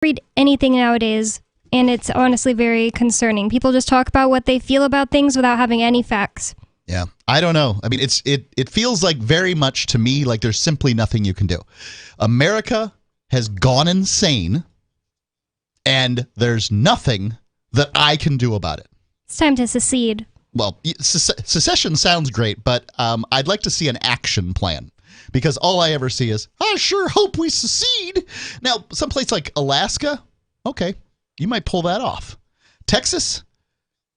read anything nowadays, and it's honestly very concerning. People just talk about what they feel about things without having any facts. Yeah, I don't know. I mean, it feels like very much to me like there's simply nothing you can do. America has gone insane, and there's nothing that I can do about it. It's time to secede. Well, secession sounds great, but I'd like to see an action plan, because all I ever see is, I sure hope we secede. Now, someplace like Alaska, okay, you might pull that off. Texas,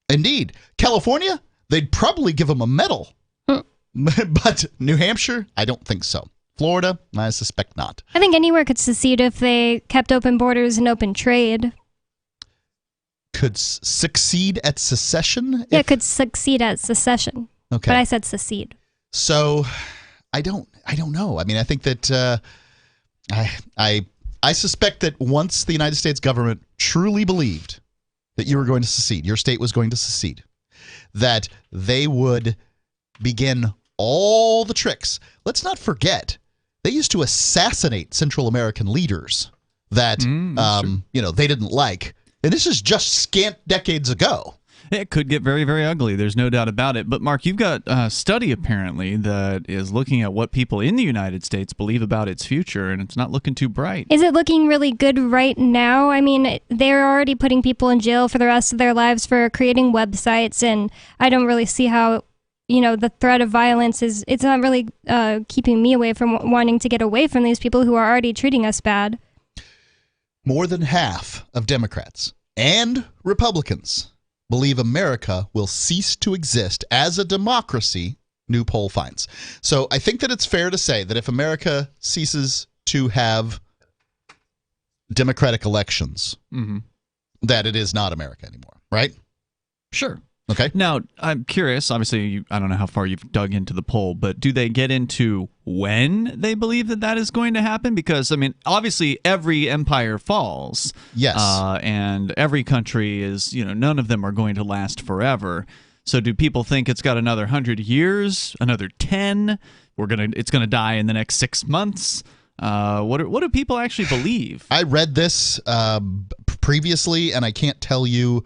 indeed. California, they'd probably give them a medal. But New Hampshire, I don't think so. Florida, I suspect not. I think anywhere could secede if they kept open borders and open trade. Could succeed at secession? Yeah, could succeed at secession. Okay. But I said secede. So, I don't know. I mean, I think that I suspect that once the United States government truly believed that you were going to secede, your state was going to secede, that they would begin all the tricks. Let's not forget, they used to assassinate Central American leaders that they didn't like. And this is just scant decades ago. It could get very, very ugly. There's no doubt about it. But, Mark, you've got a study, apparently, that is looking at what people in the United States believe about its future, and it's not looking too bright. Is it looking really good right now? I mean, they're already putting people in jail for the rest of their lives for creating websites, and I don't really see how, the threat of violence it's not really keeping me away from wanting to get away from these people who are already treating us bad. More than half of Democrats and Republicans believe America will cease to exist as a democracy, new poll finds. So I think that it's fair to say that if America ceases to have democratic elections, that it is not America anymore, right? Sure. Okay. Now, I'm curious, obviously, I don't know how far you've dug into the poll, but do they get into when they believe that is going to happen? Because, I mean, obviously, every empire falls. Yes. And every country is, none of them are going to last forever. So do people think it's got another 100 years, another 10? It's going to die in the next 6 months? What do people actually believe? I read this previously, and I can't tell you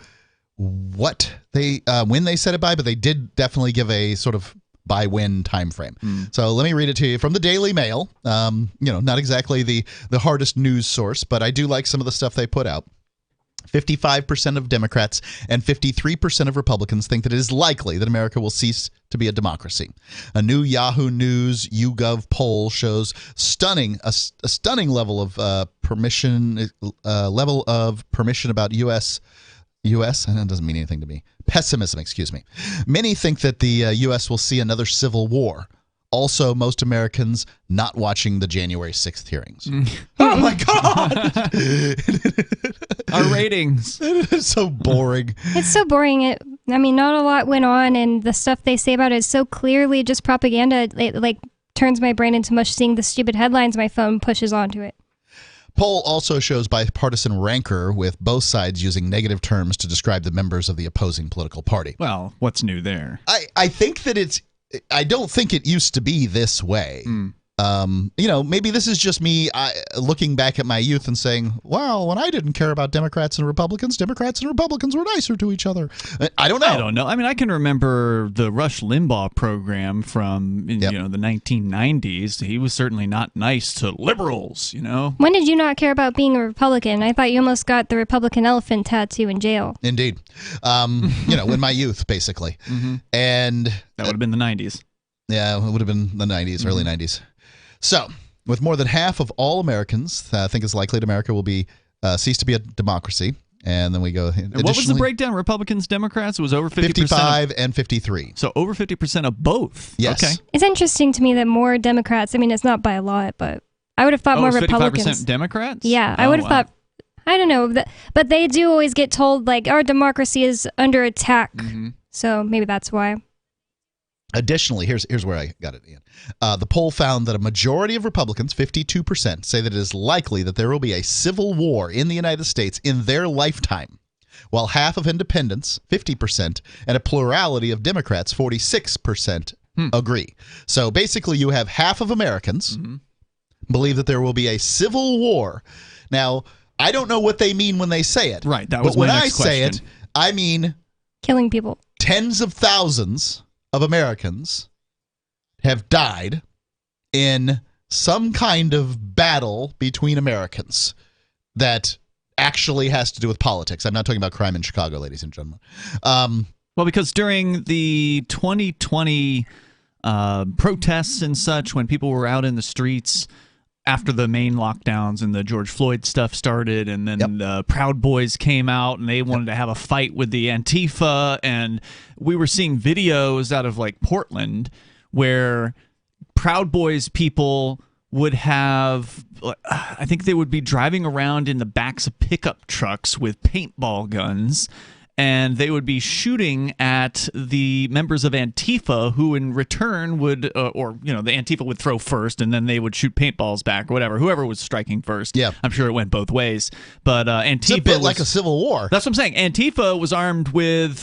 what they when they said it by, but they did definitely give a sort of by when time frame. So let me read it to you from the Daily Mail. Not exactly the hardest news source, but I do like some of the stuff they put out. 55% of Democrats and 53% of Republicans think that it is likely that America will cease to be a democracy. A new Yahoo News YouGov poll shows a stunning level of permission about U.S. and that doesn't mean anything to me. Pessimism, excuse me. Many think that the U.S. will see another civil war. Also, most Americans not watching the January 6th hearings. Oh, my God! Our ratings. It's so boring. It's so boring. Not a lot went on, and the stuff they say about it is so clearly just propaganda. It, turns my brain into mush seeing the stupid headlines my phone pushes onto it. Poll also shows bipartisan rancor, with both sides using negative terms to describe the members of the opposing political party. Well, what's new there? I think that I don't think it used to be this way. Maybe this is just me looking back at my youth and saying, well, when I didn't care about Democrats and Republicans were nicer to each other. I don't know. I mean, I can remember the Rush Limbaugh program from the 1990s. He was certainly not nice to liberals, When did you not care about being a Republican? I thought you almost got the Republican elephant tattoo in jail. Indeed. In my youth, basically. And that would have been the 90s. Yeah, it would have been the 90s, early 90s. So, with more than half of all Americans think it's likely that America will be cease to be a democracy, and then we go. And what was the breakdown? Republicans, Democrats? It was over 50%. 55 and 53. So over 50% of both. Yes. Okay. It's interesting to me that more Democrats. I mean, it's not by a lot, but I would have thought more Republicans. 55% Democrats. Yeah, I would have thought. I don't know, but they do always get told our democracy is under attack. So maybe that's why. Additionally, here's where I got it, Ian. The poll found that a majority of Republicans, 52%, say that it is likely that there will be a civil war in the United States in their lifetime, while half of independents, 50%, and a plurality of Democrats, 46%, agree. So basically, you have half of Americans believe that there will be a civil war. Now, I don't know what they mean when they say it. Right, that was but when my next I say question. it, I mean Killing people. tens of thousands of Americans have died in some kind of battle between Americans that actually has to do with politics. I'm not talking about crime in Chicago, ladies and gentlemen. Well, because during the 2020 protests and such, when people were out in the streets after the main lockdowns and the George Floyd stuff started, and then the Proud Boys came out and they wanted to have a fight with the Antifa, and we were seeing videos out of like Portland where Proud Boys people would have, I think they would be driving around in the backs of pickup trucks with paintball guns, and they would be shooting at the members of Antifa, who in return would, or the Antifa would throw first, and then they would shoot paintballs back, or whatever. Whoever was striking first. Yeah, I'm sure it went both ways. But Antifa, it's a bit like a civil war. That's what I'm saying. Antifa was armed with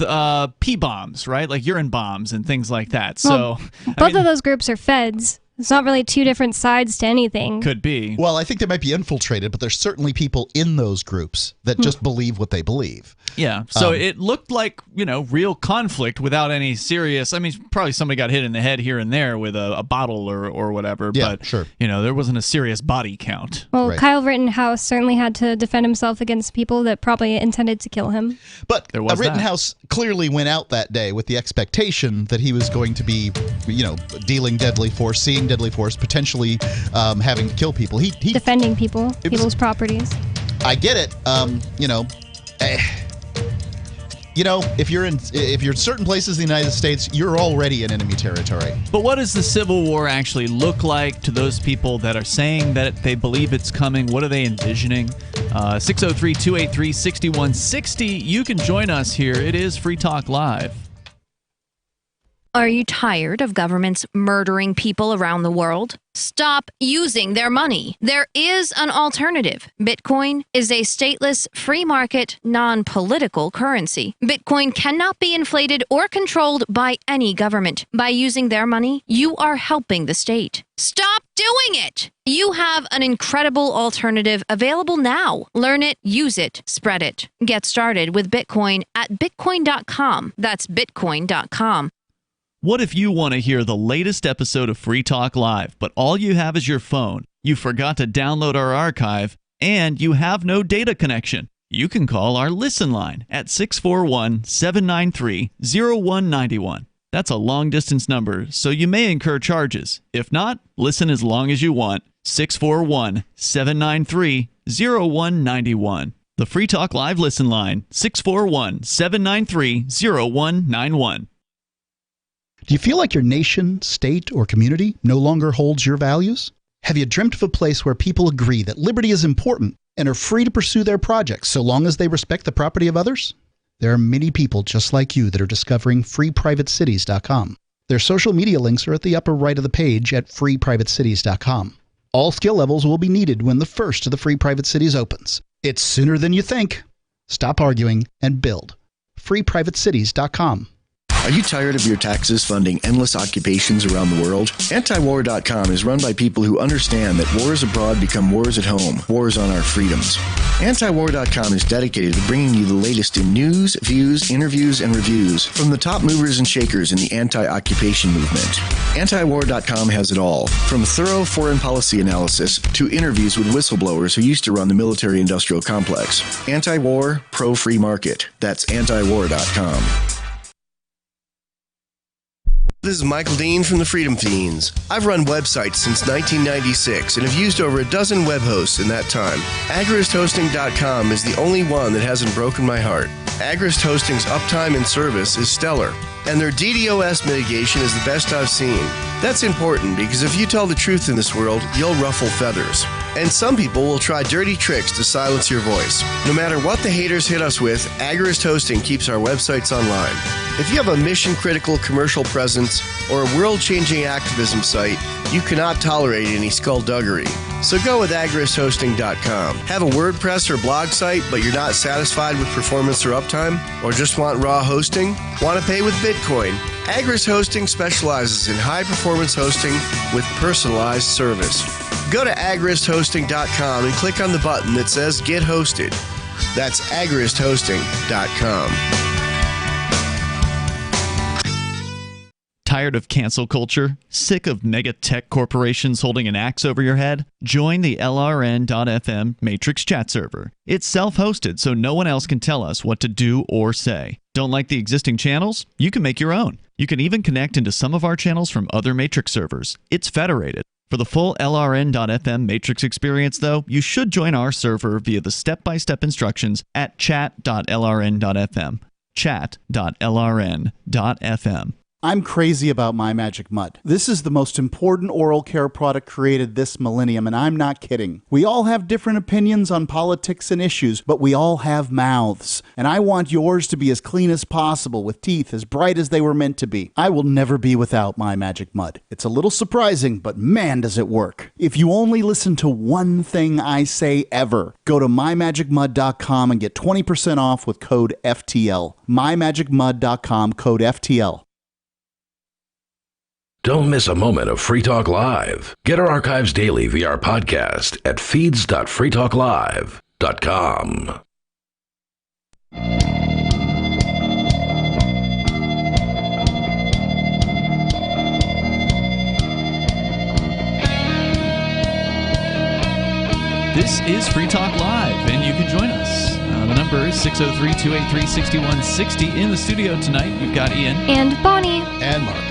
pea bombs, right, like urine bombs and things like that. Well, so both of those groups are feds. It's not really two different sides to anything. Could be. Well, I think they might be infiltrated, but there's certainly people in those groups that just believe what they believe. Yeah. So it looked like, real conflict without any serious. I mean, probably somebody got hit in the head here and there with a bottle or whatever. Yeah, but, sure. There wasn't a serious body count. Well, Right. Kyle Rittenhouse certainly had to defend himself against people that probably intended to kill him. But There was that. Rittenhouse clearly went out that day with the expectation that he was going to be, dealing deadly force, seeing deadly force, potentially having to kill people. He Defending people's properties. I get it. If you're in certain places in the United States, you're already in enemy territory. But what does the Civil War actually look like to those people that are saying that they believe it's coming? What are they envisioning? 603-283-6160. You can join us here. It is Free Talk Live. Are you tired of governments murdering people around the world? Stop using their money. There is an alternative. Bitcoin is a stateless, free market, non-political currency. Bitcoin cannot be inflated or controlled by any government. By using their money, you are helping the state. Stop doing it! You have an incredible alternative available now. Learn it, use it, spread it. Get started with Bitcoin at bitcoin.com. That's bitcoin.com. What if you want to hear the latest episode of Free Talk Live, but all you have is your phone, you forgot to download our archive, and you have no data connection? You can call our Listen line at 641-793-0191. That's a long-distance number, so you may incur charges. If not, listen as long as you want. 641-793-0191. The Free Talk Live Listen line, 641-793-0191. Do you feel like your nation, state, or community no longer holds your values? Have you dreamt of a place where people agree that liberty is important and are free to pursue their projects so long as they respect the property of others? There are many people just like you that are discovering freeprivatecities.com. Their social media links are at the upper right of the page at freeprivatecities.com. All skill levels will be needed when the first of the Free Private Cities opens. It's sooner than you think. Stop arguing and build. freeprivatecities.com. Are you tired of your taxes funding endless occupations around the world? Antiwar.com is run by people who understand that wars abroad become wars at home, wars on our freedoms. Antiwar.com is dedicated to bringing you the latest in news, views, interviews, and reviews from the top movers and shakers in the anti-occupation movement. Antiwar.com has it all, from thorough foreign policy analysis to interviews with whistleblowers who used to run the military-industrial complex. Anti-war, pro-free market. That's antiwar.com. This is Michael Dean from the Freedom Fiends. I've run websites since 1996 and have used over a dozen web hosts in that time. AgristHosting.com is the only one that hasn't broken my heart. Agrist Hosting's uptime and service is stellar, and their DDoS mitigation is the best I've seen. That's important because if you tell the truth in this world, you'll ruffle feathers. And some people will try dirty tricks to silence your voice. No matter what the haters hit us with, Agrist Hosting keeps our websites online. If you have a mission-critical commercial presence or a world-changing activism site, you cannot tolerate any skullduggery. So go with agristhosting.com. Have a WordPress or blog site, but you're not satisfied with performance or uptime? Or just want raw hosting? Want to pay with Bitcoin? Agris Hosting specializes in high-performance hosting with personalized service. Go to agristhosting.com and click on the button that says Get Hosted. That's agristhosting.com. Tired of cancel culture? Sick of mega tech corporations holding an axe over your head? Join the LRN.FM Matrix chat server. It's self-hosted, so no one else can tell us what to do or say. Don't like the existing channels? You can make your own. You can even connect into some of our channels from other Matrix servers. It's federated. For the full LRN.FM Matrix experience, though, you should join our server via the step-by-step instructions at chat.lrn.fm. Chat.lrn.fm. I'm crazy about My Magic Mud. This is the most important oral care product created this millennium, and I'm not kidding. We all have different opinions on politics and issues, but we all have mouths. And I want yours to be as clean as possible, with teeth as bright as they were meant to be. I will never be without My Magic Mud. It's a little surprising, but man, does it work. If you only listen to one thing I say ever, go to mymagicmud.com and get 20% off with code FTL. mymagicmud.com, code FTL. Don't miss a moment of Free Talk Live. Get our archives daily via our podcast at feeds.freetalklive.com. This is Free Talk Live, and you can join us. The number is 603-283-6160. In the studio tonight, we've got Ian. And Bonnie. And Mark.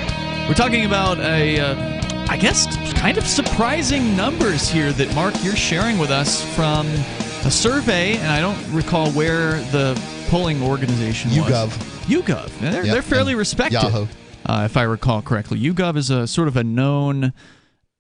We're talking about I guess, kind of surprising numbers here that, Mark, you're sharing with us from a survey, and I don't recall where the polling organization was. YouGov. They're fairly respected. Yahoo. If I recall correctly. YouGov is a sort of a known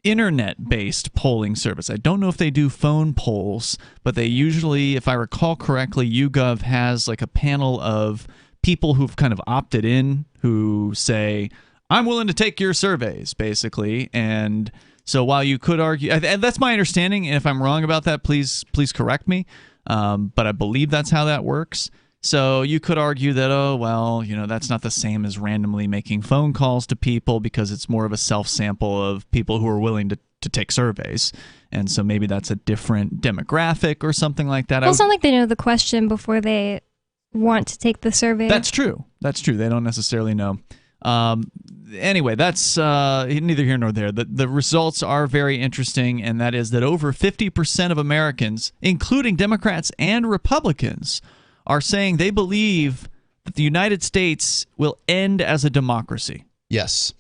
internet-based polling service. I don't know if they do phone polls, but they usually, if I recall correctly, YouGov has like a panel of people who've kind of opted in who say, I'm willing to take your surveys, basically. And so while you could argue, and that's my understanding, and if I'm wrong about that, please correct me, but I believe that's how that works. So you could argue that, oh, well, that's not the same as randomly making phone calls to people because it's more of a self-sample of people who are willing to take surveys. And so maybe that's a different demographic or something like that. Well, it's not like they know the question before they want to take the survey. That's true. They don't necessarily know. Anyway, that's neither here nor there. The results are very interesting, and that is that over 50% of Americans, including Democrats and Republicans, are saying they believe that the United States will end as a democracy. Yes.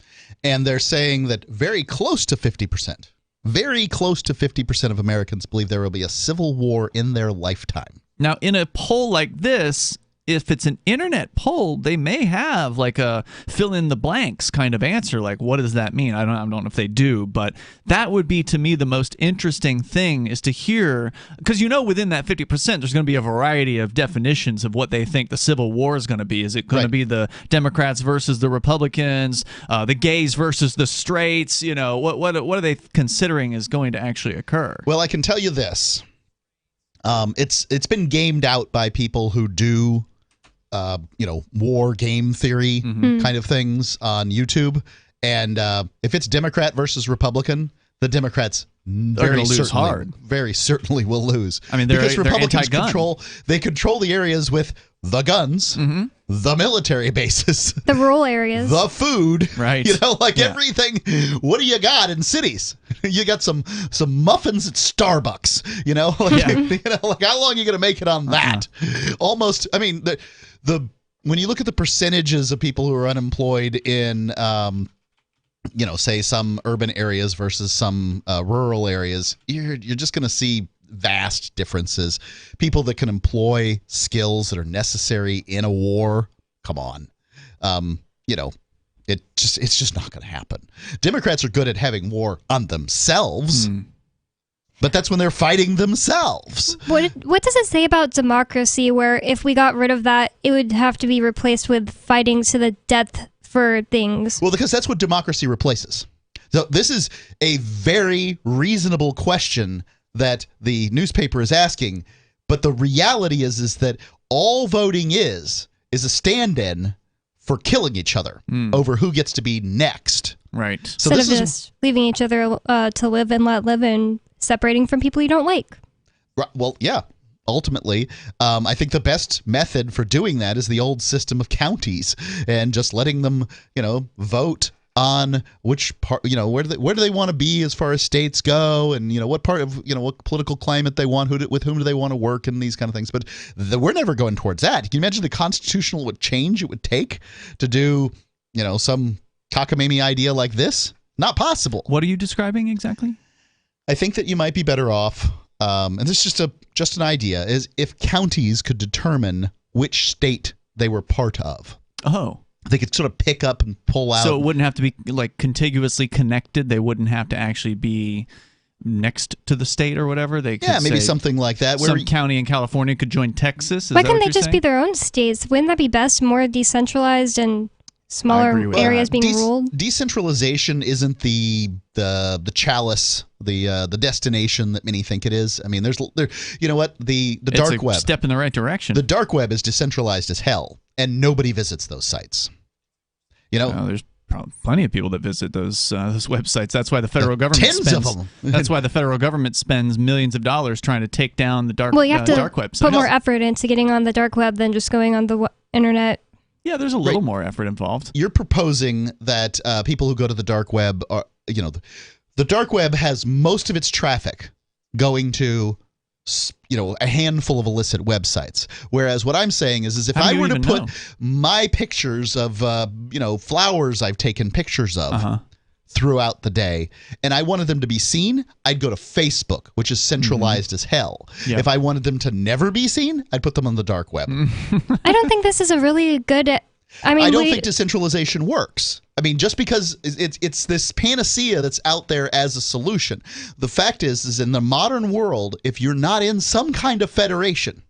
And they're saying that very close to 50% of Americans believe there will be a civil war in their lifetime. Now, in a poll like this, if it's an internet poll, they may have like a fill in the blanks kind of answer. Like, what does that mean? I don't know if they do, but that would be, to me, the most interesting thing is to hear, because within that 50%, there's going to be a variety of definitions of what they think the Civil War is going to be. Is it going to be the Democrats versus the Republicans, the gays versus the straights? What are they considering is going to actually occur? Well, I can tell you this. It's been gamed out by people who do war game theory kind of things on YouTube. And if it's Democrat versus Republican, the Democrats very certainly will lose. I mean, because Republicans anti-gun. control the areas with the guns, the military bases, the rural areas, the food, right? Everything. What do you got in cities? You got some muffins at Starbucks. How long are you going to make it on that? Almost. I mean, the when you look at the percentages of people who are unemployed in say some urban areas versus some rural areas, you're just going to see vast differences. People that can employ skills that are necessary in a war, come on. It's just not going to happen. Democrats are good at having war on themselves. But that's when they're fighting themselves. What does it say about democracy where if we got rid of that, it would have to be replaced with fighting to the death for things? Well, because that's what democracy replaces. So this is a very reasonable question that the newspaper is asking. But the reality is that all voting is a stand-in for killing each other over who gets to be next. Right. So Instead this of is just leaving each other to live and let live and separating from people you don't like. well, yeah. Ultimately, I think the best method for doing that is the old system of counties and just letting them, vote on which part, where do they want to be as far as states go, and what part of what political climate they want, with whom do they want to work, and these kind of things. But we're never going towards that. Can you imagine the constitutional change it would take to do some cockamamie idea like this? Not possible. What are you describing exactly? I think that you might be better off. And this is just an idea, is if counties could determine which state they were part of. Oh. They could sort of pick up and pull out. So it wouldn't have to be like contiguously connected. They wouldn't have to actually be next to the state or whatever. They could maybe say something like that. Some county in California could join Texas. Why couldn't they just be their own states? Wouldn't that be best? More decentralized and smaller areas being ruled. Decentralization isn't the chalice, the destination that many think it is. I mean, you know what, the dark web, step in the right direction. The dark web is decentralized as hell, and nobody visits those sites. There's probably plenty of people that visit those websites. That's why the federal government of them. That's why the federal government spends millions of dollars trying to take down the dark. Well, you have to dark websites. put more effort into getting on the dark web than just going on the internet. Yeah, there's a little more effort involved. You're proposing that people who go to the dark web are, the dark web has most of its traffic going to, a handful of illicit websites. Whereas what I'm saying is if I were to put my pictures of, flowers I've taken pictures of throughout the day, and I wanted them to be seen, I'd go to Facebook, which is centralized as hell. Yep. If I wanted them to never be seen, I'd put them on the dark web. I don't think this is a really good... I don't think decentralization works. I mean, just because it's this panacea that's out there as a solution. The fact is in the modern world, if you're not in some kind of federation,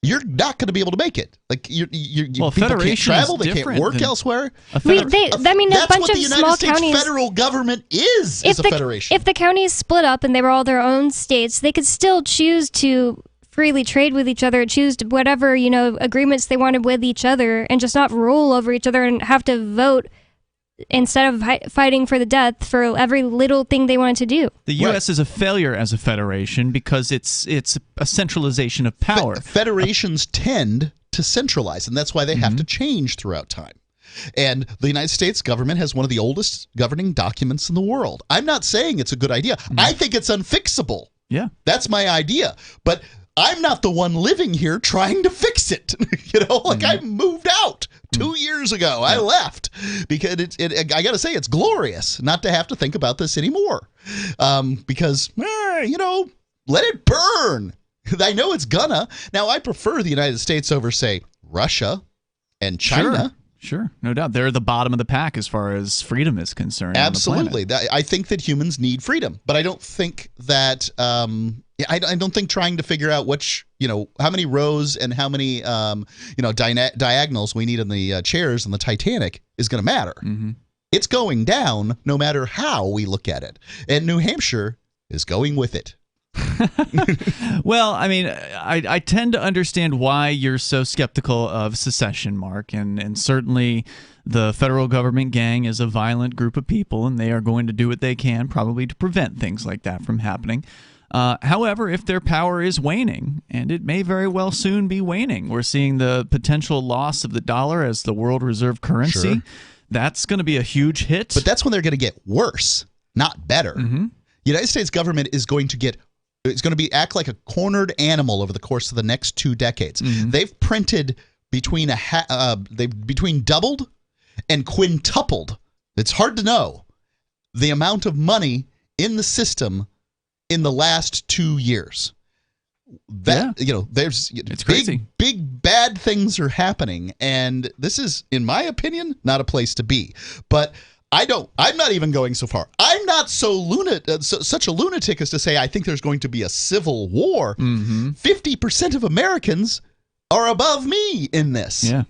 you're not going to be able to make it. Like people can't travel, they can't work elsewhere. A bunch of small counties. That's what the United States federal government is a federation. If the counties split up and they were all their own states, they could still choose to freely trade with each other, choose whatever agreements they wanted with each other, and just not rule over each other and have to vote instead of fighting for the death for every little thing they wanted to do. The U.S. is a failure as a federation because it's a centralization of power. Federations tend to centralize, and that's why they have to change throughout time. And the United States government has one of the oldest governing documents in the world. I'm not saying it's a good idea. I think it's unfixable. Yeah. That's my idea. But I'm not the one living here trying to fix it. I moved out 2 years ago. I left because I got to say, it's glorious not to have to think about this anymore. Because, let it burn. I know it's gonna. Now, I prefer the United States over, say, Russia and China. Sure, no doubt. They're the bottom of the pack as far as freedom is concerned. Absolutely. I think that humans need freedom, but I don't think that I don't think trying to figure out which, how many rows and how many, diagonals we need in the chairs in the Titanic is going to matter. Mm-hmm. It's going down no matter how we look at it. And New Hampshire is going with it. Well, I mean, I tend to understand why you're so skeptical of secession, Mark, and certainly the federal government gang is a violent group of people, and they are going to do what they can probably to prevent things like that from happening. However, if their power is waning, and it may very well soon be waning, we're seeing the potential loss of the dollar as the world reserve currency. Sure. That's going to be a huge hit. But that's when they're going to get worse, not better. Mm-hmm. The United States government is going to act like a cornered animal over the course of the next 2 decades. Mm-hmm. They've printed between doubled and quintupled. It's hard to know the amount of money in the system in the last 2 years. There's big bad things are happening, and this is, in my opinion, not a place to be. But I'm not even going so far. I'm not such a lunatic as to say I think there's going to be a civil war. 50% of Americans are above me in this. Yeah.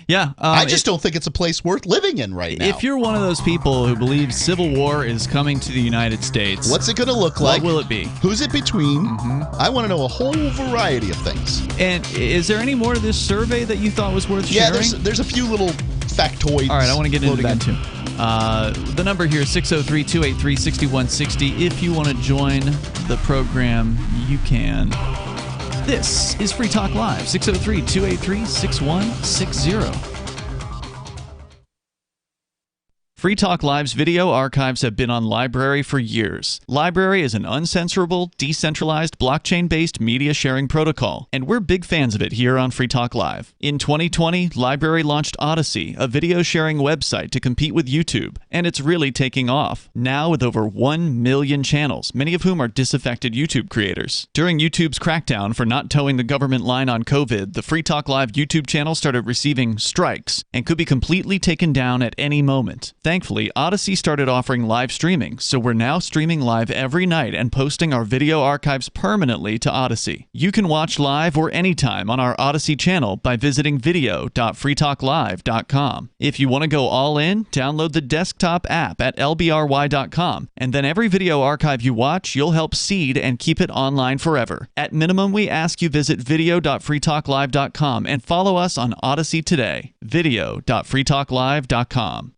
Yeah. I just don't think it's a place worth living in right now. If you're one of those people who believes civil war is coming to the United States, what's it going to look like? What will it be? Who's it between? I want to know a whole variety of things. And is there any more to this survey that you thought was worth sharing? Yeah, there's a few little factoids. All right, I want to get into that too. The number here is 603-283-6160. If you want to join the program, you can. This is Free Talk Live, 603-283-6160. Free Talk Live's video archives have been on LBRY for years. LBRY is an uncensorable, decentralized, blockchain-based media sharing protocol, and we're big fans of it here on Free Talk Live. In 2020, LBRY launched Odysee, a video sharing website to compete with YouTube, and it's really taking off. Now with over 1 million channels, many of whom are disaffected YouTube creators. During YouTube's crackdown for not towing the government line on COVID, the Free Talk Live YouTube channel started receiving strikes and could be completely taken down at any moment. Thankfully, Odysee started offering live streaming, so we're now streaming live every night and posting our video archives permanently to Odysee. You can watch live or anytime on our Odysee channel by visiting video.freetalklive.com. If you want to go all in, download the desktop app at lbry.com, and then every video archive you watch, you'll help seed and keep it online forever. At minimum, we ask you visit video.freetalklive.com and follow us on Odysee today. video.freetalklive.com.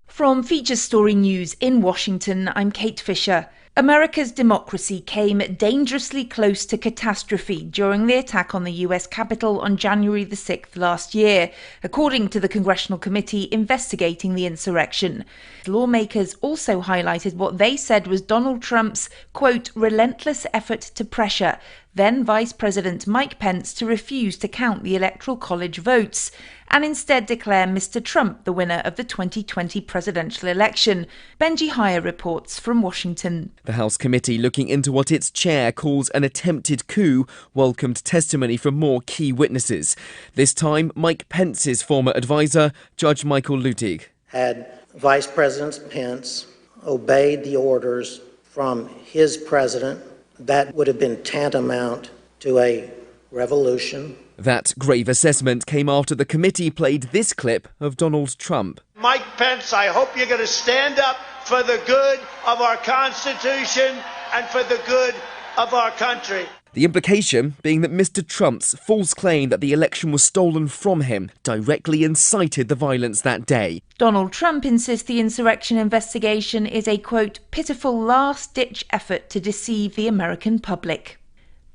From Feature Story News in Washington, I'm Kate Fisher. America's democracy came dangerously close to catastrophe during the attack on the US Capitol on January the 6th last year, according to the Congressional Committee investigating the insurrection. Lawmakers also highlighted what they said was Donald Trump's, quote, relentless effort to pressure then Vice President Mike Pence to refuse to count the Electoral College votes and instead declare Mr. Trump the winner of the 2020 presidential election. Benji Heyer reports from Washington. The House committee looking into what its chair calls an attempted coup welcomed testimony from more key witnesses. This time, Mike Pence's former advisor, Judge Michael Luttig. Had Vice President Pence obeyed the orders from his president, that would have been tantamount to a revolution. That grave assessment came after the committee played this clip of Donald Trump. Mike Pence, I hope you're going to stand up for the good of our Constitution and for the good of our country. The implication being that Mr. Trump's false claim that the election was stolen from him directly incited the violence that day. Donald Trump insists the insurrection investigation is a, quote, pitiful last-ditch effort to deceive the American public.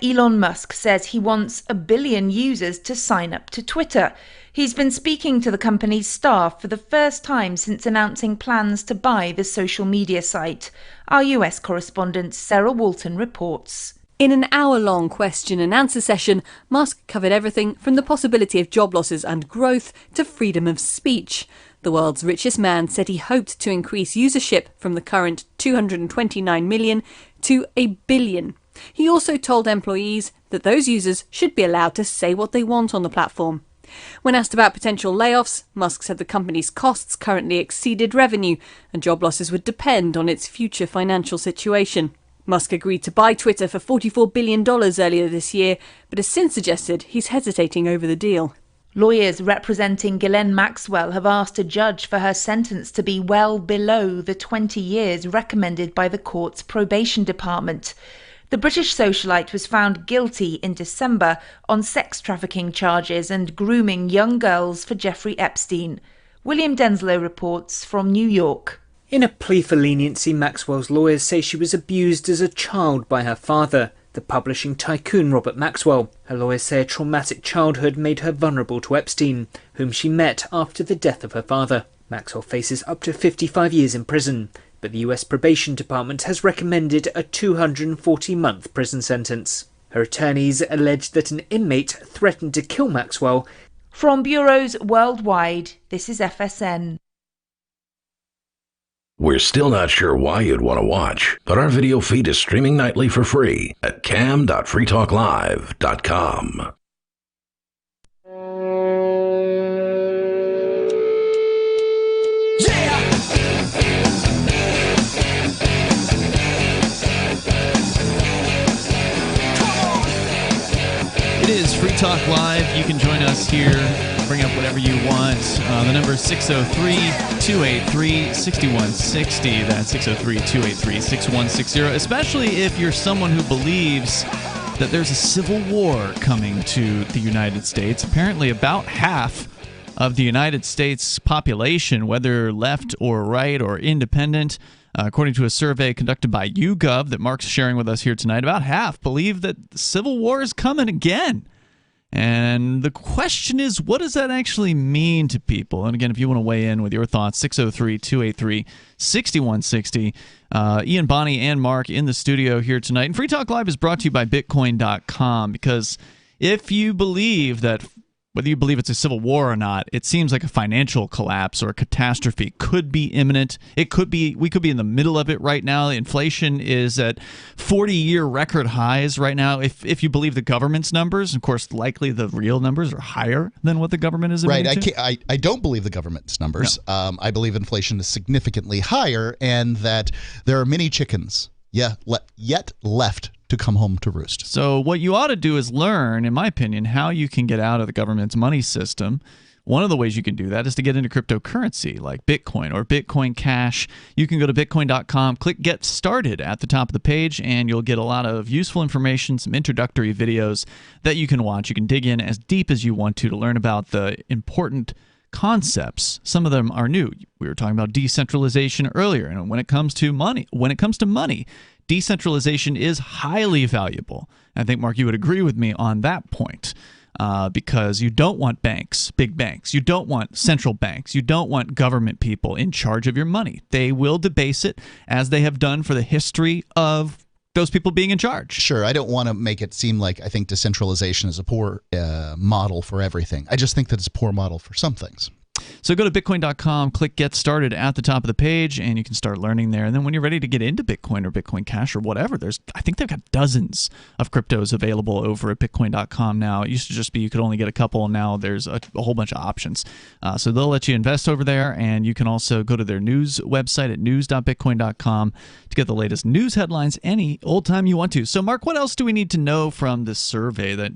Elon Musk says he wants 1 billion users to sign up to Twitter. He's been speaking to the company's staff for the first time since announcing plans to buy the social media site. Our US correspondent Sarah Walton reports. In an hour-long question and answer session, Musk covered everything from the possibility of job losses and growth to freedom of speech. The world's richest man said he hoped to increase usership from the current 229 million to 1 billion. He also told employees that those users should be allowed to say what they want on the platform. When asked about potential layoffs, Musk said the company's costs currently exceeded revenue and job losses would depend on its future financial situation. Musk agreed to buy Twitter for $44 billion earlier this year, but has since suggested he's hesitating over the deal. Lawyers representing Ghislaine Maxwell have asked a judge for her sentence to be well below the 20 years recommended by the court's probation department. The British socialite was found guilty in December on sex trafficking charges and grooming young girls for Jeffrey Epstein. William Denslow reports from New York. In a plea for leniency, Maxwell's lawyers say she was abused as a child by her father, the publishing tycoon Robert Maxwell. Her lawyers say a traumatic childhood made her vulnerable to Epstein, whom she met after the death of her father. Maxwell faces up to 55 years in prison, but the US Probation Department has recommended a 240-month prison sentence. Her attorneys alleged that an inmate threatened to kill Maxwell. From bureaus worldwide, this is FSN. We're still not sure why you'd want to watch, but our video feed is streaming nightly for free at cam.freetalklive.com. It is Free Talk Live. You can join us here Bring up whatever you want. The number is 603-283-6160. That's 603-283-6160. Especially if you're someone who believes that there's a civil war coming to the United States. Apparently, about half of the United States population, whether left or right or independent, according to a survey conducted by YouGov that Mark's sharing with us here tonight, about half believe that the civil war is coming again. And the question is, what does that actually mean to people? And again, if you want to weigh in with your thoughts, 603-283-6160. Ian, Bonnie, and Mark in the studio here tonight. And Free Talk Live is brought to you by Bitcoin.com, because if you believe that, whether you believe it's a civil war or not, it seems like a financial collapse or a catastrophe could be imminent. It could be, we could be in the middle of it right now. Inflation is at 40-year record highs right now. If you believe the government's numbers, of course, likely the real numbers are higher than what the government is admitting to. I don't believe the government's numbers. No. I believe inflation is significantly higher, and that there are many chickens yet left to come home to roost. So what you ought to do is learn, in my opinion, how you can get out of the government's money system. One of the ways you can do that is to get into cryptocurrency like Bitcoin or Bitcoin Cash. You can go to Bitcoin.com, click Get Started at the top of the page, and you'll get a lot of useful information, some introductory videos that you can watch. You can dig in as deep as you want to learn about the important concepts. Some of them are new. We were talking about decentralization earlier, and when it comes to money, decentralization is highly valuable. I think, Mark, you would agree with me on that point, because you don't want banks, big banks. You don't want central banks. You don't want government people in charge of your money. They will debase it, as they have done for the history of those people being in charge. Sure, I don't want to make it seem like I think decentralization is a poor model for everything. I just think that it's a poor model for some things. So go to Bitcoin.com, click Get Started at the top of the page, and you can start learning there. And then when you're ready to get into Bitcoin or Bitcoin Cash or whatever, I think they've got dozens of cryptos available over at Bitcoin.com now. It used to just be you could only get a couple, and now there's a whole bunch of options. So they'll let you invest over there, and you can also go to their news website at news.bitcoin.com to get the latest news headlines any old time you want to. So, Mark, what else do we need to know from this survey that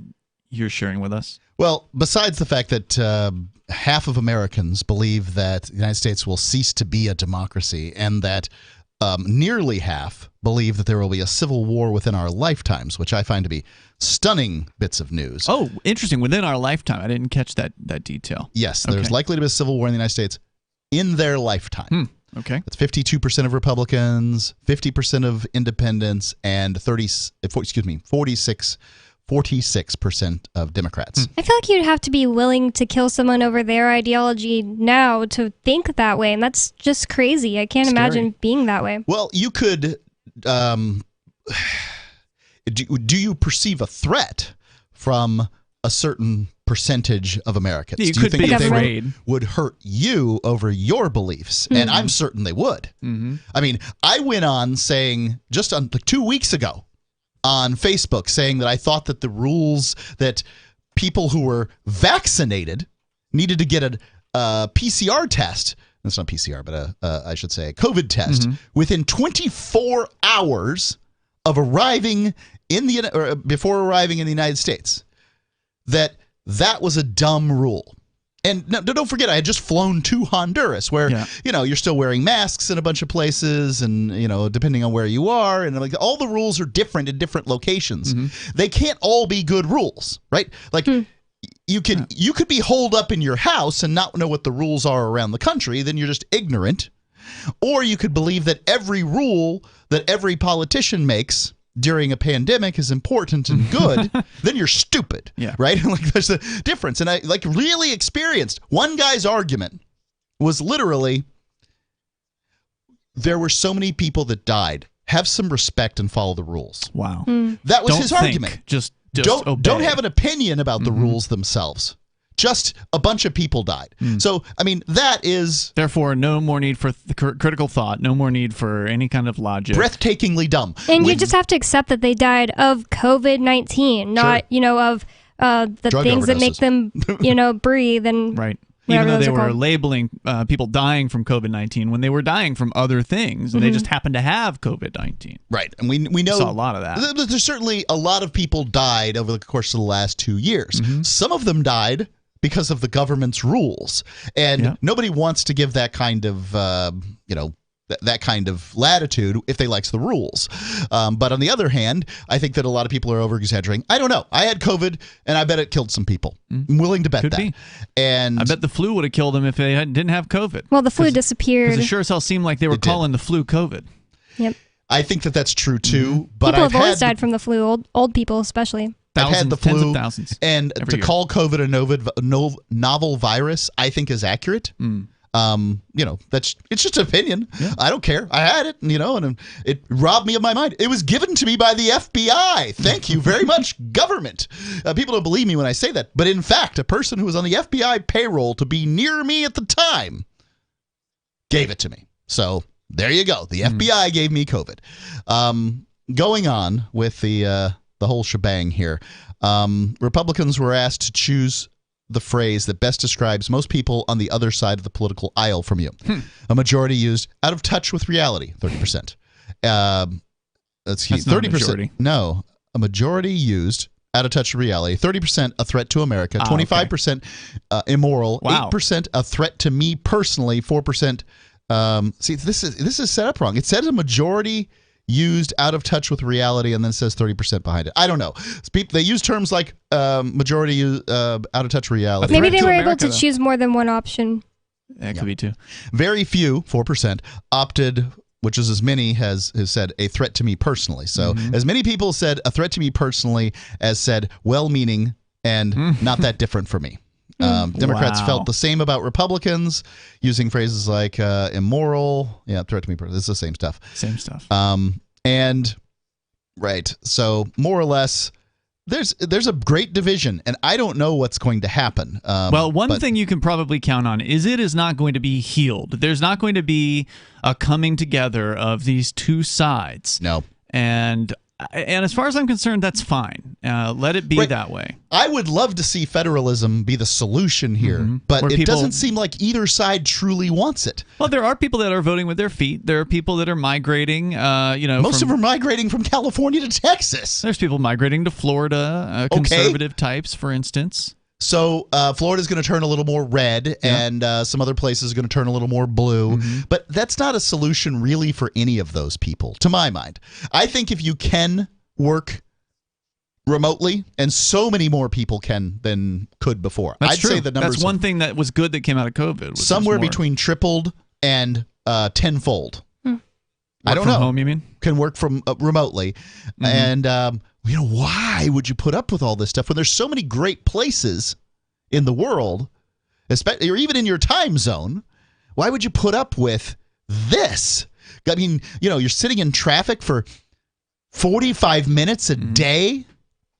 you're sharing with us? Well, besides the fact that half of Americans believe that the United States will cease to be a democracy, and that nearly half believe that there will be a civil war within our lifetimes, which I find to be stunning bits of news. Oh, interesting. Within our lifetime. I didn't catch that detail. Yes, there's likely to be a civil war in the United States in their lifetime. Okay. That's 52% of Republicans, 50% of independents, and 46% of Democrats. I feel like you'd have to be willing to kill someone over their ideology now to think that way, and that's just crazy. I can't imagine being that way. Well, you could... do you perceive a threat from a certain percentage of Americans? You do you could think be that afraid. they would hurt you over your beliefs? And I'm certain they would. I mean, I went on saying just 2 weeks ago on Facebook saying that I thought that the rules that people who were vaccinated needed to get a PCR test. That's not PCR, but I should say a COVID test within 24 hours of arriving in before arriving in the United States. That was a dumb rule. And no, don't forget, I had just flown to Honduras, where you're still wearing masks in a bunch of places, and depending on where you are, and like all the rules are different in different locations. They can't all be good rules, right? Like you could be holed up in your house and not know what the rules are around the country. Then you're just ignorant, or you could believe that every rule that every politician makes during a pandemic is important and good. Then you're stupid, right? Like there's a difference. And I really experienced one guy's argument was literally, there were so many people that died. Have some respect and follow the rules. Wow. That was his argument. Just don't have an opinion about the rules themselves. Just a bunch of people died. So, I mean, that is... Therefore, no more need for critical thought, no more need for any kind of logic. Breathtakingly dumb. And you just have to accept that they died of COVID-19, not, of the Drug things that make them, breathe and... Right. Even though they were labeling people dying from COVID-19 when they were dying from other things, and they just happened to have COVID-19. Right. And we know... saw a lot of that. There's certainly a lot of people died over the course of the last 2 years. Some of them died because of the government's rules. And nobody wants to give that kind of, that kind of latitude if they likes the rules. But on the other hand, I think that a lot of people are over-exaggerating. I don't know. I had COVID, and I bet it killed some people. I'm willing to bet Could that. be. And I bet the flu would have killed them if they didn't have COVID. Well, the flu disappeared. Because it sure as hell seemed like they were calling the flu COVID. Yep. I think that that's true too. But People I've have always had died from the flu, old people especially. I've had the Tens flu, of thousands and every to year. call COVID a novel virus, I think is accurate. It's just an opinion. I don't care. I had it, and it robbed me of my mind. It was given to me by the FBI. Thank you very much, government. People don't believe me when I say that, but in fact, a person who was on the FBI payroll to be near me at the time gave it to me. So there you go. The FBI gave me COVID. Going on with the whole shebang here, Republicans were asked to choose the phrase that best describes most people on the other side of the political aisle from you. A majority used out of touch with reality, 30%. Let's see, 30%. No, a majority used out of touch with reality, 30% a threat to America, 25% immoral, 8% a threat to me personally, 4%. See, this is set up wrong. It says a majority used out of touch with reality, and then says 30% behind it. I don't know. They use terms like majority out of touch with reality. Maybe they were able to choose more than one option. That could be too. Very few, 4%, opted, which is as many has said a threat to me personally. So as many people said a threat to me personally as said well-meaning and not that different for me. Democrats felt the same about Republicans, using phrases like immoral, threat to me personally. It's the same stuff. Same stuff. So more or less, there's a great division, and I don't know what's going to happen. One thing you can probably count on is it is not going to be healed. There's not going to be a coming together of these two sides. No. And as far as I'm concerned, that's fine. Let it be that way. I would love to see federalism be the solution here, but it doesn't seem like either side truly wants it. Well, there are people that are voting with their feet. There are people that are migrating. Most of them are migrating from California to Texas. There's people migrating to Florida, conservative types, for instance. So Florida's going to turn a little more red, and some other places are going to turn a little more blue. But that's not a solution really for any of those people, to my mind. I think if you can work remotely, and so many more people can than could before. That's I'd true. say the numbers. That's one thing that was good that came out of COVID. Somewhere between tripled and tenfold. I don't know. Home, you mean? Can work from remotely, and why would you put up with all this stuff when there's so many great places in the world, especially or even in your time zone? Why would you put up with this? I mean, you're sitting in traffic for 45 minutes a day.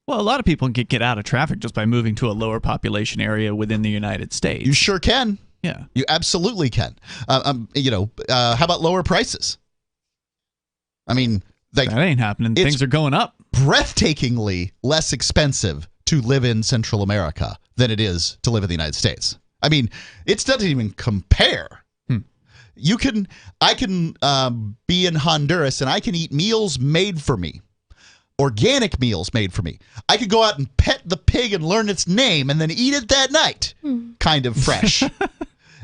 Well, a lot of people can get out of traffic just by moving to a lower population area within the United States. You sure can. Yeah, you absolutely can. How about lower prices? I mean, that ain't happening. Things are going up. Breathtakingly less expensive to live in Central America than it is to live in the United States. I mean, it doesn't even compare. I can be in Honduras and I can eat meals made for me, organic meals made for me. I could go out and pet the pig and learn its name and then eat it that night, kind of fresh.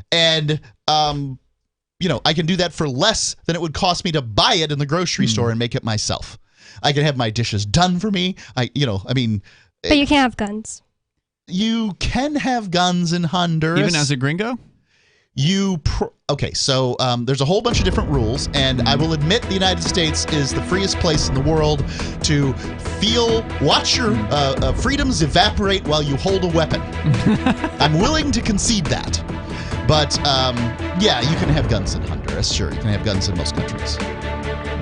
And I can do that for less than it would cost me to buy it in the grocery store and make it myself. I can have my dishes done for me. But you can't have guns. You can have guns in Honduras. Even as a gringo? So there's a whole bunch of different rules, and I will admit the United States is the freest place in the world to watch your freedoms evaporate while you hold a weapon. I'm willing to concede that. But, you can have guns in Honduras. Sure, you can have guns in most countries.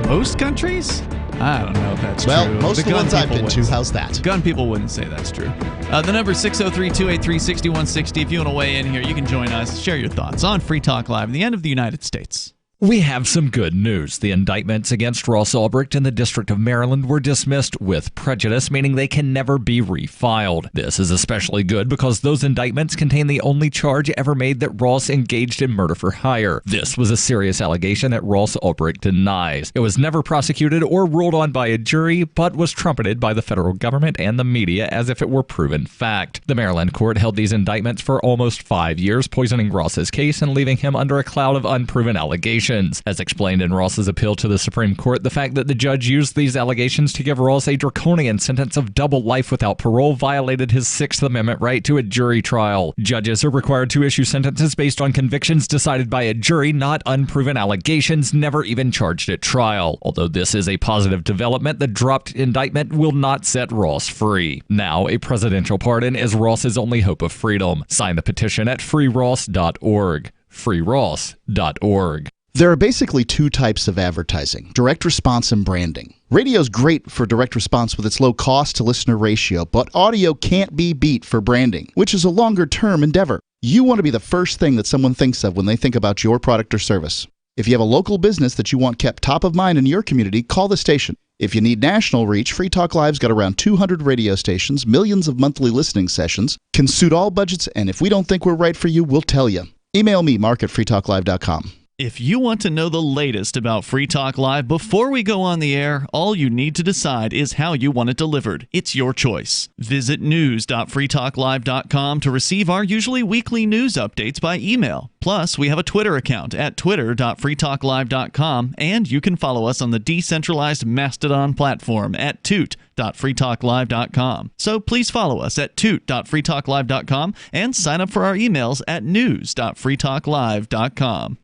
Most countries? I don't know if that's true. Well, most of the ones I've been to, how's that? Gun people wouldn't say that's true. The number is 603-283-6160. If you want to weigh in here, you can join us. Share your thoughts on Free Talk Live, the end of the United States. We have some good news. The indictments against Ross Ulbricht in the District of Maryland were dismissed with prejudice, meaning they can never be refiled. This is especially good because those indictments contain the only charge ever made that Ross engaged in murder for hire. This was a serious allegation that Ross Ulbricht denies. It was never prosecuted or ruled on by a jury, but was trumpeted by the federal government and the media as if it were proven fact. The Maryland court held these indictments for almost 5 years, poisoning Ross's case and leaving him under a cloud of unproven allegations. As explained in Ross's appeal to the Supreme Court, the fact that the judge used these allegations to give Ross a draconian sentence of double life without parole violated his Sixth Amendment right to a jury trial. Judges are required to issue sentences based on convictions decided by a jury, not unproven allegations never even charged at trial. Although this is a positive development, the dropped indictment will not set Ross free. Now, a presidential pardon is Ross's only hope of freedom. Sign the petition at freeross.org. freeross.org. There are basically two types of advertising, direct response and branding. Radio's great for direct response with its low cost to listener ratio, but audio can't be beat for branding, which is a longer-term endeavor. You want to be the first thing that someone thinks of when they think about your product or service. If you have a local business that you want kept top of mind in your community, call the station. If you need national reach, Free Talk Live's got around 200 radio stations, millions of monthly listening sessions, can suit all budgets, and if we don't think we're right for you, we'll tell you. Email me, mark@freetalklive.com. If you want to know the latest about Free Talk Live before we go on the air, all you need to decide is how you want it delivered. It's your choice. Visit news.freetalklive.com to receive our usually weekly news updates by email. Plus, we have a Twitter account at twitter.freetalklive.com, and you can follow us on the decentralized Mastodon platform at toot.freetalklive.com. So please follow us at toot.freetalklive.com and sign up for our emails at news.freetalklive.com.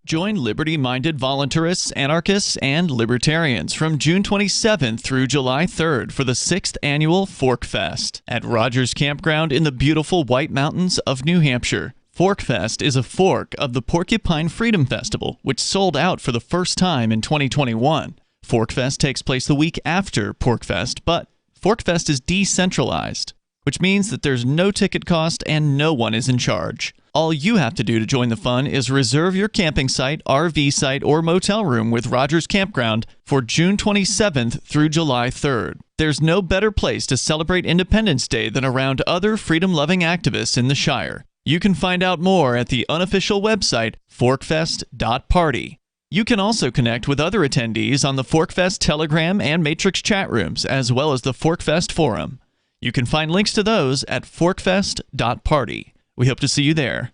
Join liberty-minded voluntarists, anarchists, and libertarians from June 27th through July 3rd for the 6th annual Fork Fest at Rogers Campground in the beautiful White Mountains of New Hampshire. Fork Fest is a fork of the Porcupine Freedom Festival, which sold out for the first time in 2021. Fork Fest takes place the week after Porkfest, but Fork Fest is decentralized, which means that there's no ticket cost and no one is in charge. All you have to do to join the fun is reserve your camping site, RV site, or motel room with Rogers Campground for June 27th through July 3rd. There's no better place to celebrate Independence Day than around other freedom-loving activists in the Shire. You can find out more at the unofficial website, forkfest.party. You can also connect with other attendees on the Forkfest Telegram and Matrix chat rooms, as well as the Forkfest Forum. You can find links to those at forkfest.party. We hope to see you there.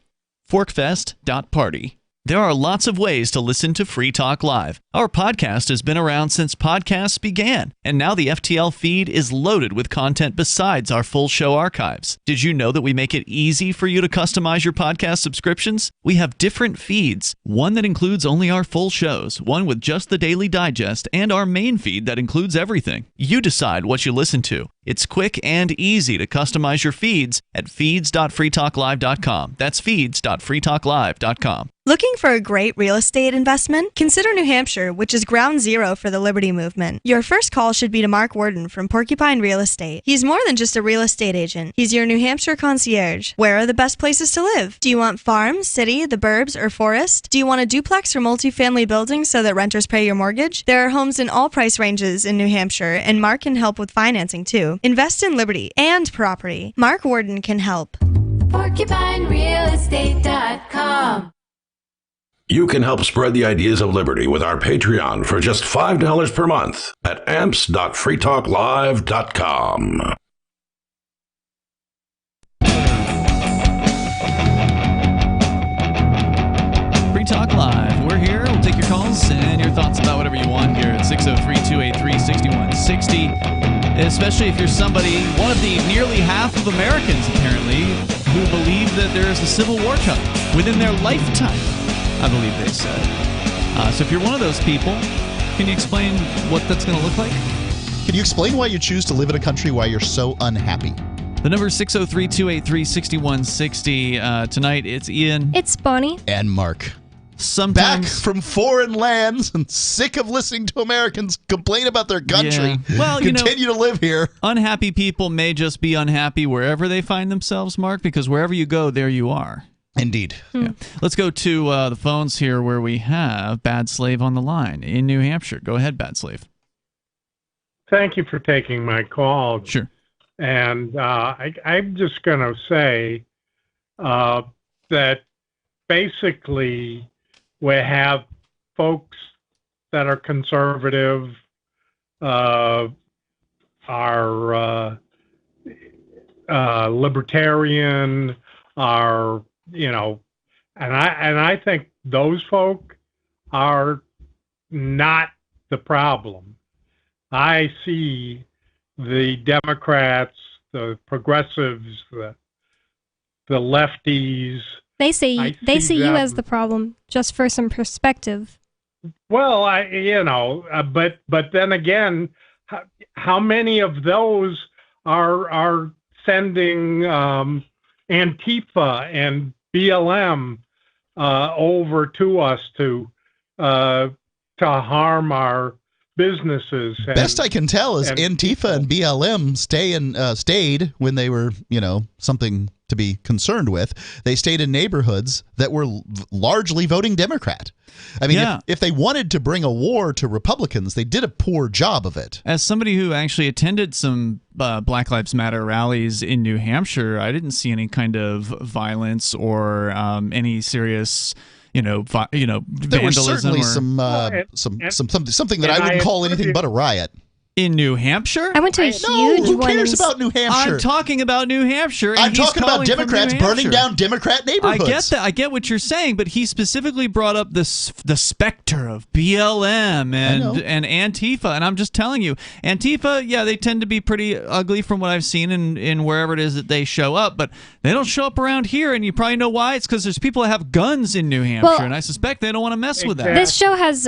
Forkfest.party. There are lots of ways to listen to Free Talk Live. Our podcast has been around since podcasts began, and now the FTL feed is loaded with content besides our full show archives. Did you know that we make it easy for you to customize your podcast subscriptions? We have different feeds, one that includes only our full shows, one with just the Daily Digest, and our main feed that includes everything. You decide what you listen to. It's quick and easy to customize your feeds at feeds.freetalklive.com. That's feeds.freetalklive.com. Looking for a great real estate investment? Consider New Hampshire, which is ground zero for the Liberty Movement. Your first call should be to Mark Worden from Porcupine Real Estate. He's more than just a real estate agent. He's your New Hampshire concierge. Where are the best places to live? Do you want farm, city, the burbs, or forest? Do you want a duplex or multifamily building so that renters pay your mortgage? There are homes in all price ranges in New Hampshire, and Mark can help with financing too. Invest in liberty and property. Mark Worden can help. PorcupineRealEstate.com. You can help spread the ideas of liberty with our Patreon for just $5 per month at amps.freetalklive.com. Free Talk Live. We're here. We'll take your calls and your thoughts about whatever you want here at 603-283-6160. Especially if you're somebody, one of the nearly half of Americans, apparently, who believe that there is a civil war coming within their lifetime, I believe they said. So if you're one of those people, can you explain what that's going to look like? Can you explain why you choose to live in a country why you're so unhappy? The number is 603-283-6160. Tonight, it's Ian. It's Bonnie. And Mark. Sometimes back from foreign lands and sick of listening to Americans complain about their country. Yeah. Well, continue to live here. Unhappy people may just be unhappy wherever they find themselves, Mark, because wherever you go, there you are. Indeed. Yeah. Let's go to the phones here where we have Bad Slave on the line in New Hampshire. Go ahead, Bad Slave. Thank you for taking my call. Sure. And I'm just going to say that basically we have folks that are conservative, are libertarian, are, you know, and I think those folk are not the problem. I see the Democrats, the progressives, the lefties. They see you as the problem, just for some perspective. Well, but then again, how many of those are sending Antifa and BLM over to us to harm our businesses? Best I can tell is Antifa and BLM stayed when they were, something to be concerned with. They stayed in neighborhoods that were largely voting Democrat. I mean, if they wanted to bring a war to Republicans, they did a poor job of it. As somebody who actually attended some Black Lives Matter rallies in New Hampshire, I didn't see any kind of violence or any serious there were certainly something that I wouldn't call anything but a riot. In New Hampshire? I went to a huge who cares about New Hampshire? I'm talking about New Hampshire. And I'm talking about Democrats burning down Democrat neighborhoods. I get that. I get what you're saying, but he specifically brought up the specter of BLM and Antifa, and I'm just telling you, Antifa, they tend to be pretty ugly from what I've seen in wherever it is that they show up, but they don't show up around here, and you probably know why. It's because there's people that have guns in New Hampshire, and I suspect they don't want to mess with that. This show has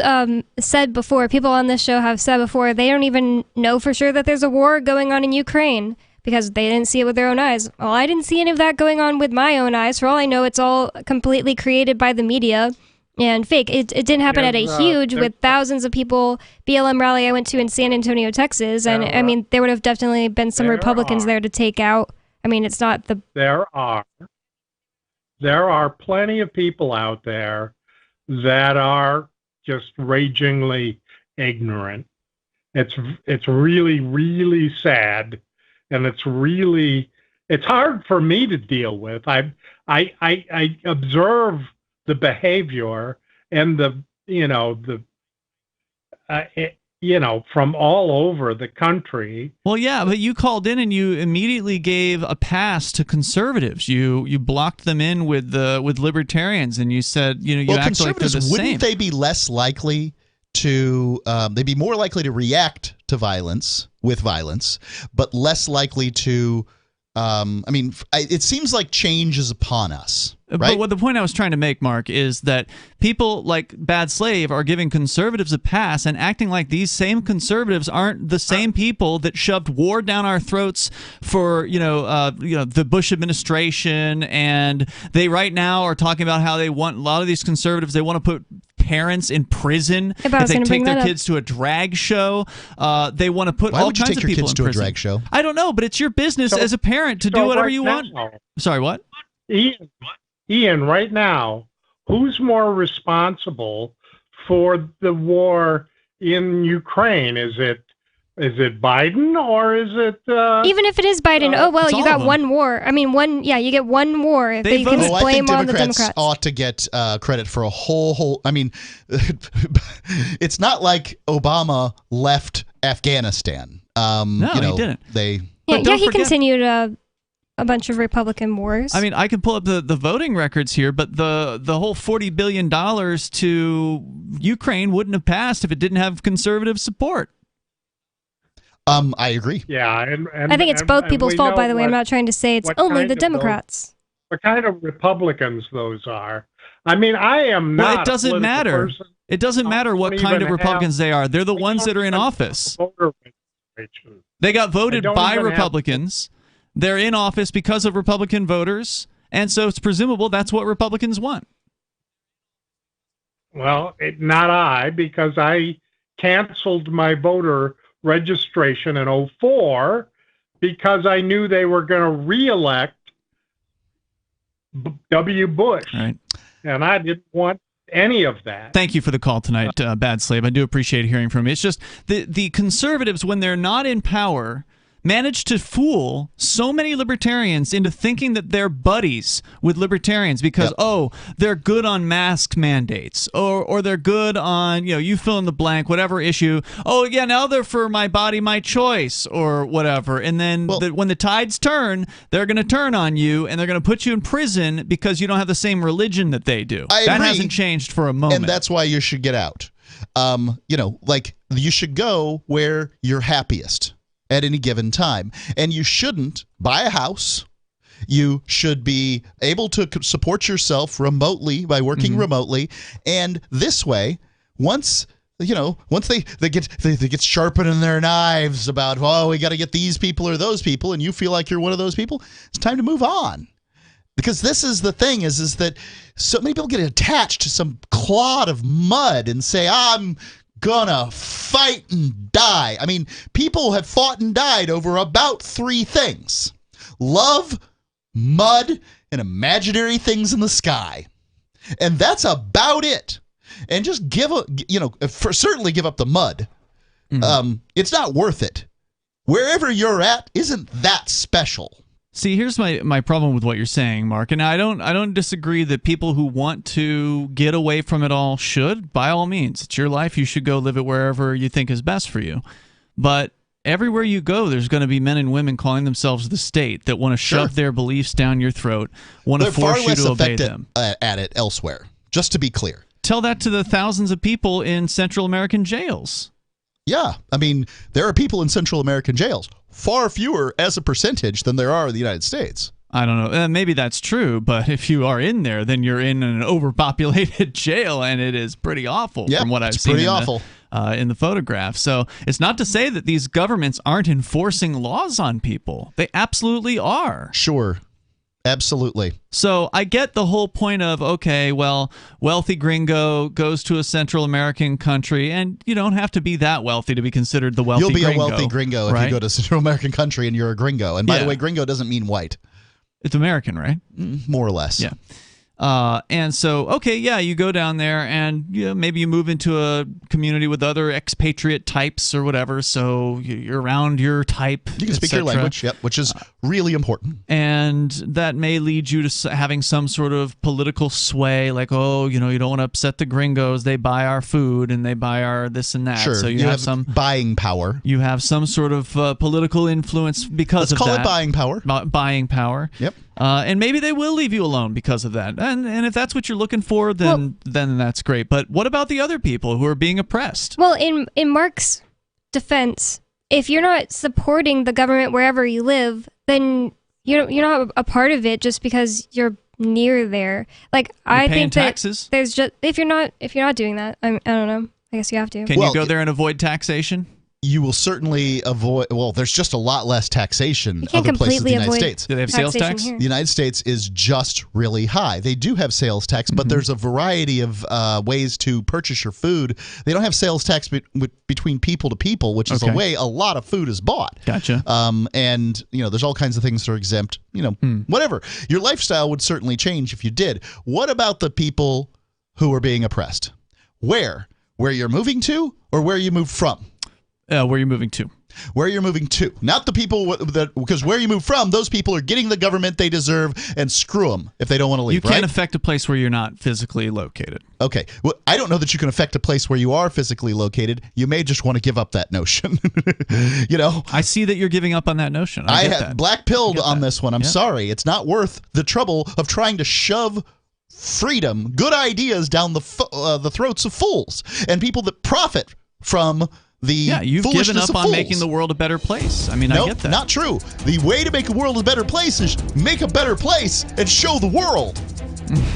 said before, people on this show have said before, they don't even know for sure that there's a war going on in Ukraine because they didn't see it with their own eyes. Well, I didn't see any of that going on with my own eyes. For all I know, it's all completely created by the media and fake. It didn't happen at a huge with thousands of people BLM rally I went to in San Antonio, Texas, and I mean there would have definitely been some Republicans there to take out. I mean, it's not the there are plenty of people out there that are just ragingly ignorant. It's really, really sad, and it's hard for me to deal with. I observe the behavior and from all over the country. Well, yeah, but you called in and you immediately gave a pass to conservatives. You blocked them in with libertarians, and you said you act like they're the same. Wouldn't they be less likely to they'd be more likely to react to violence with violence, but less likely to it seems like change is upon us, right? But what the point I was trying to make, Mark, is that people like Bad Slave are giving conservatives a pass and acting like these same conservatives aren't the same people that shoved war down our throats for the Bush administration, and they right now are talking about how they want a lot of these conservatives, they want to put parents in prison if they take their kids to a drag show. They want to put all kinds of people in prison. Why would you take your kids to a drag show? I don't know, but it's your business as a parent to do whatever you want. Sorry, what? Ian, right now, who's more responsible for the war in Ukraine? Is it Biden or is it... even if it is Biden, you got one war. I mean, you get one war if you can blame on the Democrats. Ought to get credit for a whole... I mean, it's not like Obama left Afghanistan. No, he didn't. He continued a bunch of Republican wars. I mean, I can pull up the voting records here, but the whole $40 billion to Ukraine wouldn't have passed if it didn't have conservative support. I agree. Yeah, and I think it's both people's fault, by the way. I'm not trying to say it's only the Democrats. What kind of Republicans those are? I mean, I am not. Well, it doesn't matter. Person. It doesn't matter what kind of Republicans they are. They're the ones that are in office. They got voted by Republicans. They're in office because of Republican voters, and so it's presumable that's what Republicans want. Well, not I, because I canceled my voter registration in 2004 because I knew they were going to reelect W. Bush. Right. And I didn't want any of that. Thank you for the call tonight, Bad Slave. I do appreciate hearing from you. It's just the conservatives, when they're not in power, managed to fool so many libertarians into thinking that they're buddies with libertarians because, they're good on mask mandates or they're good on, you fill in the blank, whatever issue. Oh, yeah, now they're for my body, my choice or whatever. And then when the tides turn, they're going to turn on you and they're going to put you in prison because you don't have the same religion that they do. I that agree. hasn't changed for a moment. And that's why you should get out. You should go where you're happiest at any given time. And you shouldn't buy a house. You should be able to support yourself remotely by working remotely. And this way, once they get sharpening their knives about, we got to get these people or those people, and you feel like you're one of those people, it's time to move on. Because this is the thing is that so many people get attached to some clod of mud and say, I'm gonna fight and die. I mean, people have fought and died over about 3 things: love, mud, and imaginary things in the sky. And that's about it. And just certainly give up the mud. It's not worth it. Wherever you're at isn't that special. See, here's my problem with what you're saying, Mark, and I don't disagree that people who want to get away from it all should, by all means. It's your life. You should go live it wherever you think is best for you. But everywhere you go, there's going to be men and women calling themselves the state that want to shove their beliefs down your throat, want to force you to obey them. They're far less effective at it elsewhere, just to be clear. Tell that to the thousands of people in Central American jails. Yeah, I mean, there are people in Central American jails. Far fewer as a percentage than there are in the United States. I don't know. Maybe that's true, but if you are in there, then you're in an overpopulated jail, and it is pretty awful from what I've seen in the photograph. So it's not to say that these governments aren't enforcing laws on people. They absolutely are. Sure. Absolutely. So I get the whole point of, okay, well, wealthy gringo goes to a Central American country, and you don't have to be that wealthy to be considered the wealthy gringo. You'll be a wealthy gringo if you go to a Central American country and you're a gringo. And by the way, gringo doesn't mean white. It's American, right? More or less. Yeah. And so, okay, you go down there and maybe you move into a community with other expatriate types or whatever, so you're around your type. You can speak your language, which is really important. And that may lead you to having some sort of political sway, like, you don't want to upset the gringos. They buy our food and they buy our this and that. Sure, so you have some buying power. You have some sort of political influence because of that. Let's call it buying power. Buying power. Yep. And maybe they will leave you alone because of that. And if that's what you're looking for, then that's great. But what about the other people who are being oppressed? Well, in Mark's defense, if you're not supporting the government wherever you live, then you're not a part of it just because you're near there. Like I think taxes. That there's just if you're not doing that, I don't know. I guess you have to. Can you go there and avoid taxation? You will certainly avoid. Well, there's just a lot less taxation other places in the United States. Do they have sales tax? The United States is just really high. They do have sales tax, but there's a variety of ways to purchase your food. They don't have sales tax between people to people, which is a way a lot of food is bought. Gotcha. And there's all kinds of things that are exempt. Whatever. Your lifestyle would certainly change if you did. What about the people who are being oppressed? Where you're moving to, or where you moved from? Where you're moving to. Where you're moving to. Not the people because where you move from, those people are getting the government they deserve, and screw them if they don't want to leave. You can't affect a place where you're not physically located. Okay. Well, I don't know that you can affect a place where you are physically located. You may just want to give up that notion. I see that you're giving up on that notion. I get that. Black-pilled on this one. I'm sorry. It's not worth the trouble of trying to shove freedom, good ideas down the throats of fools and people that profit from you've given up on making the world a better place. I mean, I get that. Not true. The way to make a world a better place is make a better place and show the world.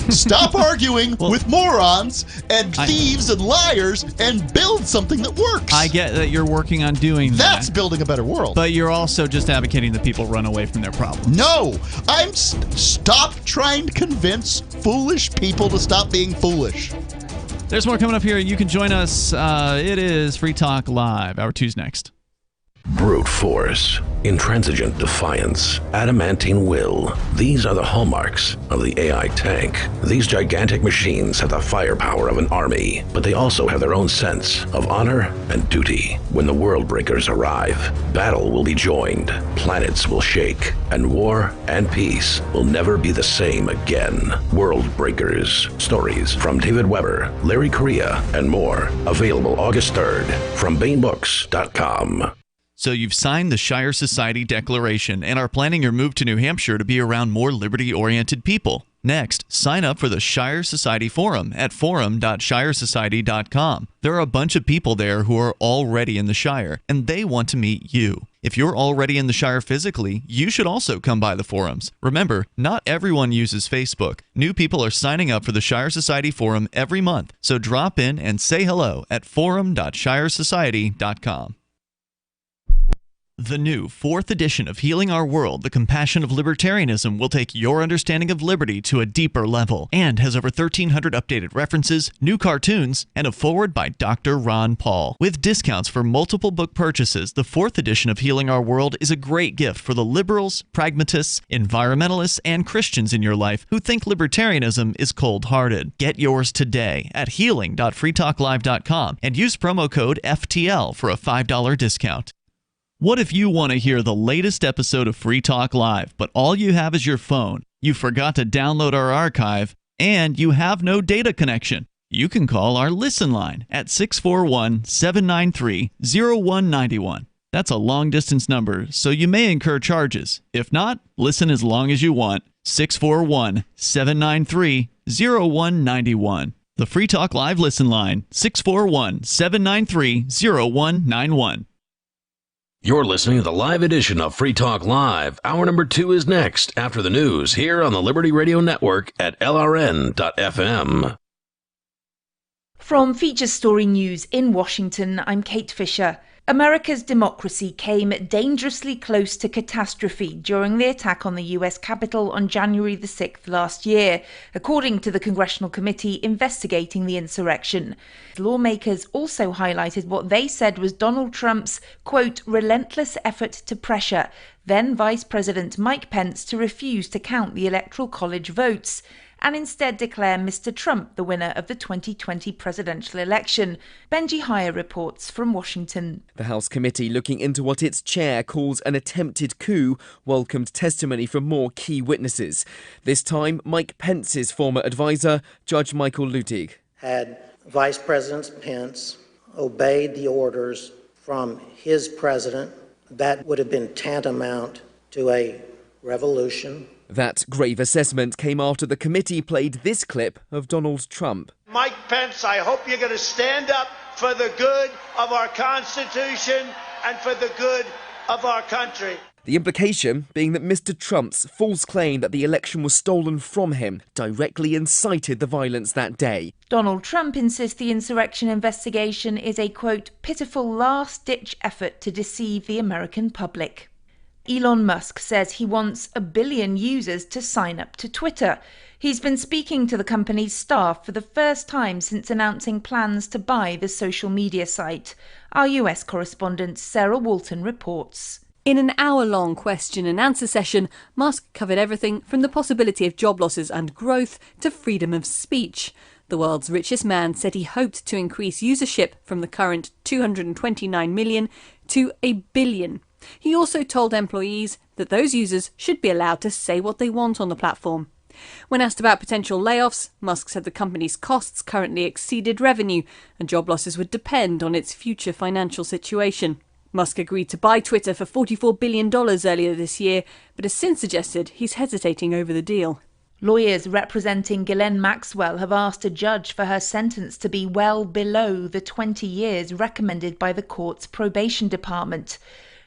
Stop arguing with morons and thieves and liars and build something that works. I get that you're working on doing that. That's building a better world. But you're also just advocating that people run away from their problems. No, stop trying to convince foolish people to stop being foolish. There's more coming up here. You can join us. It is Free Talk Live. Hour 2's next. Brute force, intransigent defiance, adamantine will. These are the hallmarks of the AI tank. These gigantic machines have the firepower of an army, but they also have their own sense of honor and duty. When the world breakers arrive, battle will be joined, planets will shake, and war and peace will never be the same again. World Breakers. Stories from David Weber, Larry Correia, and more. Available August 3rd from BaneBooks.com. So you've signed the Shire Society Declaration and are planning your move to New Hampshire to be around more liberty-oriented people. Next, sign up for the Shire Society Forum at forum.shiresociety.com. There are a bunch of people there who are already in the Shire, and they want to meet you. If you're already in the Shire physically, you should also come by the forums. Remember, not everyone uses Facebook. New people are signing up for the Shire Society Forum every month, so drop in and say hello at forum.shiresociety.com. The new 4th edition of Healing Our World, The Compassion of Libertarianism, will take your understanding of liberty to a deeper level and has over 1,300 updated references, new cartoons, and a foreword by Dr. Ron Paul. With discounts for multiple book purchases, the 4th edition of Healing Our World is a great gift for the liberals, pragmatists, environmentalists, and Christians in your life who think libertarianism is cold-hearted. Get yours today at healing.freetalklive.com and use promo code FTL for a $5 discount. What if you want to hear the latest episode of Free Talk Live, but all you have is your phone, you forgot to download our archive, and you have no data connection? You can call our Listen line at 641-793-0191. That's a long-distance number, so you may incur charges. If not, listen as long as you want. 641-793-0191. The Free Talk Live Listen line, 641-793-0191. You're listening to the live edition of Free Talk Live. Hour number 2 is next after the news here on the Liberty Radio Network at LRN.FM. From Feature Story News in Washington, I'm Kate Fisher. America's democracy came dangerously close to catastrophe during the attack on the US Capitol on January the 6th last year, according to the Congressional Committee investigating the insurrection. Lawmakers also highlighted what they said was Donald Trump's, quote, relentless effort to pressure then Vice President Mike Pence to refuse to count the Electoral College votes and instead declare Mr. Trump the winner of the 2020 presidential election. Benji Heyer reports from Washington. The House committee looking into what its chair calls an attempted coup welcomed testimony from more key witnesses. This time, Mike Pence's former advisor, Judge Michael Luttig. Had Vice President Pence obeyed the orders from his president, that would have been tantamount to a revolution. That grave assessment came after the committee played this clip of Donald Trump. Mike Pence, I hope you're going to stand up for the good of our Constitution and for the good of our country. The implication being that Mr. Trump's false claim that the election was stolen from him directly incited the violence that day. Donald Trump insists the insurrection investigation is a, quote, pitiful last-ditch effort to deceive the American public. Elon Musk says he wants 1 billion users to sign up to Twitter. He's been speaking to the company's staff for the first time since announcing plans to buy the social media site. Our US correspondent Sarah Walton reports. In an hour-long question and answer session, Musk covered everything from the possibility of job losses and growth to freedom of speech. The world's richest man said he hoped to increase usership from the current 229 million to 1 billion. He also told employees that those users should be allowed to say what they want on the platform. When asked about potential layoffs, Musk said the company's costs currently exceeded revenue and job losses would depend on its future financial situation. Musk agreed to buy Twitter for $44 billion earlier this year, but has since suggested he's hesitating over the deal. Lawyers representing Ghislaine Maxwell have asked a judge for her sentence to be well below the 20 years recommended by the court's probation department.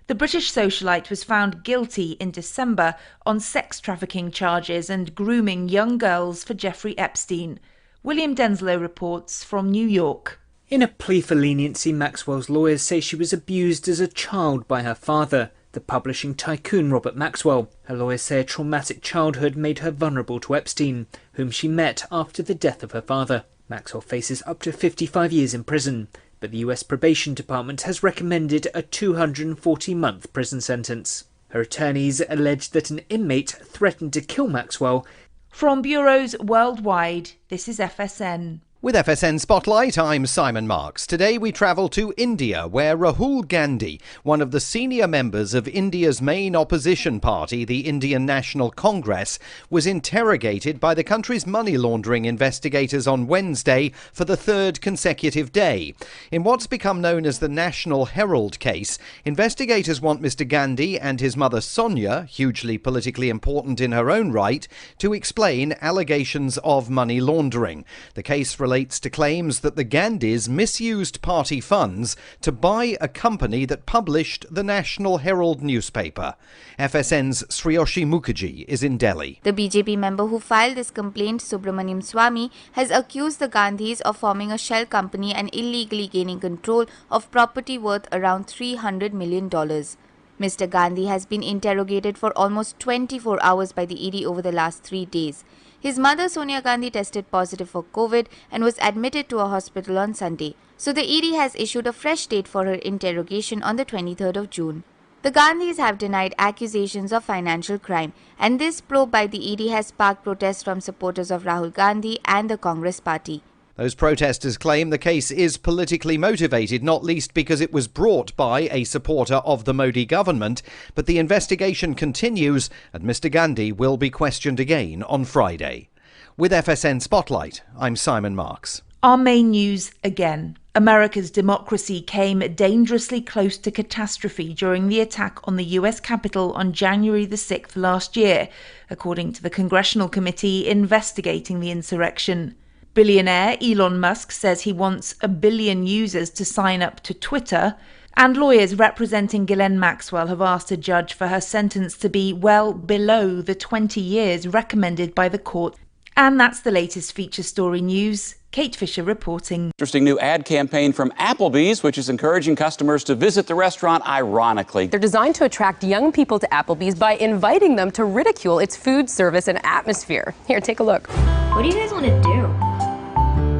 The British socialite was found guilty in December on sex trafficking charges and grooming young girls for Jeffrey Epstein. William Denslow reports from New York. In a plea for leniency, Maxwell's lawyers say she was abused as a child by her father, the publishing tycoon Robert Maxwell. Her lawyers say a traumatic childhood made her vulnerable to Epstein, whom she met after the death of her father. Maxwell faces up to 55 years in prison. but the US Probation Department has recommended a 240-month prison sentence. Her attorneys alleged that an inmate threatened to kill Maxwell. From bureaus worldwide, this is FSN. With FSN Spotlight, I'm Simon Marks. Today we travel to India, where Rahul Gandhi, one of the senior members of India's main opposition party, the Indian National Congress, was interrogated by the country's money laundering investigators on Wednesday for the third consecutive day. In what's become known as the National Herald case, investigators want Mr. Gandhi and his mother Sonia, hugely politically important in her own right, to explain allegations of money laundering. The case relates to claims that the Gandhis misused party funds to buy a company that published the National Herald newspaper. FSN's Sriyoshi Mukherjee is in Delhi. The BJP member who filed this complaint, Subramaniam Swamy, has accused the Gandhis of forming a shell company and illegally gaining control of property worth around $300 million. Mr. Gandhi has been interrogated for almost 24 hours by the ED over the last 3 days. His mother Sonia Gandhi tested positive for COVID and was admitted to a hospital on Sunday. So the ED has issued a fresh date for her interrogation on the 23rd of June. The Gandhis have denied accusations of financial crime, and this probe by the ED has sparked protests from supporters of Rahul Gandhi and the Congress party. Those protesters claim the case is politically motivated, not least because it was brought by a supporter of the Modi government. But the investigation continues, and Mr. Gandhi will be questioned again on Friday. With FSN Spotlight, I'm Simon Marks. Our main news again. America's democracy came dangerously close to catastrophe during the attack on the US Capitol on January the 6th last year, according to the Congressional Committee investigating the insurrection. Billionaire Elon Musk says he wants 1 billion users to sign up to Twitter, and lawyers representing Ghislaine Maxwell have asked a judge for her sentence to be well below the 20 years recommended by the court. And that's the latest feature story news. Kate Fisher reporting. Interesting new ad campaign from Applebee's, which is encouraging customers to visit the restaurant ironically. They're designed to attract young people to Applebee's by inviting them to ridicule its food service and atmosphere. Here, take a look. What do you guys want to do?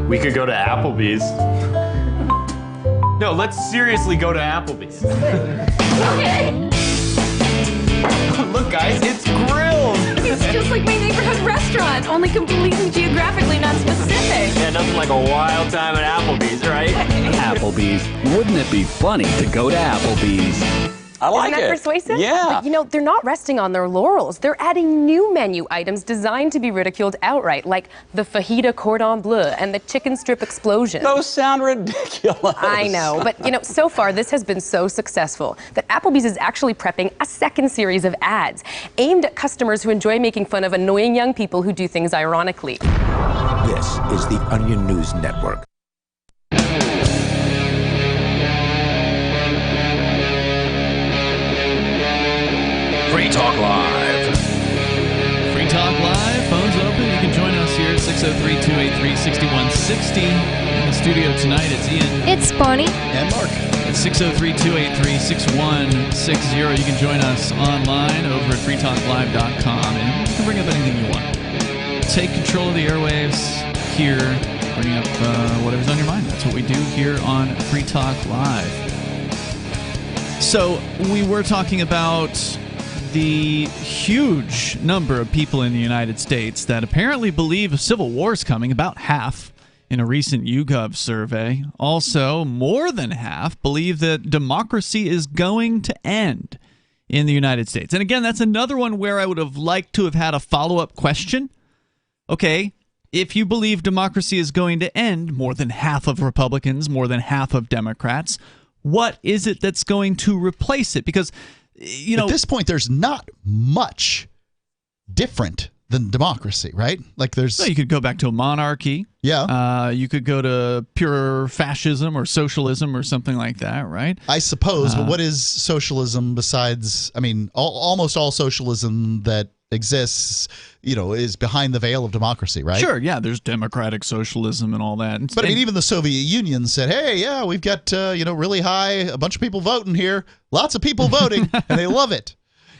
We could go to Applebee's. No, let's seriously go to Applebee's. Okay. Look, guys, it's grilled. It's just like my neighborhood restaurant, only completely geographically not specific. Yeah, nothing like a wild time at Applebee's, right? Applebee's. Wouldn't it be funny to go to Applebee's? I like Isn't that it. persuasive? Yeah. But, they're not resting on their laurels. They're adding new menu items designed to be ridiculed outright, like the fajita cordon bleu and the chicken strip explosion. Those sound ridiculous. I know, but, so far this has been so successful that Applebee's is actually prepping a second series of ads aimed at customers who enjoy making fun of annoying young people who do things ironically. This is the Onion News Network. Free Talk Live. Free Talk Live, phones open. You can join us here at 603-283-6160. In the studio tonight, it's Ian. It's Bonnie. And Mark. At 603-283-6160. You can join us online over at freetalklive.com, and you can bring up anything you want. Take control of the airwaves here. Bring up whatever's on your mind. That's what we do here on Free Talk Live. So we were talking about the huge number of people in the United States that apparently believe a civil war is coming, about half in a recent YouGov survey. Also, more than half believe that democracy is going to end in the United States. And again, that's another one where I would have liked to have had a follow-up question. Okay, if you believe democracy is going to end, more than half of Republicans, more than half of Democrats, what is it that's going to replace it? Because at this point, there's not much different than democracy, right? Like there's... you could go back to a monarchy. Yeah. You could go to pure fascism or socialism or something like that, right? I suppose, but what is socialism besides... almost all socialism that exists, is behind the veil of democracy, right? Sure, yeah, there's democratic socialism and all that. But even the Soviet Union said, hey, yeah, we've got, really high, a bunch of people voting here, lots of people voting, and they love it.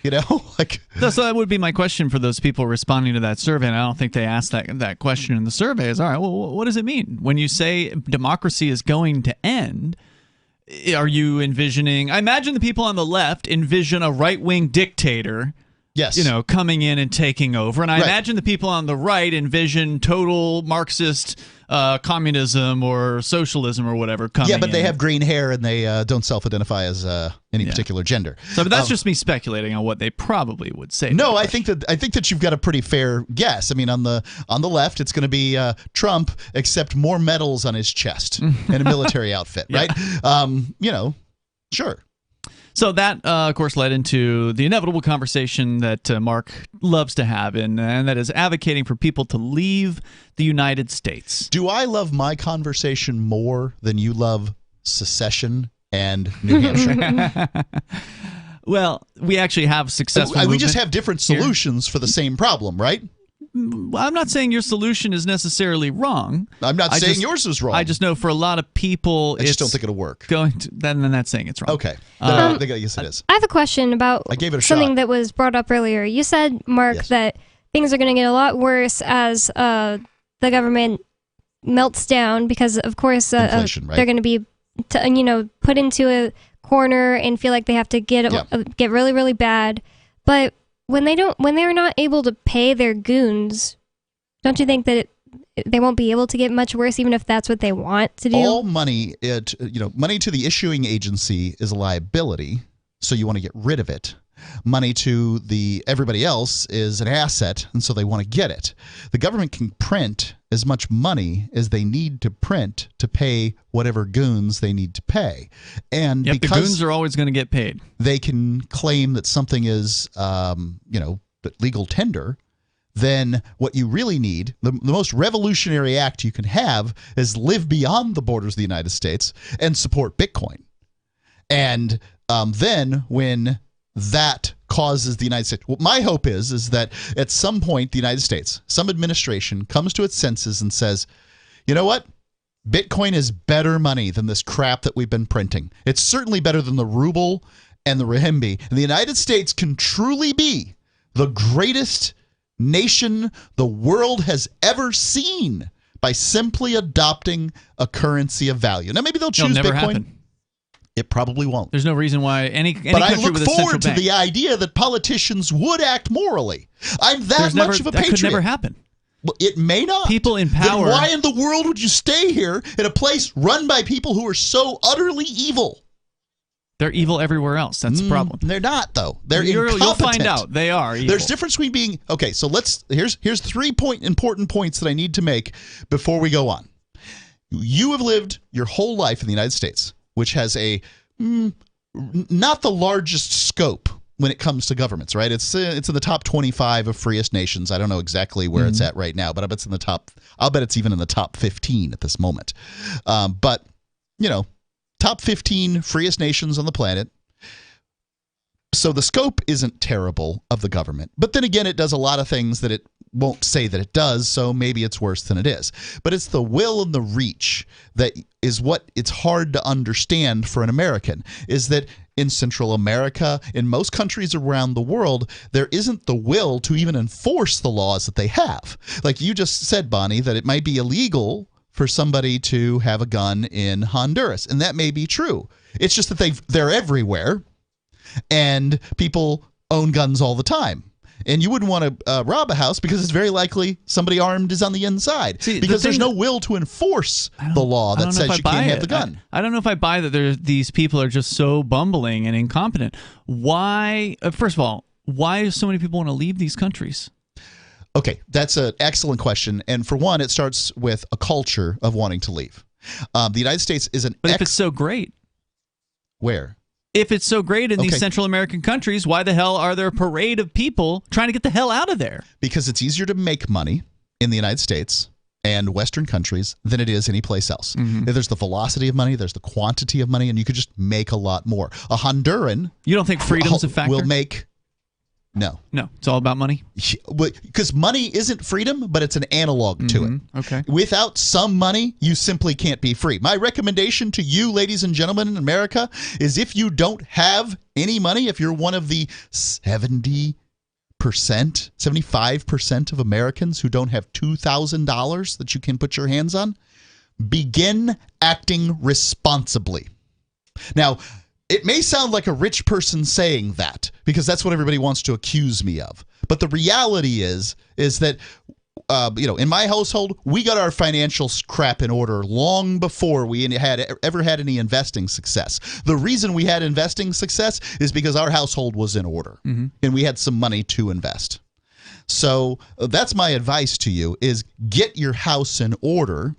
You know, like so that would be my question for those people responding to that survey. And I don't think they asked that question in the survey. Is all right. Well, what does it mean when you say democracy is going to end? Are you envisioning? I imagine the people on the left envision a right-wing dictator. Yes. Coming in and taking over. And I imagine the people on the right envision total Marxist communism or socialism or whatever coming in. Yeah, but they have green hair and they don't self-identify as any particular gender. So but that's just me speculating on what they probably would say. No, I think that you've got a pretty fair guess. I mean, on the left, it's going to be Trump, except more medals on his chest and a military outfit, right? Sure. So that, of course, led into the inevitable conversation that Mark loves to have, and that is advocating for people to leave the United States. Do I love my conversation more than you love secession and New Hampshire? Well, we actually have successful we just have different solutions for the same problem, right? I'm not saying your solution is necessarily wrong. I'm not saying yours is wrong. I just know for a lot of people, I just don't think it'll work. Then that's saying it's wrong. Okay. I guess it is. I have a question about I gave it a something shot. that was brought up earlier. You said, Mark, that things are going to get a lot worse as the government melts down because, of course, Inflation, right? they're going to be put into a corner and feel like they have to get really, really bad. But when they're not able to pay their goons, don't you think that they won't be able to get much worse, even if that's what they want to do? All money, money to the issuing agency is a liability, so you want to get rid of it. Money to everybody else is an asset, and so they want to get it. The government can print as much money as they need to print to pay whatever goons they need to pay. And because because the goons are always going to get paid, they can claim that something is, legal tender. Then what you really need, the most revolutionary act you can have, is live beyond the borders of the United States and support Bitcoin. And then when that causes the United States, what my hope is that at some point the United States, some administration comes to its senses and says, you know what? Bitcoin is better money than this crap that we've been printing. It's certainly better than the ruble and the renminbi. And the United States can truly be the greatest nation the world has ever seen by simply adopting a currency of value. Now, maybe they'll choose It'll never Bitcoin. happen. It probably won't. There's no reason why any But I country look with a central forward to bank, the idea that politicians would act morally. I'm that much of a that patriot. could never happen. Well, it may not. People in power. Then why in the world would you stay here in a place run by people who are so utterly evil? They're evil everywhere else. That's the problem. They're not, though. They're You'll incompetent. find out. They are evil. There's difference between being okay. So here's 3 important points that I need to make before we go on. You have lived your whole life in the United States, which has a not the largest scope when it comes to governments, right? It's in the top 25 of freest nations. I don't know exactly where it's at right now, but I bet it's in the top. I'll bet it's even in the top 15 at this moment. But top 15 freest nations on the planet. So the scope isn't terrible of the government. But then again, it does a lot of things that it won't say that it does, so maybe it's worse than it is. But it's the will and the reach that is what it's hard to understand for an American, is that in Central America, in most countries around the world, there isn't the will to even enforce the laws that they have. Like you just said, Bonnie, that it might be illegal for somebody to have a gun in Honduras, and that may be true. It's just that they're everywhere, and people own guns all the time. And you wouldn't want to rob a house because it's very likely somebody armed is on the inside. Because there's no will to enforce the law that says you can't have the gun. I don't know if I buy that these people are just so bumbling and incompetent. Why? First of all, why do so many people want to leave these countries? Okay, that's an excellent question. And for one, it starts with a culture of wanting to leave. The United States is But if it's so great. Where? If it's so great in these Central American countries, why the hell are there a parade of people trying to get the hell out of there? Because it's easier to make money in the United States and Western countries than it is any place else. There's the velocity of money, there's the quantity of money, and you could just make a lot more. A Honduran... You don't think freedom's a factor? Will make... No. No, it's all about money? Because money isn't freedom, but it's an analog to it. Okay. Without some money, you simply can't be free. My recommendation to you, ladies and gentlemen in America, is if you don't have any money, if you're one of the 75% of Americans who don't have $2,000 that you can put your hands on, begin acting responsibly. Now, it may sound like a rich person saying that because that's what everybody wants to accuse me of. But the reality is that, in my household, we got our financial crap in order long before we ever had any investing success. The reason we had investing success is because our household was in order and we had some money to invest. So that's my advice to you is get your house in order.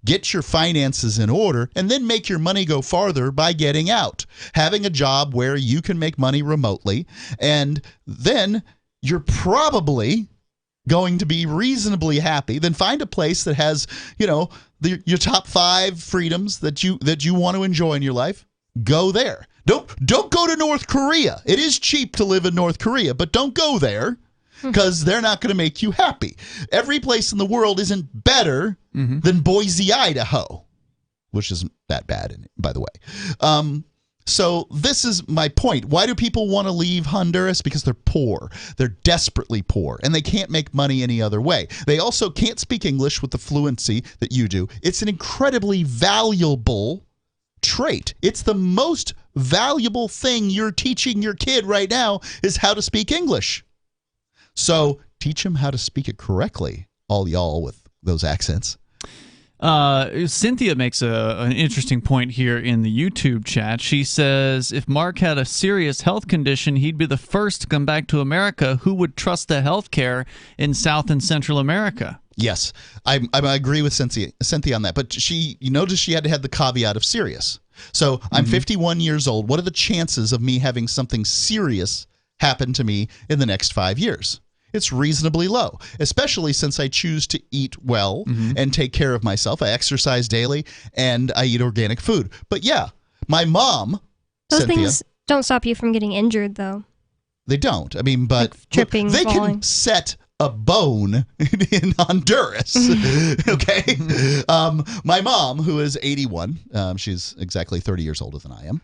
Get your finances in order, and then make your money go farther by getting out. Having a job where you can make money remotely, and then you're probably going to be reasonably happy. Then find a place that has, your top 5 freedoms that you want to enjoy in your life. Go there. Don't go to North Korea. It is cheap to live in North Korea, but don't go there. Because they're not going to make you happy. Every place in the world isn't better than Boise, Idaho, which isn't that bad, by the way. So this is my point. Why do people want to leave Honduras? Because they're poor. They're desperately poor, and they can't make money any other way. They also can't speak English with the fluency that you do. It's an incredibly valuable trait. It's the most valuable thing you're teaching your kid right now is how to speak English. So teach them how to speak it correctly, all y'all with those accents. Cynthia makes an interesting point here in the YouTube chat. She says, if Mark had a serious health condition, he'd be the first to come back to America. Who would trust the health care in South and Central America? Yes, I agree with Cynthia on that. But you notice she had to have the caveat of serious. So I'm 51 years old. What are the chances of me having something serious happen to me in the next 5 years? It's reasonably low, especially since I choose to eat well and take care of myself. I exercise daily and I eat organic food. But yeah, my mom, Those things don't stop you from getting injured, though. They don't. I mean, but like tripping, they falling. can set a bone in Honduras. Okay. My mom, who is 81, she's exactly 30 years older than I am,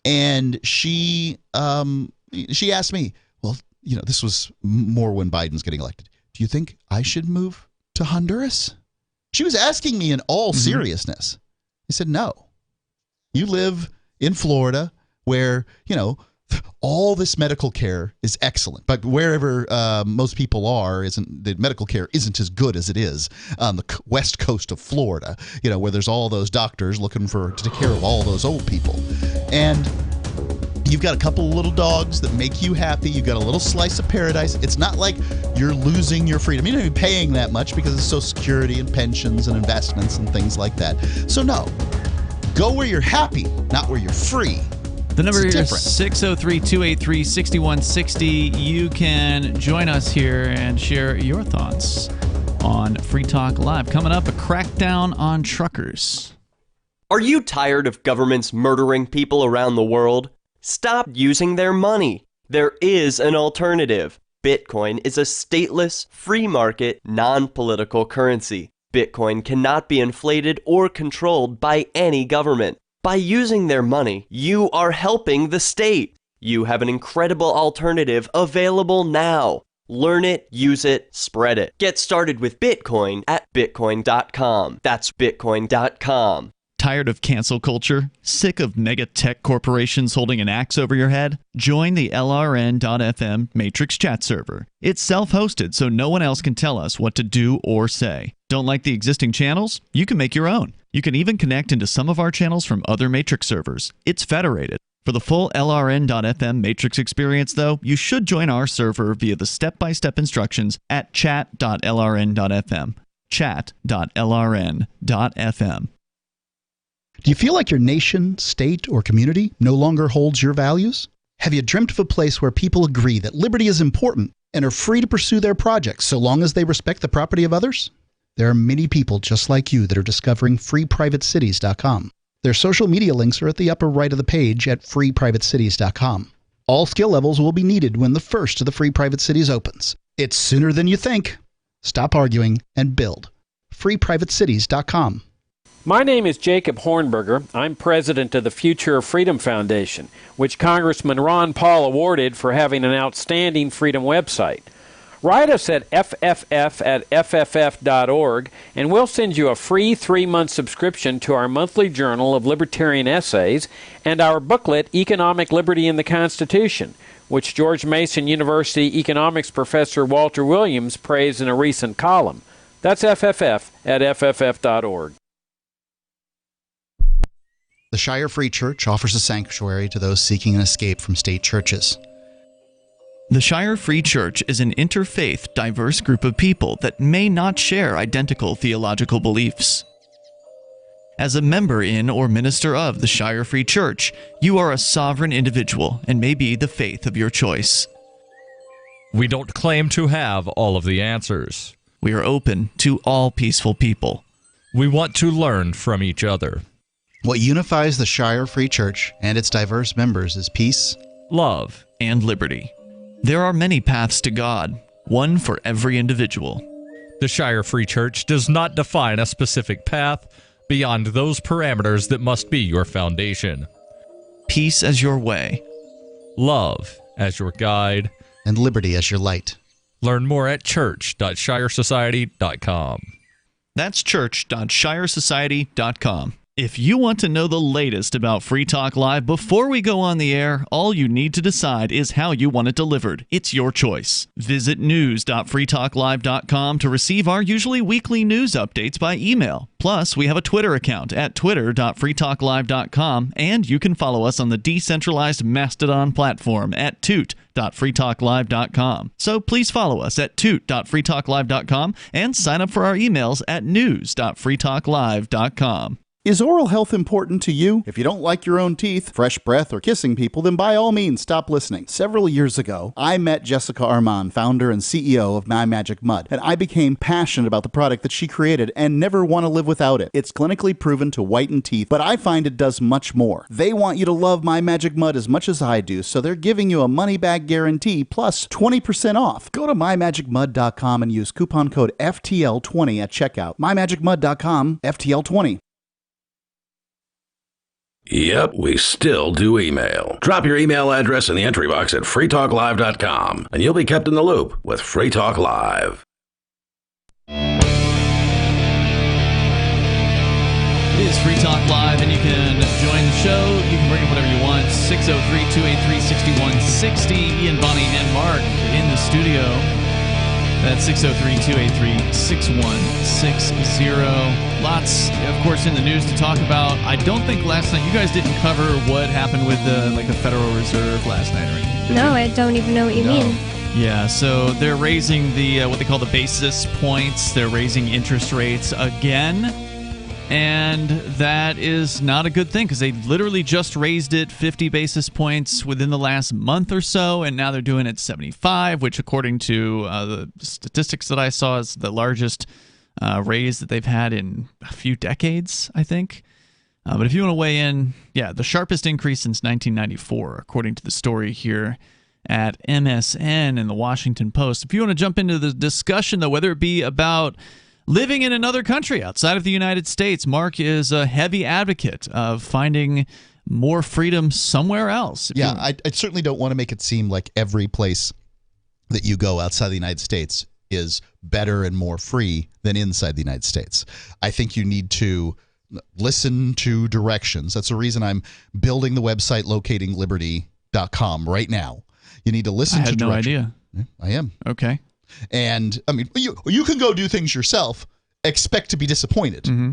and she asked me, well, this was more when Biden's getting elected. Do you think I should move to Honduras? She was asking me in all seriousness. I said, no. You live in Florida where, all this medical care is excellent. But wherever most people are, the medical care isn't as good as it is on the west coast of Florida, where there's all those doctors looking to take care of all those old people. And you've got a couple of little dogs that make you happy. You've got a little slice of paradise. It's not like you're losing your freedom. You're not even paying that much because of Social Security and pensions and investments and things like that. So no, go where you're happy, not where you're free. The number here is 603-283-6160. You can join us here and share your thoughts on Free Talk Live. Coming up, a crackdown on truckers. Are you tired of governments murdering people around the world? Stop using their money. There is an alternative. Bitcoin is a stateless, free market, non-political currency. Bitcoin cannot be inflated or controlled by any government. By using their money, you are helping the state. You have an incredible alternative available now. Learn it, use it, spread it. Get started with Bitcoin at Bitcoin.com. That's Bitcoin.com. Tired of cancel culture? Sick of mega tech corporations holding an axe over your head? Join the LRN.FM Matrix chat server. It's self-hosted, so no one else can tell us what to do or say. Don't like the existing channels? You can make your own. You can even connect into some of our channels from other Matrix servers. It's federated. For the full LRN.FM Matrix experience, though, you should join our server via the step-by-step instructions at chat.lrn.fm. Chat.lrn.fm. Do you feel like your nation, state, or community no longer holds your values? Have you dreamt of a place where people agree that liberty is important and are free to pursue their projects so long as they respect the property of others? There are many people just like you that are discovering freeprivatecities.com. Their social media links are at the upper right of the page at freeprivatecities.com. All skill levels will be needed when the first of the free private cities opens. It's sooner than you think. Stop arguing and build. FreePrivateCities.com. My name is Jacob Hornberger. I'm president of the Future of Freedom Foundation, which Congressman Ron Paul awarded for having an outstanding freedom website. Write us at fff@fff.org, and we'll send you a free 3-month subscription to our monthly journal of libertarian essays and our booklet, Economic Liberty in the Constitution, which George Mason University economics professor Walter Williams praised in a recent column. That's fff@fff.org. The Shire Free Church offers a sanctuary to those seeking an escape from state churches. The Shire Free Church is an interfaith, diverse group of people that may not share identical theological beliefs. As a member in or minister of the Shire Free Church, you are a sovereign individual and may be the faith of your choice. We don't claim to have all of the answers. We are open to all peaceful people. We want to learn from each other. What unifies the Shire Free Church and its diverse members is peace, love, and liberty. There are many paths to God, one for every individual. The Shire Free Church does not define a specific path beyond those parameters that must be your foundation. Peace as your way, love as your guide, and liberty as your light. Learn more at church.shiresociety.com. That's church.shiresociety.com. If you want to know the latest about Free Talk Live before we go on the air, all you need to decide is how you want it delivered. It's your choice. Visit news.freetalklive.com to receive our usually weekly news updates by email. Plus, we have a Twitter account at twitter.freetalklive.com, and you can follow us on the decentralized Mastodon platform at toot.freetalklive.com. So please follow us at toot.freetalklive.com and sign up for our emails at news.freetalklive.com. Is oral health important to you? If you don't like your own teeth, fresh breath, or kissing people, then by all means stop listening. Several years ago, I met Jessica Armand, founder and CEO of My Magic Mud, and I became passionate about the product that she created and never want to live without it. It's clinically proven to whiten teeth, but I find it does much more. They want you to love My Magic Mud as much as I do, so they're giving you a money-back guarantee plus 20% off. Go to mymagicmud.com and use coupon code FTL20 at checkout. mymagicmud.com, FTL20. Yep, we still do email. Drop your email address in the entry box at freetalklive.com, and you'll be kept in the loop with Free Talk Live. It is Free Talk Live, and you can join the show. You can bring up whatever you want. 603-283-6160. Ian, Bonnie, and Mark in the studio. That's 603-283-6160. Lots, of course, in the news to talk about. I don't think last night, you guys didn't cover what happened with the Federal Reserve last night or anything. No, I don't even know what you mean. Yeah, so they're raising the what they call the basis points. They're raising interest rates again. And that is not a good thing because they literally just raised it 50 basis points within the last month or so, and now they're doing it 75, which according to the statistics that I saw is the largest raise that they've had in a few decades, I think. But if you want to weigh in, yeah, the sharpest increase since 1994, according to the story here at MSN and the Washington Post. If you want to jump into the discussion, though, whether it be about living in another country outside of the United States, Mark is a heavy advocate of finding more freedom somewhere else. Yeah, I certainly don't want to make it seem like every place that you go outside the United States is better and more free than inside the United States. I think you need to listen to directions. That's the reason I'm building the website locatingliberty.com right now. You need to listen to directions. I had no idea. I am. Okay. And I mean, you can go do things yourself, expect to be disappointed. Mm-hmm.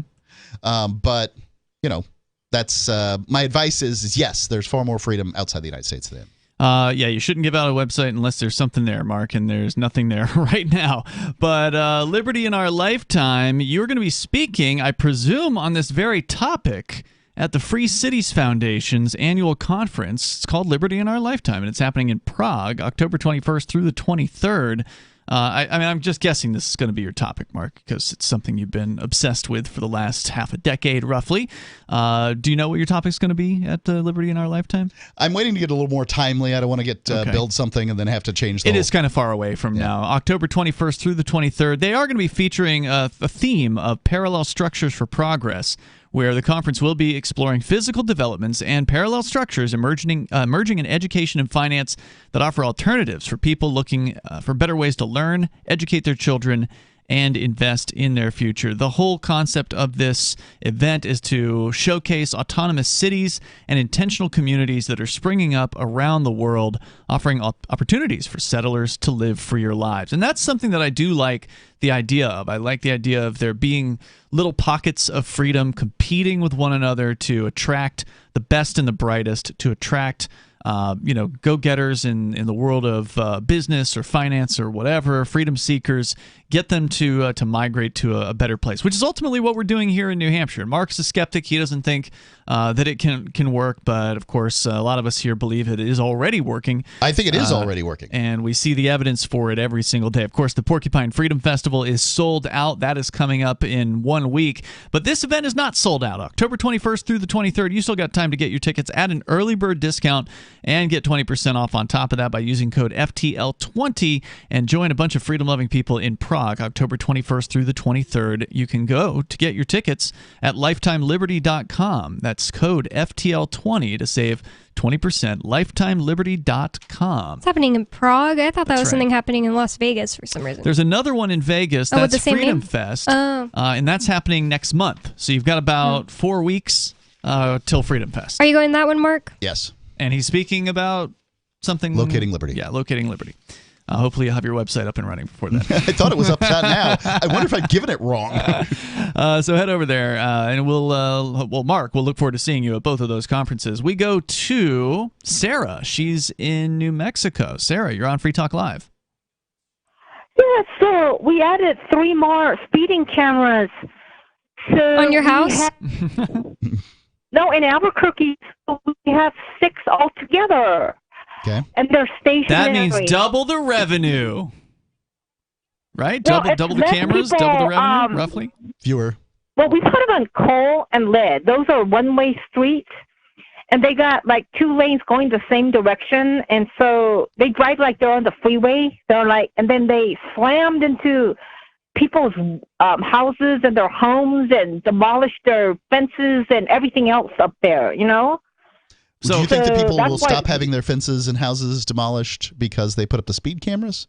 But you know, that's my advice is yes, there's far more freedom outside the United States than. Yeah, you shouldn't give out a website unless there's something there, Mark, and there's nothing there right now. But Liberty in Our Lifetime, you're going to be speaking, I presume, on this very topic at the Free Cities Foundation's annual conference. It's called Liberty in Our Lifetime, and it's happening in Prague, October 21st through the 23rd. I mean, I'm just guessing this is going to be your topic, Mark, because it's something you've been obsessed with for the last half a decade, roughly. Do you know what your topic's going to be at Liberty in Our Lifetime? I'm waiting to get a little more timely. I don't want to get build something and then have to change the It is kind of far away from now. October 21st through the 23rd, they are going to be featuring a theme of parallel structures for progress, where the conference will be exploring physical developments and parallel structures emerging in education and finance that offer alternatives for people looking for better ways to learn, educate their children, and invest in their future. The whole concept of this event is to showcase autonomous cities and intentional communities that are springing up around the world, offering opportunities for settlers to live freer lives. And that's something that I do like the idea of. I like the idea of there being little pockets of freedom competing with one another to attract the best and the brightest, to attract go-getters in the world of business or finance or whatever, freedom seekers, get them to migrate to a better place, which is ultimately what we're doing here in New Hampshire. Mark's a skeptic. He doesn't think that it can work, but of course, a lot of us here believe it is already working. I think it is already working. And we see the evidence for it every single day. Of course, the Porcupine Freedom Festival is sold out. That is coming up in 1 week. But this event is not sold out. October 21st through the 23rd, you still got time to get your tickets at an early bird discount and get 20% off on top of that by using code FTL20 and join a bunch of freedom-loving people in Prague, October 21st through the 23rd. You can go to get your tickets at lifetimeliberty.com. That's code FTL20 to save 20%. Lifetimeliberty.com. It's happening in Prague. I thought that That's was something happening in Las Vegas for some reason. There's another one in Vegas. with That's the same Freedom name? Fest. Oh. And that's happening next month. So you've got about 4 weeks till Freedom Fest. Are you going to that one, Mark? Yes. And he's speaking about something... Locating Liberty. Yeah, Locating Liberty. Hopefully you'll have your website up and running before then. I thought it was up now. I wonder if I'd given it wrong. So head over there, and Mark, we'll look forward to seeing you at both of those conferences. We go to Sarah. She's in New Mexico. Sarah, you're on Free Talk Live. Yeah, so we added 3 more speeding cameras. So on your house? No, in Albuquerque, we have 6 altogether. Okay. And they're stationary. That means double the revenue. Right? Well, Double the cameras, people, double the revenue, roughly? Fewer. Well, we put them on coal and lead. Those are one-way streets. And they got like 2 lanes going the same direction. And so they drive like they're on the freeway. And then they slammed into people's houses and their homes and demolished their fences and everything else up there, you know? So do you think that people will that's why- stop having their fences and houses demolished because they put up the speed cameras?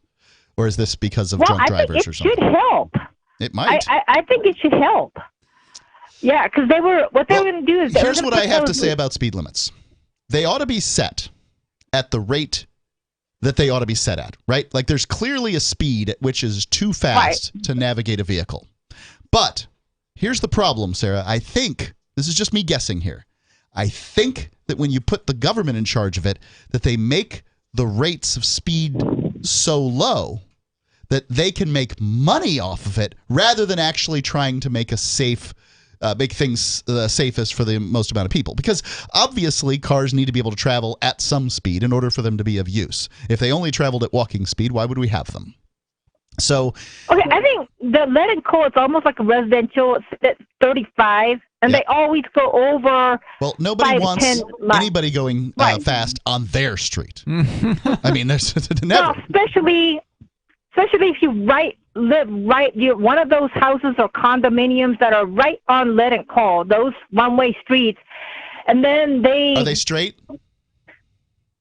Or is this because of drunk drivers or something? It should help. It might. I think it should help. Yeah, because they were going to do is Here's what I have to say about speed limits. They ought to be set at the rate that they ought to be set at, right? Like there's clearly a speed at which is too fast to navigate a vehicle. But here's the problem, Sarah. I think, this is just me guessing here, I think that when you put the government in charge of it, that they make the rates of speed so low that they can make money off of it rather than actually trying to make make things safest for the most amount of people. Because obviously cars need to be able to travel at some speed in order for them to be of use. If they only traveled at walking speed, why would we have them? So, okay, I think the lead and coal is almost like a residential. It's at 35, and they always go over. Well, nobody 5 to wants 10 miles. anybody going fast on their street. I mean, there's never. Well, especially if you live one of those houses or condominiums that are right on lead and coal, those one-way streets, and then Are they straight?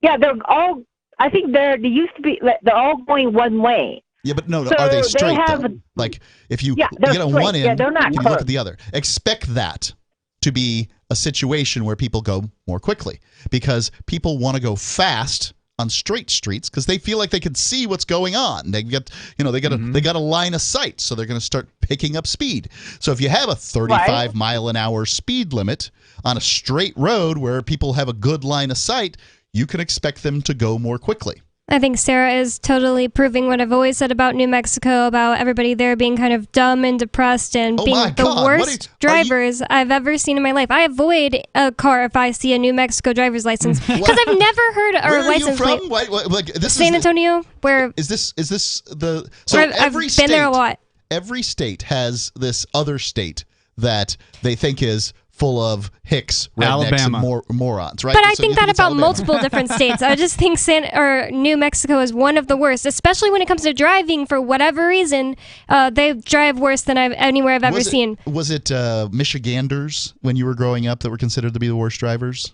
Yeah, they're all. I think they used to be. They're all going one way. Yeah, but no, So are they they straight have- though? Like if you Yeah, get they're on straight. one end, Yeah, they're not you look curved. at the other. Expect that to be a situation where people go more quickly because people want to go fast on straight streets because they feel like they can see what's going on. They get, they got a line of sight, so they're going to start picking up speed. So if you have a 35 mile an hour speed limit on a straight road where people have a good line of sight, you can expect them to go more quickly. I think Sarah is totally proving what I've always said about New Mexico, about everybody there being kind of dumb and depressed and being the worst drivers I've ever seen in my life. I avoid a car if I see a New Mexico driver's license because I've never heard a license plate. Where are you from? Like, this San Antonio. Where is this the? So I've been there a lot. Every state has this other state that they think is full of hicks, rednecks, and morons, right? But I think that about multiple different states. I just think New Mexico is one of the worst, especially when it comes to driving. For whatever reason, they drive worse than anywhere I've ever seen. Was it Michiganders when you were growing up that were considered to be the worst drivers?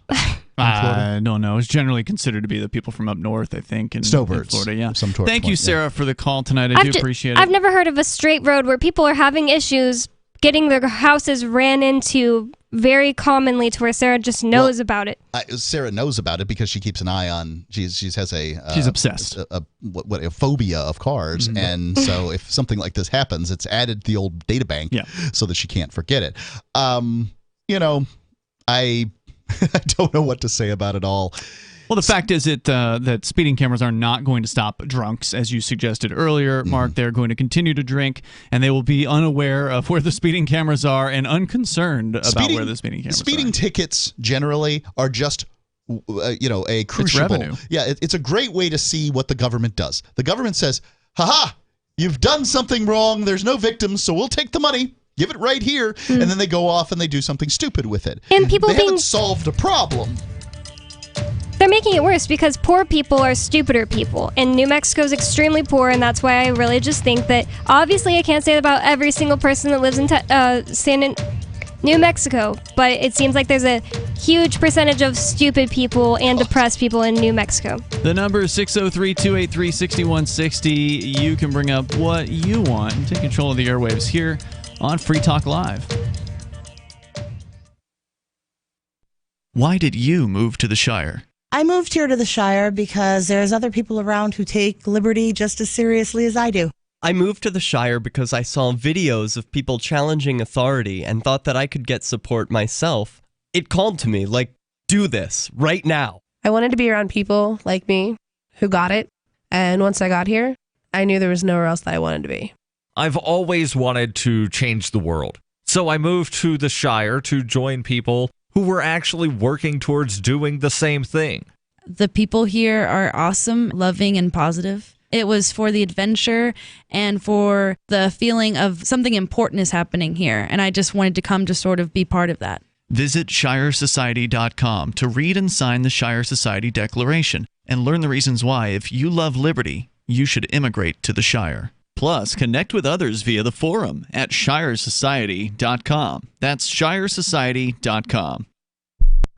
I don't know. It's generally considered to be the people from up north, I think, in Florida. Yeah. Thank you, Sarah, for the call tonight. I do appreciate it. I've never heard of a straight road where people are having issues getting their houses ran into very commonly, to where Sarah just knows about it. Sarah knows about it because she keeps an eye on. She has a. She's obsessed. A phobia of cars, and so if something like this happens, it's added to the old data bank, so that she can't forget it. I don't know what to say about it all. Well, the fact is that speeding cameras are not going to stop drunks, as you suggested earlier, Mark. They're going to continue to drink, and they will be unaware of where the speeding cameras are and unconcerned about where the speeding cameras are. Speeding tickets generally are just a crucible. It's revenue. Yeah, it's a great way to see what the government does. The government says, "Ha-ha, you've done something wrong. There's no victims, so we'll take the money. Give it right here," and then they go off and they do something stupid with it. And they haven't solved a problem. They're making it worse because poor people are stupider people, and New Mexico is extremely poor, and that's why I really just think that, obviously I can't say that about every single person that lives in New Mexico, but it seems like there's a huge percentage of stupid people and depressed people in New Mexico. The number is 603-283-6160. You can bring up what you want and take control of the airwaves here on Free Talk Live. Why did you move to the Shire? I moved here to the Shire because there's other people around who take liberty just as seriously as I do. I moved to the Shire because I saw videos of people challenging authority and thought that I could get support myself. It called to me, like, do this, right now. I wanted to be around people like me who got it, and once I got here, I knew there was nowhere else that I wanted to be. I've always wanted to change the world, so I moved to the Shire to join people who were actually working towards doing the same thing. The people here are awesome, loving, and positive. It was for the adventure and for the feeling of something important is happening here, and I just wanted to come to sort of be part of that. Visit ShireSociety.com to read and sign the Shire Society Declaration and learn the reasons why, if you love liberty, you should immigrate to the Shire. Plus, connect with others via the forum at ShireSociety.com. That's ShireSociety.com.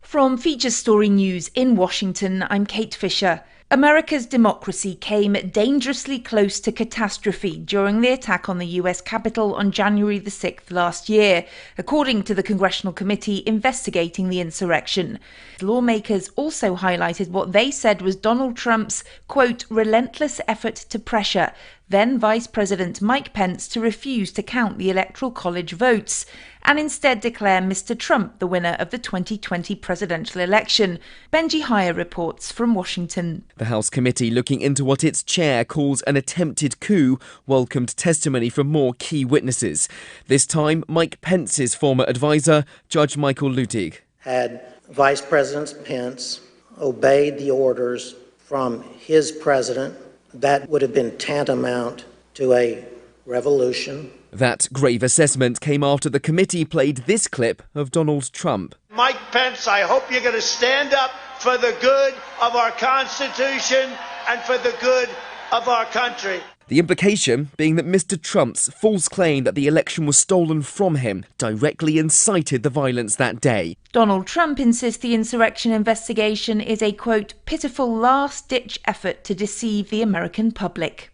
From Feature Story News in Washington, I'm Kate Fisher. America's democracy came dangerously close to catastrophe during the attack on the US Capitol on January the 6th last year, according to the Congressional Committee investigating the insurrection. Lawmakers also highlighted what they said was Donald Trump's, quote, relentless effort to pressure then Vice President Mike Pence to refuse to count the Electoral College votes and instead declare Mr. Trump the winner of the 2020 presidential election. Benji Heyer reports from Washington. The House committee looking into what its chair calls an attempted coup welcomed testimony from more key witnesses. This time, Mike Pence's former advisor, Judge Michael Luttig. Had Vice President Pence obeyed the orders from his president, that would have been tantamount to a revolution. That grave assessment came after the committee played this clip of Donald Trump. Mike Pence, I hope you're going to stand up for the good of our Constitution and for the good of our country. The implication being that Mr. Trump's false claim that the election was stolen from him directly incited the violence that day. Donald Trump insists the insurrection investigation is a, quote, pitiful last-ditch effort to deceive the American public.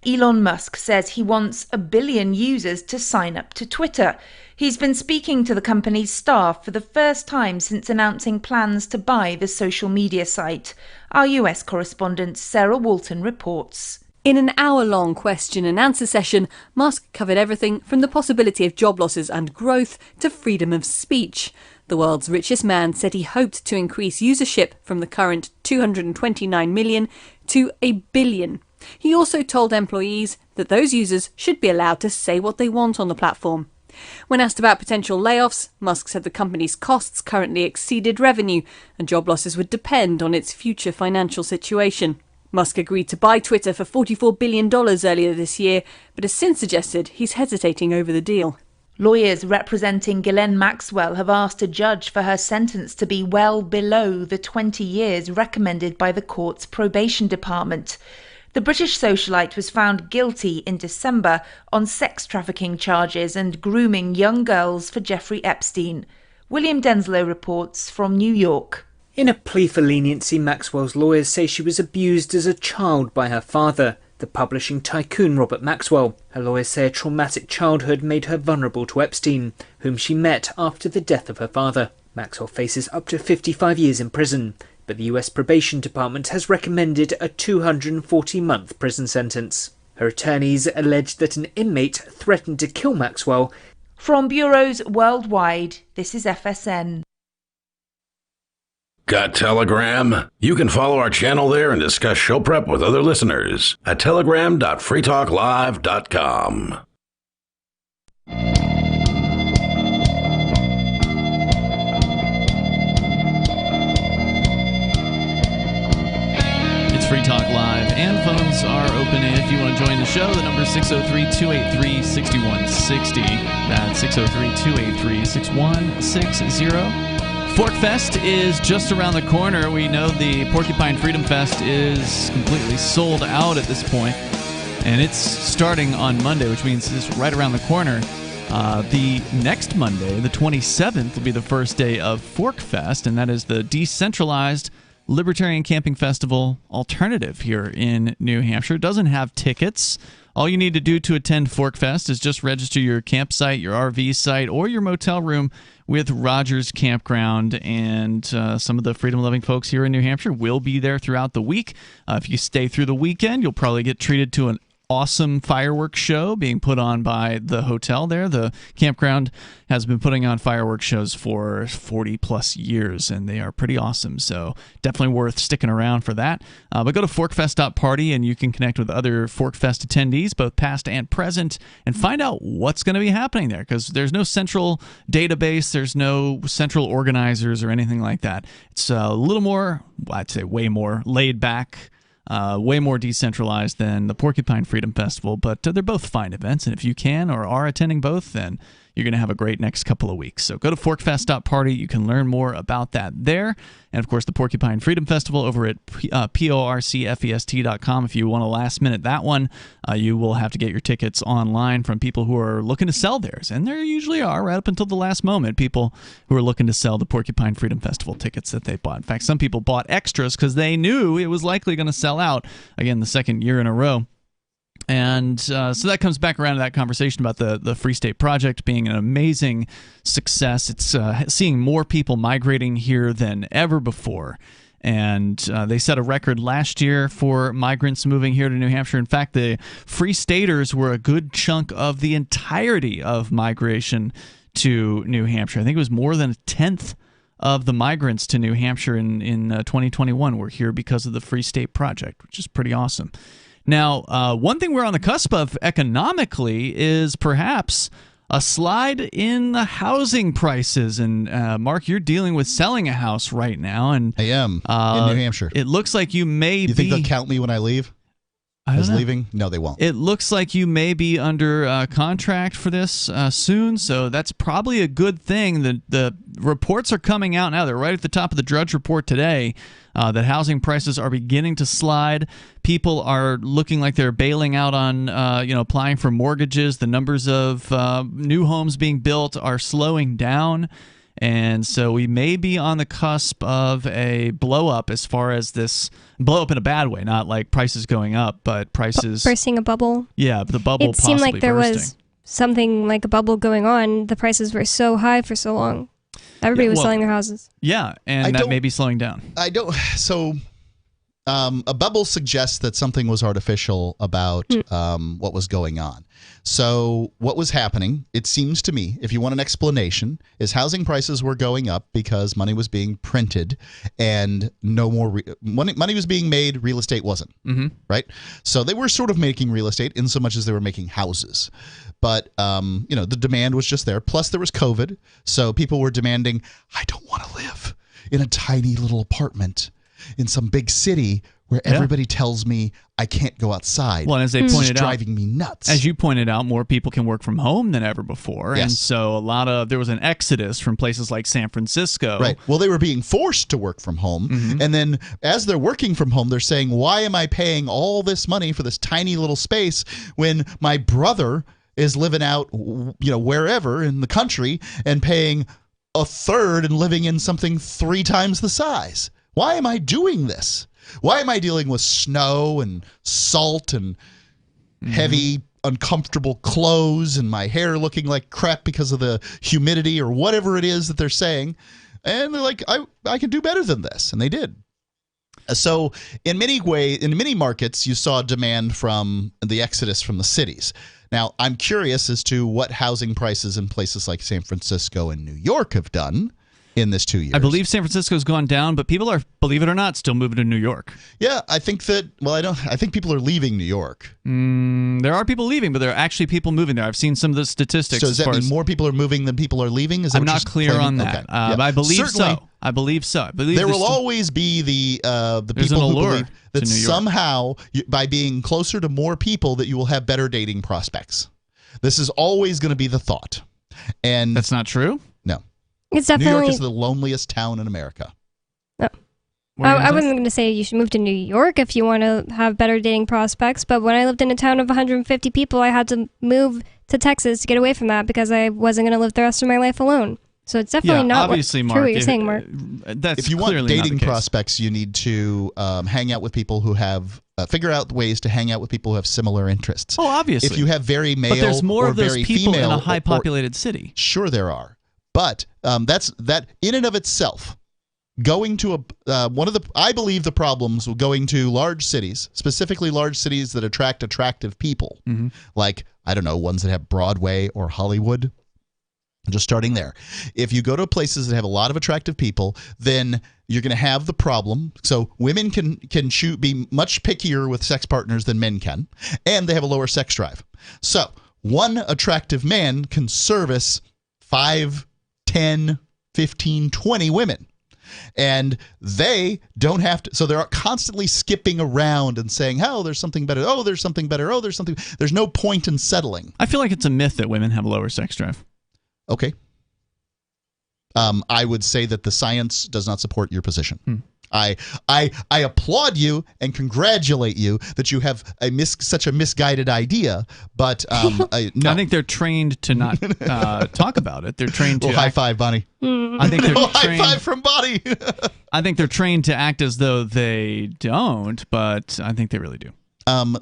Elon Musk says he wants 1 billion users to sign up to Twitter. He's been speaking to the company's staff for the first time since announcing plans to buy the social media site. Our US correspondent Sarah Walton reports. In an hour-long question and answer session, Musk covered everything from the possibility of job losses and growth to freedom of speech. The world's richest man said he hoped to increase usership from the current 229 million to 1 billion. He also told employees that those users should be allowed to say what they want on the platform. When asked about potential layoffs, Musk said the company's costs currently exceeded revenue and job losses would depend on its future financial situation. Musk agreed to buy Twitter for $44 billion earlier this year, but has since suggested he's hesitating over the deal. Lawyers representing Ghislaine Maxwell have asked a judge for her sentence to be well below the 20 years recommended by the court's probation department. The British socialite was found guilty in December on sex trafficking charges and grooming young girls for Jeffrey Epstein. William Denslow reports from New York. In a plea for leniency, Maxwell's lawyers say she was abused as a child by her father, the publishing tycoon Robert Maxwell. Her lawyers say a traumatic childhood made her vulnerable to Epstein, whom she met after the death of her father. Maxwell faces up to 55 years in prison, but the US Probation Department has recommended a 240-month prison sentence. Her attorneys allege that an inmate threatened to kill Maxwell. From bureaus worldwide, this is FSN. Got Telegram? You can follow our channel there and discuss show prep with other listeners at telegram.freetalklive.com. It's Free Talk Live, and phones are open. And if you want to join the show, the number is 603-283-6160. That's 603-283-6160. Forkfest is just around the corner. We know the Porcupine Freedom Fest is completely sold out at this point, and it's starting on Monday, which means it's right around the corner. The next Monday, the 27th, will be the first day of Forkfest, and that is the decentralized Libertarian Camping Festival alternative here in New Hampshire. It doesn't have tickets. All you need to do to attend Forkfest is just register your campsite, your RV site, or your motel room with Rogers Campground, and some of the freedom-loving folks here in New Hampshire will be there throughout the week. If you stay through the weekend, you'll probably get treated to an awesome fireworks show being put on by the hotel there. The campground has been putting on fireworks shows for 40-plus years, and they are pretty awesome, so definitely worth sticking around for that. But go to forkfest.party, and you can connect with other Forkfest attendees, both past and present, and find out what's going to be happening there, because there's no central database, there's no central organizers or anything like that. It's a little more, I'd say way more laid back, way more decentralized than the Porcupine Freedom Festival, but they're both fine events, and if you can or are attending both, then you're going to have a great next couple of weeks. So go to forkfest.party. You can learn more about that there. And, of course, the Porcupine Freedom Festival over at porcfest.com. If you want to last minute that one, you will have to get your tickets online from people who are looking to sell theirs. And there usually are, right up until the last moment, people who are looking to sell the Porcupine Freedom Festival tickets that they bought. In fact, some people bought extras because they knew it was likely going to sell out, again, the second year in a row. And so that comes back around to that conversation about the Free State Project being an amazing success. It's seeing more people migrating here than ever before. And they set a record last year for migrants moving here to New Hampshire. In fact, the Free Staters were a good chunk of the entirety of migration to New Hampshire. I think it was more than a tenth of the migrants to New Hampshire in 2021 were here because of the Free State Project, which is pretty awesome. Now, one thing we're on the cusp of economically is perhaps a slide in the housing prices. And Mark, you're dealing with selling a house right now, and I am in New Hampshire. It looks like you may. You think they'll count me when I leave? As leaving? No, they won't. It looks like you may be under contract for this soon, so that's probably a good thing. The reports are coming out now. They're right at the top of the Drudge Report today that housing prices are beginning to slide. People are looking like they're bailing out on applying for mortgages. The numbers of new homes being built are slowing down. And so we may be on the cusp of a blow up as far as this blow up in a bad way, not like prices going up, but prices bursting a bubble. Yeah, the bubble. It seemed like there was something like a bubble going on. The prices were so high for so long. Everybody was selling their houses. Yeah, and that may be slowing down. So a bubble suggests that something was artificial about what was going on. So what was happening, it seems to me, if you want an explanation, is housing prices were going up because money was being printed and no more money was being made, real estate wasn't, right? So they were sort of making real estate in so much as they were making houses. But, the demand was just there. Plus there was COVID. So people were demanding, I don't want to live in a tiny little apartment in some big city where everybody tells me I can't go outside. Well, and as they pointed out, driving me nuts. As you pointed out, more people can work from home than ever before, and so there was an exodus from places like San Francisco. Right. Well, they were being forced to work from home, and then as they're working from home, they're saying, "Why am I paying all this money for this tiny little space when my brother is living out, wherever in the country and paying a third and living in something 3 times the size? Why am I doing this? Why am I dealing with snow and salt and heavy, uncomfortable clothes and my hair looking like crap because of the humidity or whatever it is that they're saying?" And they're like, I can do better than this. And they did. So in many markets, you saw demand from the exodus from the cities. Now, I'm curious as to what housing prices in places like San Francisco and New York have done in this 2 years. I believe San Francisco's gone down, but people are, believe it or not, still moving to New York. Yeah, I think that, I think people are leaving New York. There are people leaving, but there are actually people moving there. I've seen some of the statistics. So does that mean more people are moving than people are leaving? Is that I'm not clear on that. Okay. I believe Certainly, so. I believe so. I believe there will always be the people who believe that somehow, by being closer to more people, that you will have better dating prospects. This is always going to be the thought. And that's not true? No. It's definitely... New York is the loneliest town in America. No. I wasn't going to say you should move to New York if you want to have better dating prospects, but when I lived in a town of 150 people, I had to move to Texas to get away from that because I wasn't going to live the rest of my life alone. So it's definitely not obviously, true what you're saying, Mark. If you want dating prospects, you need to hang out with people who have figure out ways to hang out with people who have similar interests. Oh, obviously. If you have very male but there's more or of those very people female in a high-populated city. Sure, there are, but that in and of itself, going to I believe the problems with going to large cities, specifically large cities that attract attractive people, like ones that have Broadway or Hollywood. Just starting there. If you go to places that have a lot of attractive people, then you're going to have the problem. So women can be much pickier with sex partners than men can, and they have a lower sex drive. So one attractive man can service 5, 10, 15, 20 women. And they don't have to, so they're constantly skipping around and saying, oh, there's something better. Oh, there's something better. Oh, there's no point in settling. I feel like it's a myth that women have a lower sex drive. Okay. I would say that the science does not support your position. I applaud you and congratulate you that you have such a misguided idea, but no. I think they're trained to not talk about it. They're trained to high five, Bonnie. I think they're high five from Bonnie. I think they're trained to act as though they don't, but I think they really do.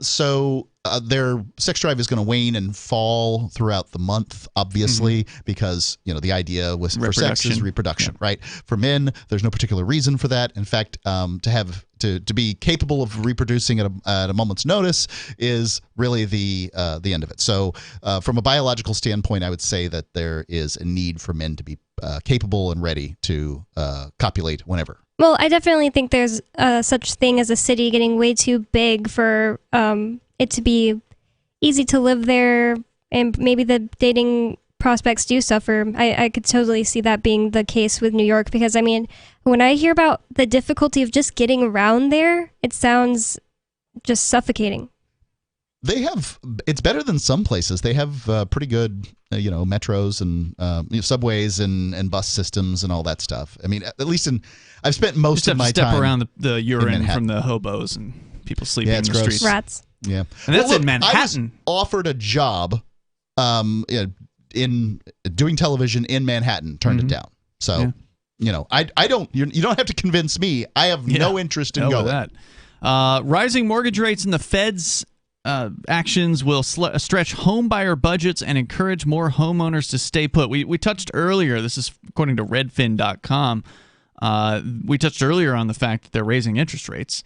So their sex drive is going to wane and fall throughout the month, obviously, because the idea for sex is reproduction, right? For men, there's no particular reason for that. In fact, to be capable of reproducing at a moment's notice is really the end of it. So, from a biological standpoint, I would say that there is a need for men to be capable and ready to copulate whenever. Well, I definitely think there's such thing as a city getting way too big for it to be easy to live there, and maybe the dating prospects do suffer. I could totally see that being the case with New York, because, I mean, when I hear about the difficulty of just getting around there, it sounds just suffocating. It's better than some places. They have pretty good, metros and subways and bus systems and all that stuff. I mean, at least I've spent most of my time around the urine from the hobos and people sleeping in the gross. streets. Rats. Yeah, and that's in Manhattan. I was offered a job, in doing television in Manhattan. Turned it down. So, I don't. You don't have to convince me. I have no interest in going. That. Rising mortgage rates and the Fed's actions will stretch home buyer budgets and encourage more homeowners to stay put. We touched earlier, this is according to Redfin.com, we touched earlier on the fact that they're raising interest rates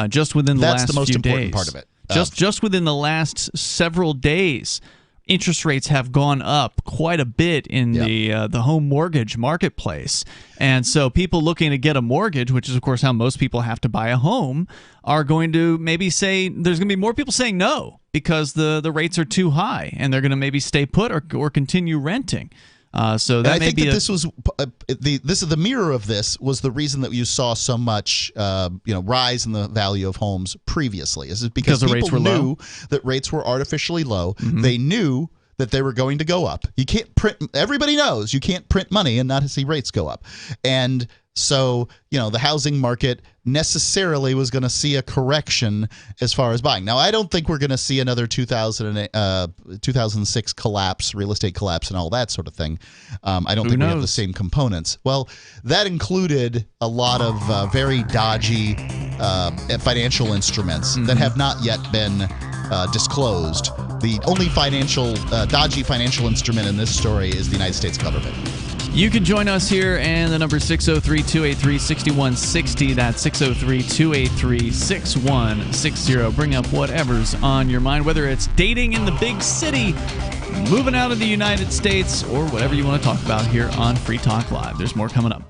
just within the last few days. That's the most important part of it. Just within the last several days, interest rates have gone up quite a bit in the home mortgage marketplace. And so people looking to get a mortgage, which is, of course, how most people have to buy a home, are going to maybe say there's going to be more people saying no because the rates are too high, and they're going to maybe stay put or continue renting. So that may be this was the mirror of this was the reason that you saw so much rise in the value of homes previously. Is it because the rates people were knew low? that rates were artificially low? Mm-hmm. They knew that they were going to go up. You can't print. Everybody knows you can't print money and not see rates go up. And so, the housing market necessarily was going to see a correction as far as buying. Now, I don't think we're going to see another 2006 collapse, real estate collapse, and all that sort of thing. I don't think we have the same components. Well, that included a lot of very dodgy financial instruments that have not yet been disclosed. The only dodgy financial instrument in this story is the United States government. You can join us here, and the number is 603-283-6160. That's 603-283-6160. Bring up whatever's on your mind, whether it's dating in the big city, moving out of the United States, or whatever you want to talk about here on Free Talk Live. There's more coming up.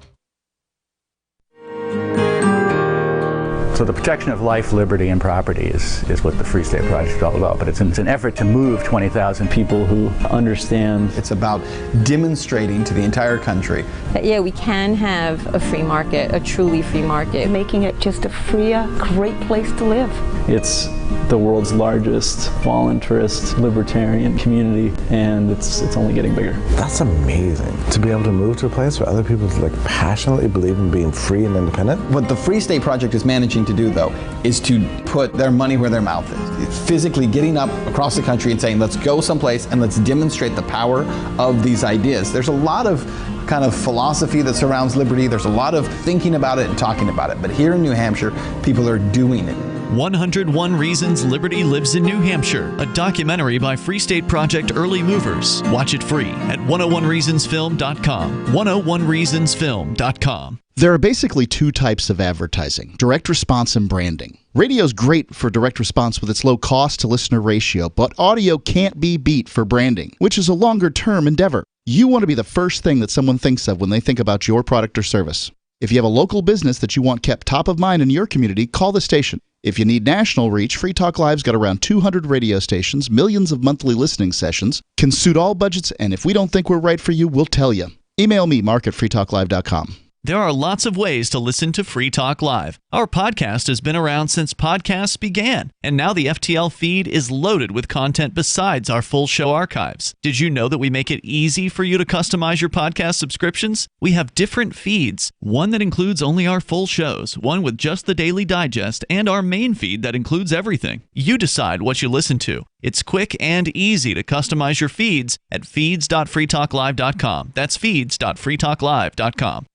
So the protection of life, liberty, and property is what the Free State Project is all about. But it's an effort to move 20,000 people who understand. It's about demonstrating to the entire country that, we can have a free market, a truly free market. Making it just a freer, great place to live. It's the world's largest voluntarist libertarian community, and it's only getting bigger. That's amazing. To be able to move to a place where other people passionately believe in being free and independent. What the Free State Project is managing to do, though, is to put their money where their mouth is. It's physically getting up across the country and saying, let's go someplace and let's demonstrate the power of these ideas. There's a lot of kind of philosophy that surrounds liberty. There's a lot of thinking about it and talking about it. But here in New Hampshire, people are doing it. 101 Reasons Liberty Lives in New Hampshire, a documentary by Free State Project Early Movers. Watch it free at 101reasonsfilm.com. 101reasonsfilm.com. There are basically two types of advertising: direct response and branding. Radio's great for direct response with its low cost to listener ratio, but audio can't be beat for branding, which is a longer term endeavor. You want to be the first thing that someone thinks of when they think about your product or service. If you have a local business that you want kept top of mind in your community, call the station. If you need national reach, Free Talk Live's got around 200 radio stations, millions of monthly listening sessions, can suit all budgets, and if we don't think we're right for you, we'll tell you. Email me, mark@freetalklive.com. There are lots of ways to listen to Free Talk Live. Our podcast has been around since podcasts began, and now the FTL feed is loaded with content besides our full show archives. Did you know that we make it easy for you to customize your podcast subscriptions? We have different feeds, one that includes only our full shows, one with just the Daily Digest, and our main feed that includes everything. You decide what you listen to. It's quick and easy to customize your feeds at feeds.freetalklive.com. That's feeds.freetalklive.com.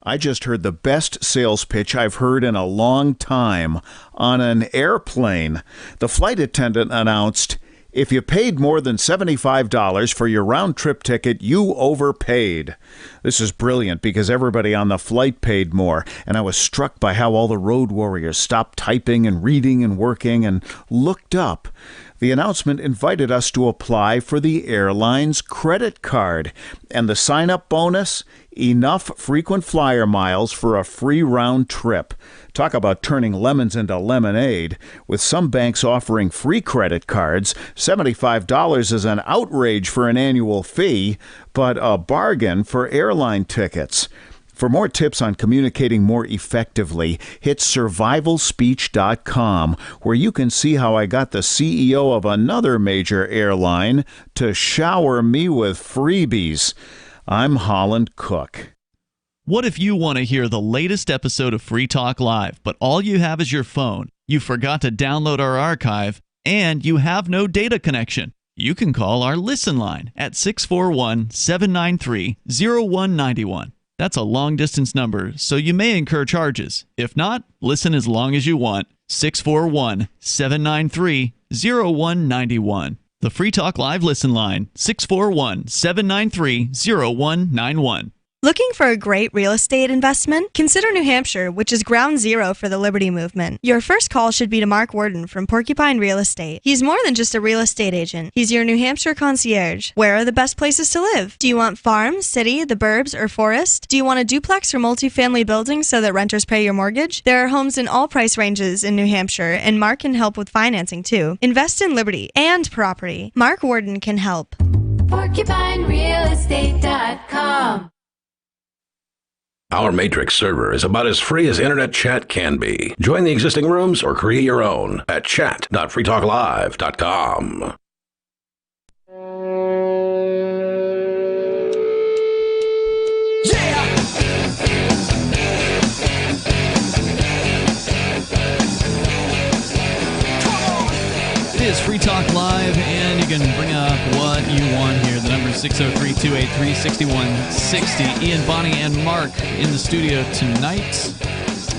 I just heard the best sales pitch I've heard in a long time on an airplane. The flight attendant announced, "If you paid more than $75 for your round-trip ticket, you overpaid." This is brilliant because everybody on the flight paid more, and I was struck by how all the road warriors stopped typing and reading and working and looked up. The announcement invited us to apply for the airline's credit card, and the sign-up bonus, enough frequent flyer miles for a free round trip. Talk about turning lemons into lemonade. With some banks offering free credit cards, $75 is an outrage for an annual fee, but a bargain for airline tickets. For more tips on communicating more effectively, hit survivalspeech.com, where you can see how I got the CEO of another major airline to shower me with freebies. I'm Holland Cook. What if you want to hear the latest episode of Free Talk Live, but all you have is your phone, you forgot to download our archive, and you have no data connection? You can call our Listen line at 641-793-0191. That's a long-distance number, so you may incur charges. If not, listen as long as you want. 641-793-0191. The Free Talk Live Listen line, 641-793-0191. Looking for a great real estate investment? Consider New Hampshire, which is ground zero for the Liberty Movement. Your first call should be to Mark Worden from Porcupine Real Estate. He's more than just a real estate agent. He's your New Hampshire concierge. Where are the best places to live? Do you want farm, city, the burbs, or forest? Do you want a duplex or multifamily building so that renters pay your mortgage? There are homes in all price ranges in New Hampshire, and Mark can help with financing too. Invest in liberty and property. Mark Worden can help. PorcupineRealEstate.com. Our Matrix server is about as free as internet chat can be. Join the existing rooms or create your own at chat.freetalklive.com. It is Free Talk Live, and you can bring up what you want here. The number is 603-283-6160. Ian, Bonnie, and Mark in the studio tonight.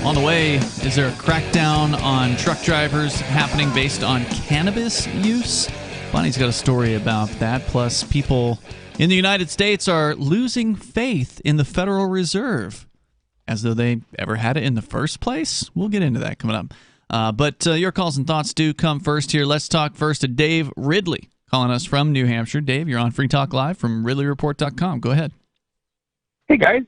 On the way, is there a crackdown on truck drivers happening based on cannabis use? Bonnie's got a story about that. Plus, people in the United States are losing faith in the Federal Reserve, as though they ever had it in the first place. We'll get into that coming up. But your calls and thoughts do come first here. Let's talk first to Dave Ridley, calling us from New Hampshire. Dave, you're on Free Talk Live from RidleyReport.com. Go ahead. Hey, guys.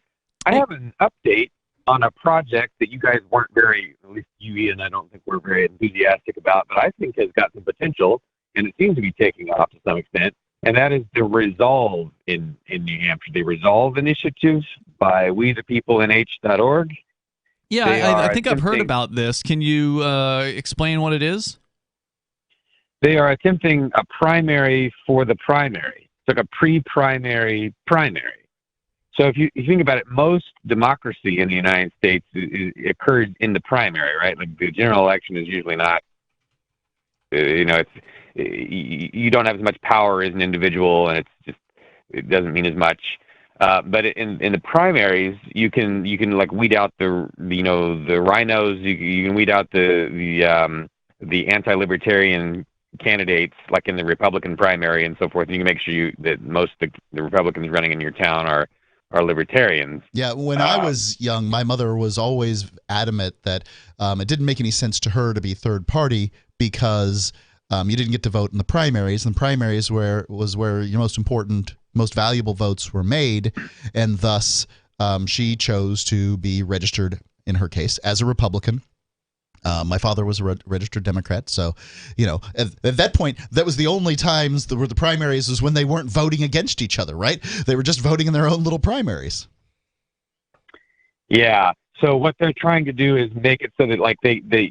I have an update on a project that you guys weren't very, at least you, Ian, I don't think we're very enthusiastic about, but I think has got some potential, and it seems to be taking off to some extent, and that is the Resolve in New Hampshire. The Resolve Initiative by WeThePeopleNH.org. Yeah, I think I've heard about this. Can you explain what it is? They are attempting a primary for the primary. It's like a pre-primary primary. So if you think about it, most democracy in the United States occurs in the primary, right? Like the general election is usually not, you don't have as much power as an individual, and it doesn't mean as much. But in the primaries, you can like weed out the rhinos. You can weed out the anti-libertarian candidates, like in the Republican primary and so forth. And you can make sure that most of the Republicans running in your town are libertarians. Yeah, when I was young, my mother was always adamant that it didn't make any sense to her to be third party because you didn't get to vote in the primaries, and the primaries was where your most important, most valuable votes were made, and thus she chose to be registered, in her case, as a Republican. My father was a registered Democrat, so at that point, that was the only times the primaries was when they weren't voting against each other, right? They were just voting in their own little primaries. Yeah. So what they're trying to do is make it so that like to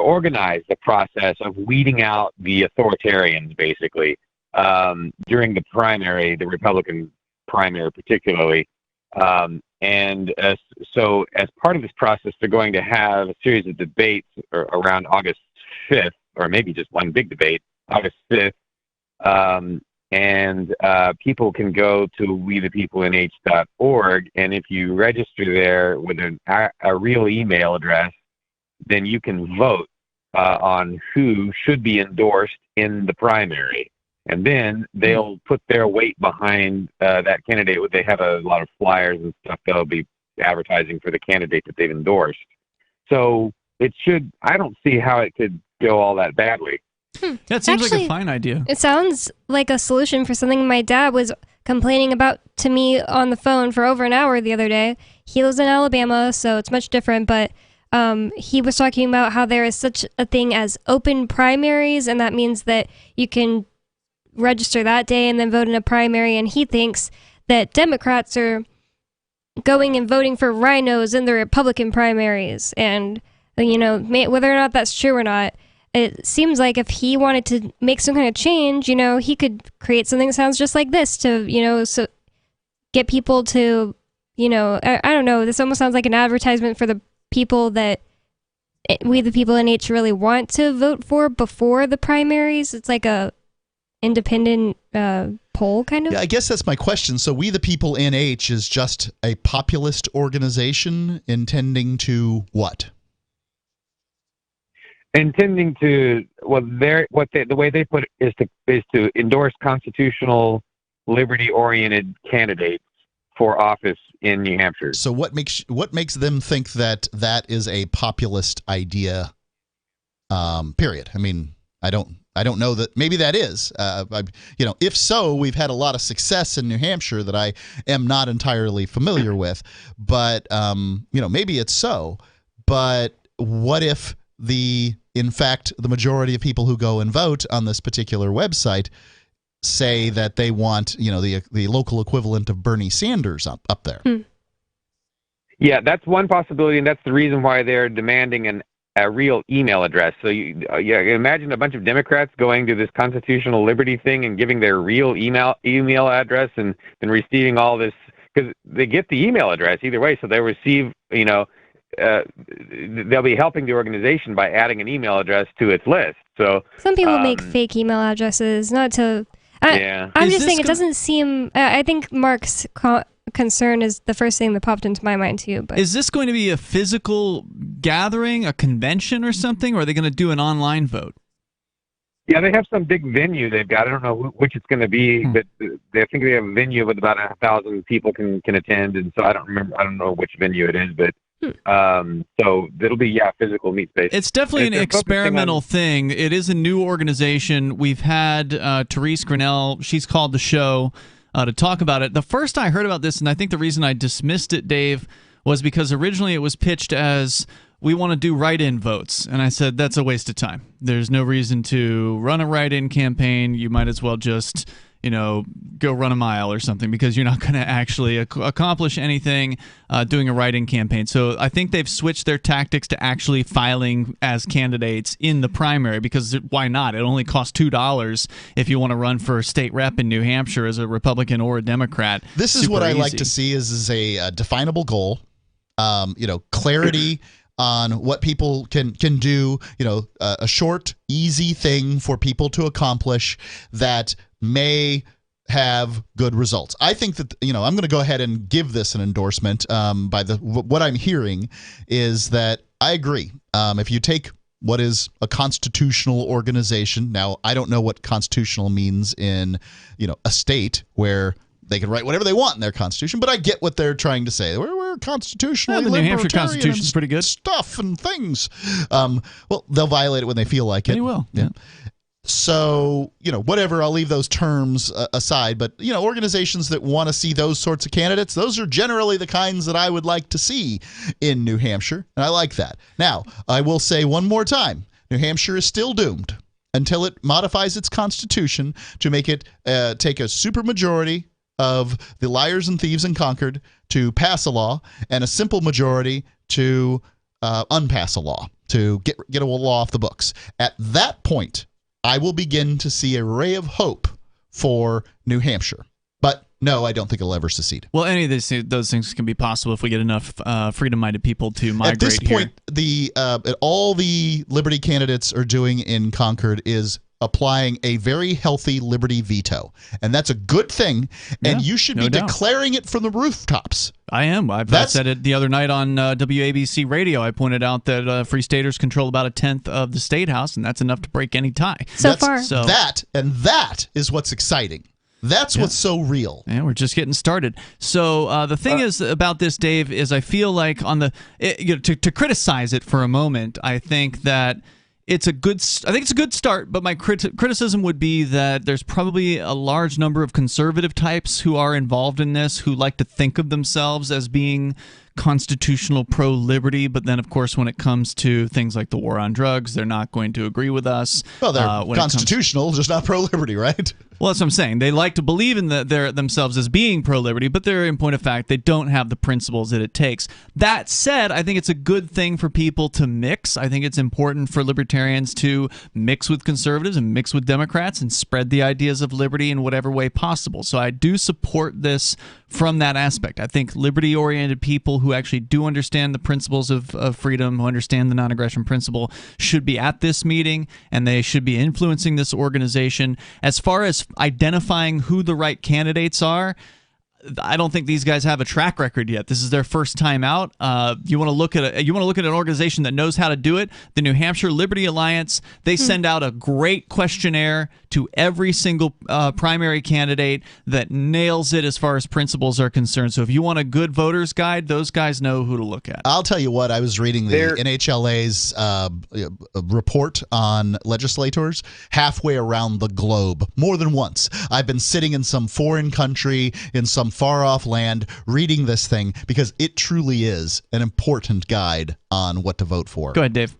organize the process of weeding out the authoritarians, basically, during the primary, the Republican primary particularly. So as part of this process, they're going to have a series of debates around August 5th, or maybe just one big debate, August 5th. People can go to WeThePeopleNH.org, and if you register there with a real email address, then you can vote on who should be endorsed in the primary. And then they'll put their weight behind that candidate. They have a lot of flyers and stuff they'll be advertising for the candidate that they've endorsed. So I don't see how it could go all that badly. That seems like a fine idea. It sounds like a solution for something my dad was complaining about to me on the phone for over an hour the other day. He lives in Alabama, so it's much different, but he was talking about how there is such a thing as open primaries, and that means that you can register that day and then vote in a primary, and he thinks that Democrats are going and voting for rhinos in the Republican primaries, and whether or not that's true or not, it seems like if he wanted to make some kind of change, he could create something that sounds just like this to so get people to I don't know, this almost sounds like an advertisement for the people that We the People NH really want to vote for before the primaries. It's like a independent poll, kind of? Yeah, I guess that's my question. So We the People NH is just a populist organization intending to what? Intending to, the way they put it is to endorse constitutional, liberty-oriented candidates for office in New Hampshire. So what makes them think that that is a populist idea? Period. I mean, I don't know that. Maybe that is. If so, we've had a lot of success in New Hampshire that I am not entirely familiar with. But maybe it's so. But what if in fact, the majority of people who go and vote on this particular website say that they want, the local equivalent of Bernie Sanders up there? Yeah, that's one possibility, and that's the reason why they're demanding a real email address. So imagine a bunch of Democrats going to this constitutional liberty thing and giving their real email address and then receiving all this, because they get the email address either way, so they receive, they'll be helping the organization by adding an email address to its list. So some people make fake email addresses, not to. I'm just saying it doesn't seem. I think Mark's concern is the first thing that popped into my mind too. But is this going to be a physical gathering, a convention, or something, or are they going to do an online vote? Yeah, they have some big venue they've got. I don't know which it's going to be, but I think they have a venue with about 1,000 people can attend, and so I don't know which venue it is, but so it'll be physical meet space. It's definitely an experimental thing. It is a new organization. We've had Therese Grinnell. She's called the show to talk about it. The first I heard about this, and I think the reason I dismissed it, Dave, was because originally it was pitched as, we want to do write-in votes. And I said, that's a waste of time. There's no reason to run a write-in campaign. You might as well just, go run a mile or something, because you're not going to actually accomplish anything doing a write-in campaign. So I think they've switched their tactics to actually filing as candidates in the primary, because why not? It only costs $2 if you want to run for a state rep in New Hampshire as a Republican or a Democrat. This is what I like to see is a definable goal, clarity on what people can do, a short, easy thing for people to accomplish that may have good results. I think that, I'm going to go ahead and give this an endorsement by what I'm hearing is that I agree. If you take what is a constitutional organization, now I don't know what constitutional means in, a state where they can write whatever they want in their constitution, but I get what they're trying to say. We're constitutionally the New Hampshire Constitution's pretty good. Stuff and things. Well, they'll violate it when they feel like it. They will. Yeah. So, whatever, I'll leave those terms aside. But, organizations that want to see those sorts of candidates, those are generally the kinds that I would like to see in New Hampshire. And I like that. Now, I will say one more time, New Hampshire is still doomed until it modifies its constitution to make it take a supermajority of the liars and thieves in Concord to pass a law and a simple majority to unpass a law, to get a law off the books. At that point, I will begin to see a ray of hope for New Hampshire. But no, I don't think it'll ever secede. Well, any of those things can be possible if we get enough freedom-minded people to migrate here. At this point, all the Liberty candidates are doing in Concord is applying a very healthy Liberty veto. And that's a good thing. And you should be declaring it from the rooftops. I am. I said it the other night on WABC radio. I pointed out that Free Staters control about 1/10 of the State House, and that's enough to break any tie. That is what's exciting. That's what's so real. Yeah, we're just getting started. So the thing is about this, Dave, is I feel like to criticize it for a moment, I think that it's a good start, but my criticism would be that there's probably a large number of conservative types who are involved in this, who like to think of themselves as being constitutional pro-liberty, but then, of course, when it comes to things like the war on drugs, they're not going to agree with us. Well, they're constitutional, just not pro-liberty, right? Well, that's what I'm saying. They like to believe in themselves as being pro-liberty, but they're, in point of fact, they don't have the principles that it takes. That said, I think it's a good thing for people to mix. I think it's important for libertarians to mix with conservatives and mix with Democrats and spread the ideas of liberty in whatever way possible. So I do support this from that aspect. I think liberty-oriented people who actually do understand the principles of freedom, who understand the non-aggression principle, should be at this meeting, and they should be influencing this organization. As far as identifying who the right candidates are, I don't think these guys have a track record yet. This is their first time out. You want to look at an organization that knows how to do it. The New Hampshire Liberty Alliance. They send out a great questionnaire to every single primary candidate that nails it as far as principles are concerned. So if you want a good voter's guide, those guys know who to look at. I'll tell you what. I was reading the NHLA's report on legislators halfway around the globe more than once. I've been sitting in some foreign country in some far-off land reading this thing because it truly is an important guide on what to vote for. Go ahead, Dave.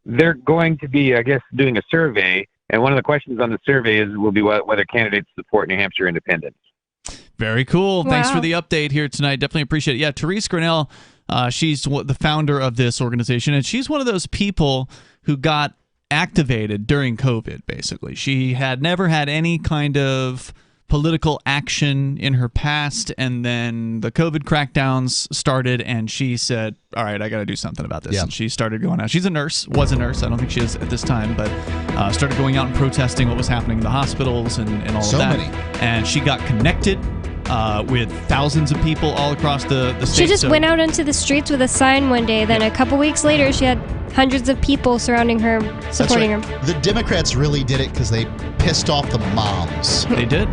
They're going to be, I guess, doing a survey, and one of the questions on the survey will be whether candidates support New Hampshire independence. Very cool. Wow. Thanks for the update here tonight. Definitely appreciate it. Yeah, Therese Grinnell, she's the founder of this organization, and she's one of those people who got activated during COVID, basically. She had never had any kind of political action in her past, and then the COVID crackdowns started, and she said, all right, I got to do something about this. Yeah. And she started going out. She's a nurse, was a nurse. I don't think she is at this time, but started going out and protesting what was happening in the hospitals and all of that. Many. And she got connected with thousands of people all across the state. She just went out into the streets with a sign one day. Then a couple weeks later, she had hundreds of people surrounding her, supporting her. The Democrats really did it because they pissed off the moms. They did.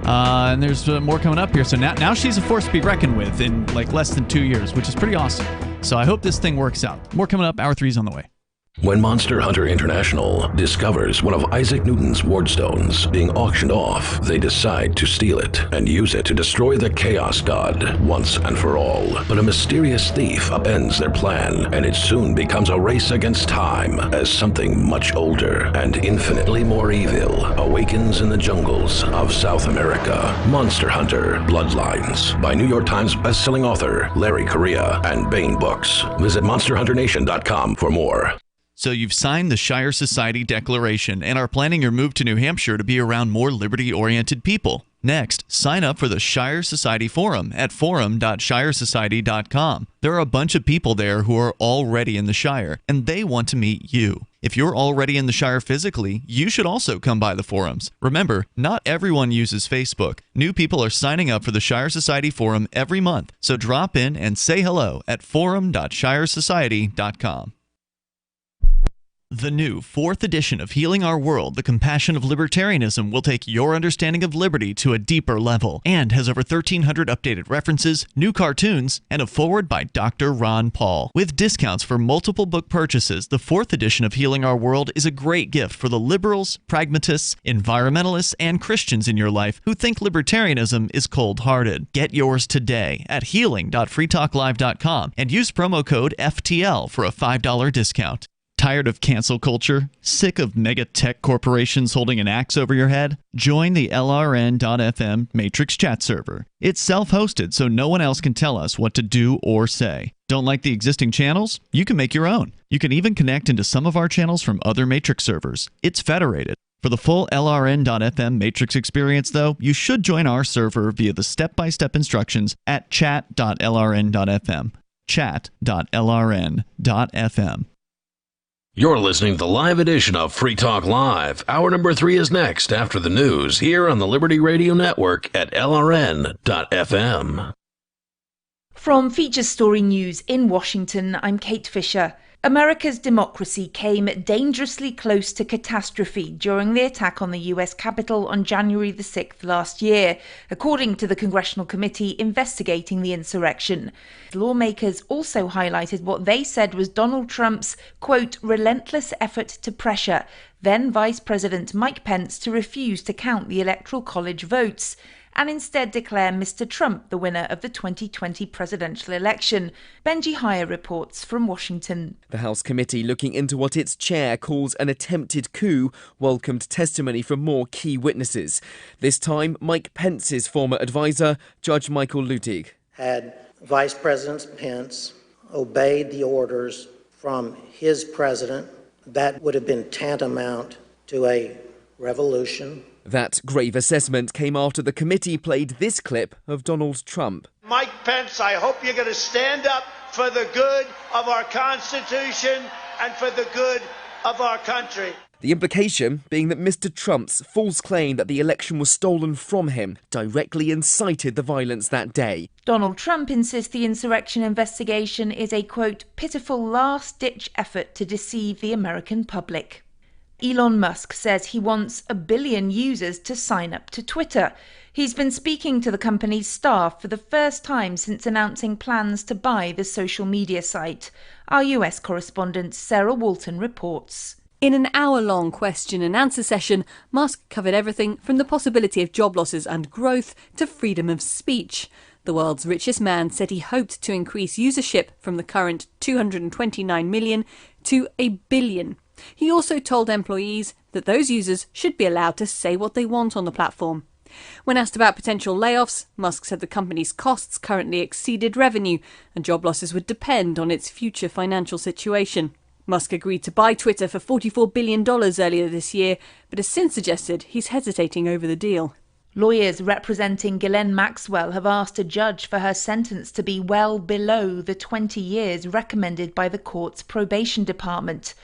And there's more coming up here. So now she's a force to be reckoned with in like less than 2 years, which is pretty awesome. So I hope this thing works out. More coming up. Hour 3's on the way. When Monster Hunter International discovers one of Isaac Newton's wardstones being auctioned off, they decide to steal it and use it to destroy the Chaos God once and for all. But a mysterious thief upends their plan, and it soon becomes a race against time as something much older and infinitely more evil awakens in the jungles of South America. Monster Hunter Bloodlines by New York Times bestselling author Larry Correia and Baen Books. Visit monsterhunternation.com for more. So you've signed the Shire Society Declaration and are planning your move to New Hampshire to be around more liberty-oriented people. Next, sign up for the Shire Society Forum at forum.shiresociety.com. There are a bunch of people there who are already in the Shire, and they want to meet you. If you're already in the Shire physically, you should also come by the forums. Remember, not everyone uses Facebook. New people are signing up for the Shire Society Forum every month, so drop in and say hello at forum.shiresociety.com. The new 4th edition of Healing Our World, The Compassion of Libertarianism, will take your understanding of liberty to a deeper level and has over 1,300 updated references, new cartoons, and a foreword by Dr. Ron Paul. With discounts for multiple book purchases, the 4th edition of Healing Our World is a great gift for the liberals, pragmatists, environmentalists, and Christians in your life who think libertarianism is cold-hearted. Get yours today at healing.freetalklive.com and use promo code FTL for a $5 discount. Tired of cancel culture? Sick of mega tech corporations holding an axe over your head? Join the LRN.FM Matrix chat server. It's self-hosted, so no one else can tell us what to do or say. Don't like the existing channels? You can make your own. You can even connect into some of our channels from other Matrix servers. It's federated. For the full LRN.FM Matrix experience, though, you should join our server via the step-by-step instructions at chat.lrn.fm. Chat.lrn.fm. You're listening to the live edition of Free Talk Live. Hour number 3 is next after the news here on the Liberty Radio Network at LRN.FM. From Feature Story News in Washington, I'm Kate Fisher. America's democracy came dangerously close to catastrophe during the attack on the US Capitol on January the 6th last year, according to the Congressional Committee investigating the insurrection. Lawmakers also highlighted what they said was Donald Trump's, quote, relentless effort to pressure then Vice President Mike Pence to refuse to count the Electoral College votes and instead declare Mr. Trump the winner of the 2020 presidential election. Benji Heyer reports from Washington. The House committee looking into what its chair calls an attempted coup welcomed testimony from more key witnesses. This time, Mike Pence's former advisor, Judge Michael Luttig. Had Vice President Pence obeyed the orders from his president, that would have been tantamount to a revolution. That grave assessment came after the committee played this clip of Donald Trump. Mike Pence, I hope you're going to stand up for the good of our Constitution and for the good of our country. The implication being that Mr. Trump's false claim that the election was stolen from him directly incited the violence that day. Donald Trump insists the insurrection investigation is a, quote, pitiful last-ditch effort to deceive the American public. Elon Musk says he wants 1 billion users to sign up to Twitter. He's been speaking to the company's staff for the first time since announcing plans to buy the social media site. Our US correspondent Sarah Walton reports. In an hour-long question and answer session, Musk covered everything from the possibility of job losses and growth to freedom of speech. The world's richest man said he hoped to increase usership from the current 229 million to 1 billion. He also told employees that those users should be allowed to say what they want on the platform. When asked about potential layoffs, Musk said the company's costs currently exceeded revenue and job losses would depend on its future financial situation. Musk agreed to buy Twitter for $44 billion earlier this year, but has since suggested he's hesitating over the deal. Lawyers representing Ghislaine Maxwell have asked a judge for her sentence to be well below the 20 years recommended by the court's probation department.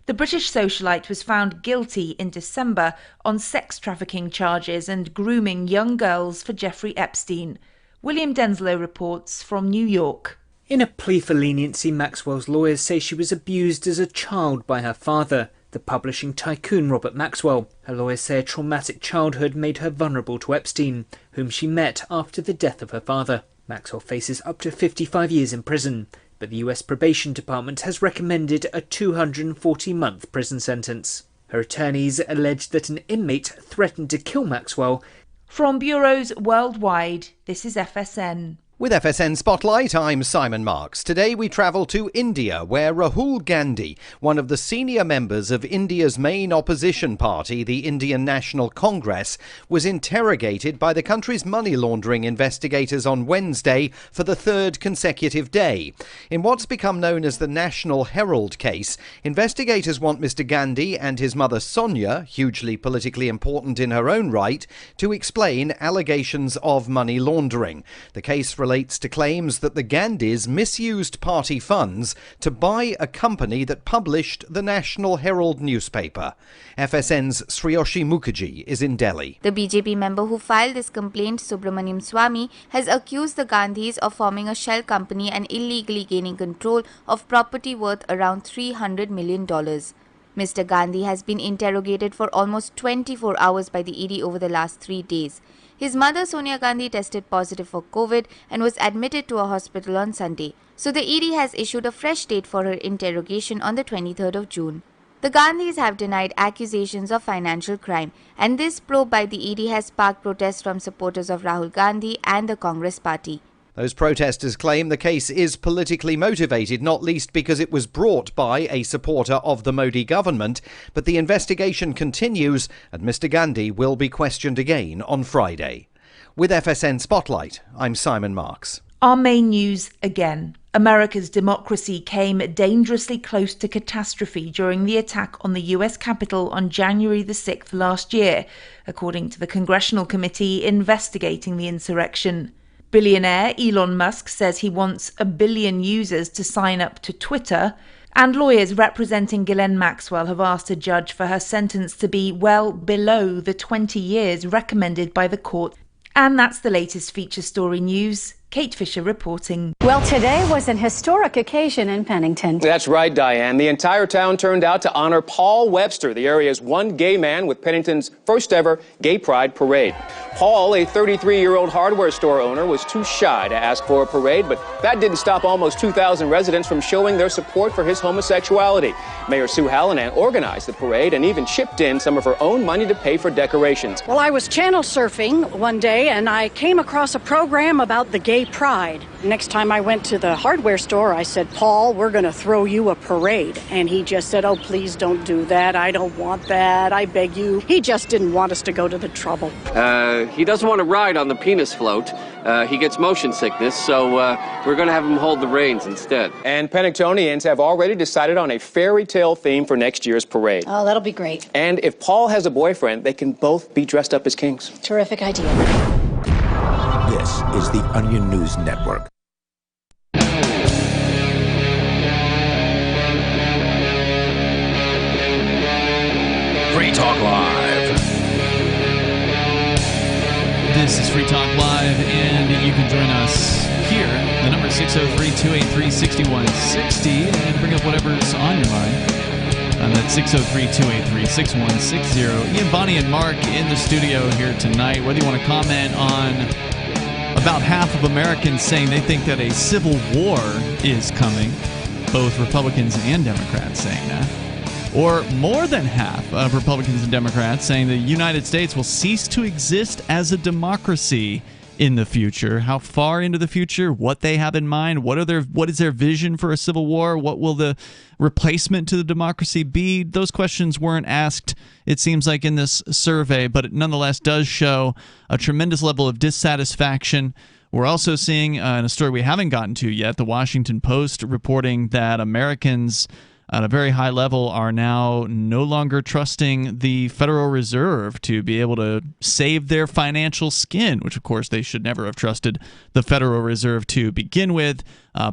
The British socialite was found guilty in December on sex trafficking charges and grooming young girls for Jeffrey Epstein. William Denslow reports from New York. In a plea for leniency, Maxwell's lawyers say she was abused as a child by her father, the publishing tycoon Robert Maxwell. Her lawyers say a traumatic childhood made her vulnerable to Epstein, whom she met after the death of her father. Maxwell faces up to 55 years in prison, but the US Probation Department has recommended a 240-month prison sentence. Her attorneys alleged that an inmate threatened to kill Maxwell. From bureaus worldwide, this is FSN. With FSN Spotlight, I'm Simon Marks. Today we travel to India, where Rahul Gandhi, one of the senior members of India's main opposition party, the Indian National Congress, was interrogated by the country's money laundering investigators on Wednesday for the third consecutive day. In what's become known as the National Herald case, investigators want Mr. Gandhi and his mother Sonia, hugely politically important in her own right, to explain allegations of money laundering. The case relates to claims that the Gandhis misused party funds to buy a company that published the National Herald newspaper. FSN's Sriyoshi Mukherjee is in Delhi. The BJP member who filed this complaint, Subramaniam Swamy, has accused the Gandhis of forming a shell company and illegally gaining control of property worth around $300 million. Mr. Gandhi has been interrogated for almost 24 hours by the ED over the last 3 days. His mother Sonia Gandhi tested positive for COVID and was admitted to a hospital on Sunday. So the ED has issued a fresh date for her interrogation on the 23rd of June. The Gandhis have denied accusations of financial crime, and this probe by the ED has sparked protests from supporters of Rahul Gandhi and the Congress party. Those protesters claim the case is politically motivated, not least because it was brought by a supporter of the Modi government. But the investigation continues, and Mr. Gandhi will be questioned again on Friday. With FSN Spotlight, I'm Simon Marks. Our main news again. America's democracy came dangerously close to catastrophe during the attack on the US Capitol on January the 6th last year, according to the Congressional Committee investigating the insurrection. Billionaire Elon Musk says he wants 1 billion users to sign up to Twitter, and lawyers representing Ghislaine Maxwell have asked a judge for her sentence to be well below the 20 years recommended by the court. And that's the latest feature story news. Kate Fisher reporting. Well, today was an historic occasion in Pennington. That's right, Diane. The entire town turned out to honor Paul Webster, the area's one gay man, with Pennington's first ever Gay Pride Parade. Paul, a 33-year-old hardware store owner, was too shy to ask for a parade, but that didn't stop almost 2,000 residents from showing their support for his homosexuality. Mayor Sue Hallinan organized the parade and even chipped in some of her own money to pay for decorations. Well, I was channel surfing one day and I came across a program about the Gay Pride. Next time I went to the hardware store, I said, Paul, we're going to throw you a parade. And he just said, oh, please don't do that. I don't want that. I beg you. He just didn't want us to go to the trouble. He doesn't want to ride on the penis float. He gets motion sickness, so we're going to have him hold the reins instead. And Penningtonians have already decided on a fairy tale theme for next year's parade. Oh, that'll be great. And if Paul has a boyfriend, they can both be dressed up as kings. Terrific idea. This is the Onion News Network. Talk Live. This is Free Talk Live, and you can join us here. The number is 603-283-6160, and bring up whatever's on your mind. That's 603-283-6160. Ian, Bonnie, and Mark in the studio here tonight. Whether you want to comment on about half of Americans saying they think that a civil war is coming, both Republicans and Democrats saying that, or more than half of Republicans and Democrats saying the United States will cease to exist as a democracy in the future. How far into the future? What they have in mind? What is their vision for a civil war? What will the replacement to the democracy be? Those questions weren't asked, it seems like, in this survey, but it nonetheless does show a tremendous level of dissatisfaction. We're also seeing, in a story we haven't gotten to yet, the Washington Post reporting that Americans at a very high level are now no longer trusting the Federal Reserve to be able to save their financial skin, which of course they should never have trusted the Federal Reserve to begin with,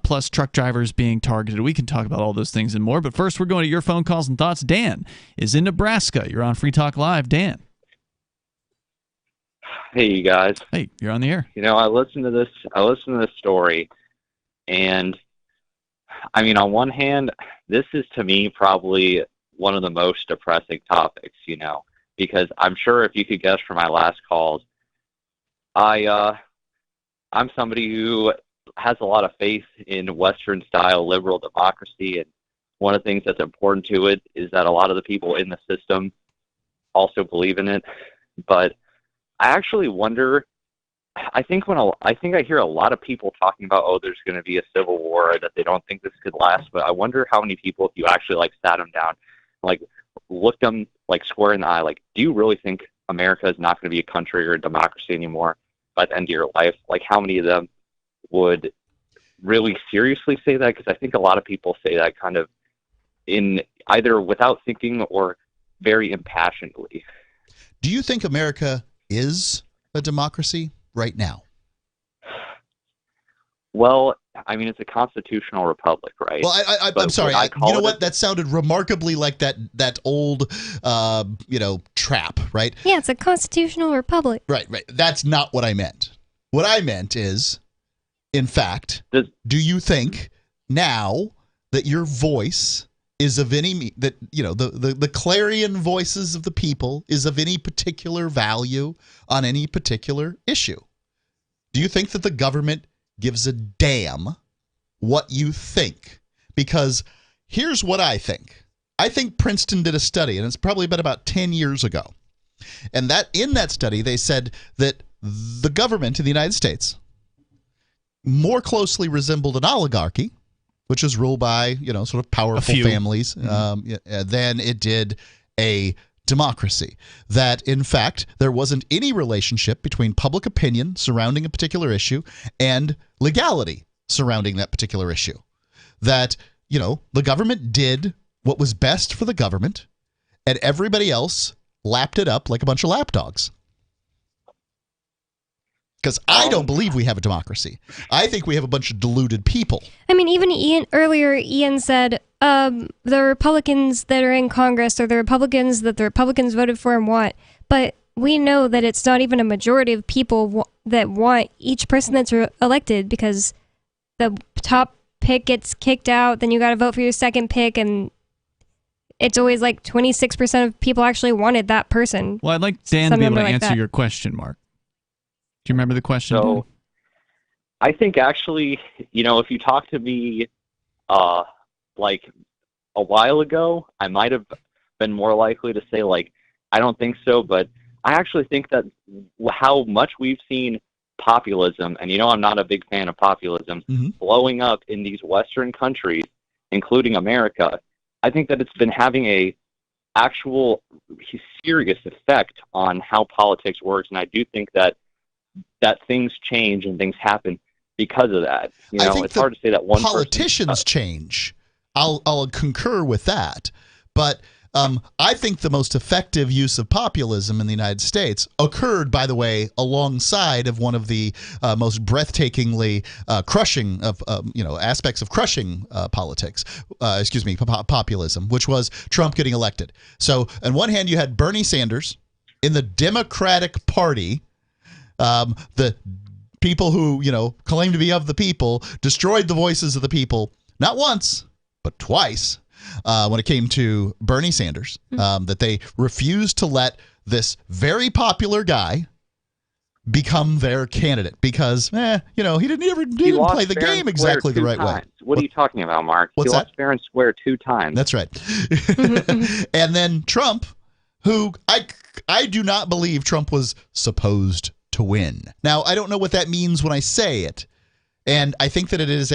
plus truck drivers being targeted. We can talk about all those things and more, but first we're going to your phone calls and thoughts. Dan is in Nebraska. You're on Free Talk Live. Dan. Hey, you guys. Hey, you're on the air. You know, I listened to this story, and I mean, on one hand, this is to me probably one of the most depressing topics, you know, because I'm sure if you could guess from my last calls, I'm somebody who has a lot of faith in Western style liberal democracy, and one of the things that's important to it is that a lot of the people in the system also believe in it. But I actually wonder, I think I hear a lot of people talking about, oh, there's going to be a civil war, that they don't think this could last. But I wonder how many people, if you actually like sat them down, like looked them like square in the eye, like, do you really think America is not going to be a country or a democracy anymore by the end of your life? Like, how many of them would really seriously say that? Because I think a lot of people say that kind of in either without thinking or very impassionedly. Do you think America is a democracy right now? Well, I mean, it's a constitutional republic, right? Well, I'm sorry. You know what? That sounded remarkably like that old, trap, right? Yeah, it's a constitutional republic. Right. That's not what I meant. What I meant is, in fact, do you think now that your voice is of any, that, you know, the clarion voices of the people is of any particular value on any particular issue? Do you think that the government gives a damn what you think? Because here's what I think. I think Princeton did a study, and it's probably been about 10 years ago. And that in that study, they said that the government in the United States more closely resembled an oligarchy, which is ruled by, sort of powerful families, than it did a democracy. That, in fact, there wasn't any relationship between public opinion surrounding a particular issue and legality surrounding that particular issue. That, the government did what was best for the government, and everybody else lapped it up like a bunch of lapdogs. Because I don't believe we have a democracy. I think we have a bunch of deluded people. I mean, even Ian said the Republicans that are in Congress are the Republicans that the Republicans voted for and want. But we know that it's not even a majority of people that want each person that's elected, because the top pick gets kicked out, then you got to vote for your second pick, and it's always like 26% of people actually wanted that person. Well, I'd like Dan to be able to answer your question, Mark. Do you remember the question? So, I think actually, if you talk to me like a while ago, I might have been more likely to say, like, I don't think so. But I actually think that how much we've seen populism, and I'm not a big fan of populism, blowing up in these Western countries, including America, I think that it's been having a actual serious effect on how politics works. And I do think that things change and things happen because of that. It's hard to say that one politicians change. I'll concur with that, but I think the most effective use of populism in the United States occurred, by the way, alongside of one of the most breathtakingly crushing of aspects of crushing politics. Populism, which was Trump getting elected. So, on one hand, you had Bernie Sanders in the Democratic Party, the people who claim to be of the people, destroyed the voices of the people not once but twice. When it came to Bernie Sanders, that they refused to let this very popular guy become their candidate because, he didn't play the game exactly the right way. What are you talking about, Mark? What's he lost fair and square 2 times. That's right. And then Trump, who I do not believe Trump was supposed to win. Now, I don't know what that means when I say it, and I think that it is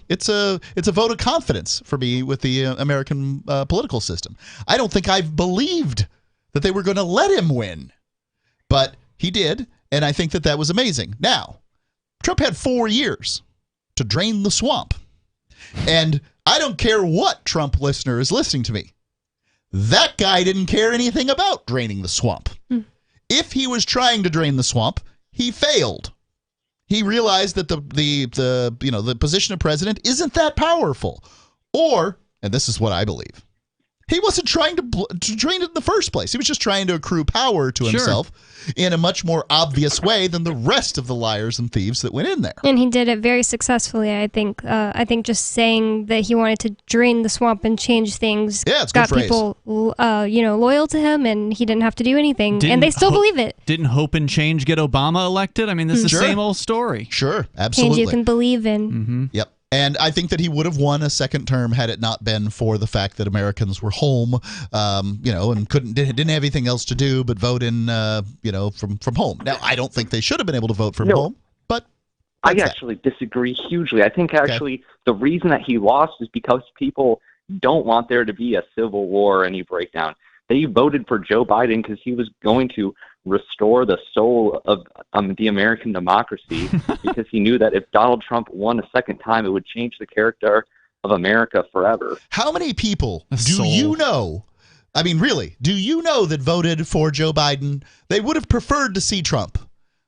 it's a vote of confidence for me with the American political system. I don't think I've believed that they were going to let him win, but he did, and I think that was amazing. Now, Trump had 4 years to drain the swamp, and I don't care what Trump listener is listening to me. That guy didn't care anything about draining the swamp. If he was trying to drain the swamp, he failed. He realized that the position of president isn't that powerful, or, and this is what I believe, he wasn't trying to drain it in the first place. He was just trying to accrue power to himself in a much more obvious way than the rest of the liars and thieves that went in there. And he did it very successfully, I think. I think just saying that he wanted to drain the swamp and change things got people, loyal to him, and he didn't have to do anything, and they still believe it. Didn't Hope and Change get Obama elected? I mean, this is the same old story. Sure, absolutely. Change you can believe in. Mm-hmm. Yep. And I think that he would have won a second term had it not been for the fact that Americans were home, and didn't have anything else to do but vote in, from home. Now, I don't think they should have been able to vote from home, but I actually disagree hugely. I think the reason that he lost is because people don't want there to be a civil war or any breakdown. They voted for Joe Biden because he was going to restore the soul of the American democracy because he knew that if Donald Trump won a second time, it would change the character of America forever. How many people do you know? I mean, really, do you know that voted for Joe Biden? They would have preferred to see Trump,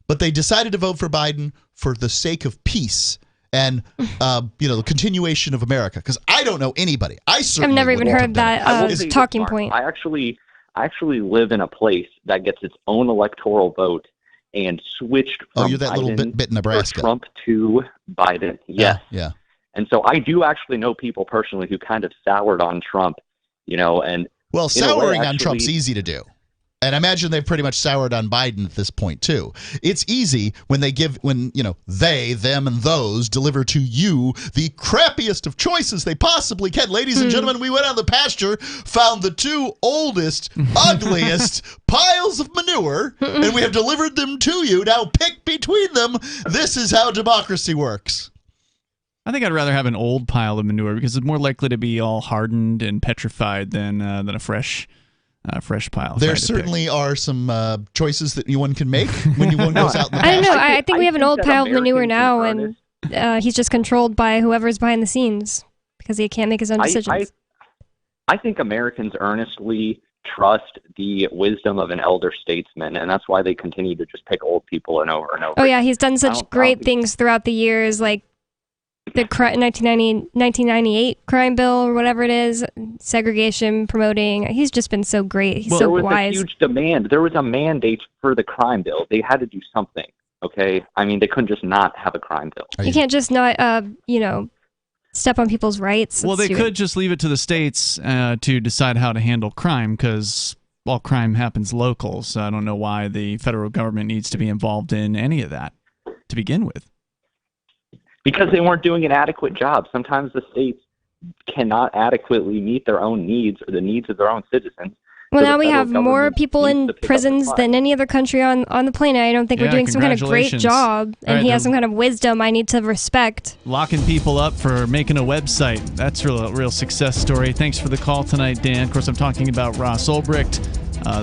but they decided to vote for Biden for the sake of peace and the continuation of America. Because I don't know anybody. I've never even heard that talking point. I actually live in a place that gets its own electoral vote and switched from you're that little bit Nebraska. Trump to Biden. Yes. Yeah. And so I do actually know people personally who kind of soured on Trump, and souring on Trump's easy to do. And I imagine they've pretty much soured on Biden at this point, too. It's easy when they, them, and those deliver to you the crappiest of choices they possibly can. Ladies and gentlemen, we went out the pasture, found the 2 oldest, ugliest piles of manure, and we have delivered them to you. Now pick between them. This is how democracy works. I think I'd rather have an old pile of manure because it's more likely to be all hardened and petrified than a fresh pile. There certainly are some choices that one can make when one goes out in the pasture. I don't know. I think we have an old pile of manure now, and he's just controlled by whoever's behind the scenes because he can't make his own decisions. I think Americans earnestly trust the wisdom of an elder statesman, and that's why they continue to just pick old people and over and over. Oh, yeah. He's done such great things throughout the years, like the 1998 crime bill or whatever it is, segregation, promoting. He's just been so great. He's so wise. There was a huge demand. There was a mandate for the crime bill. They had to do something, okay? I mean, they couldn't just not have a crime bill. You can't just not, step on people's rights. Well, they could just leave it to the states to decide how to handle crime because all crime happens local. So I don't know why the federal government needs to be involved in any of that to begin with. Because they weren't doing an adequate job. Sometimes the states cannot adequately meet their own needs or the needs of their own citizens. Well, So now the we federal have more government people needs in to pick up the prisons slack. than any other country on the planet. I don't think we're doing some kind of great congratulations. job, and All right, he has then. some kind of wisdom I need to respect. Locking people up for making a website. That's a real success story. Thanks for the call tonight, Dan. Of course, I'm talking about Ross Ulbricht,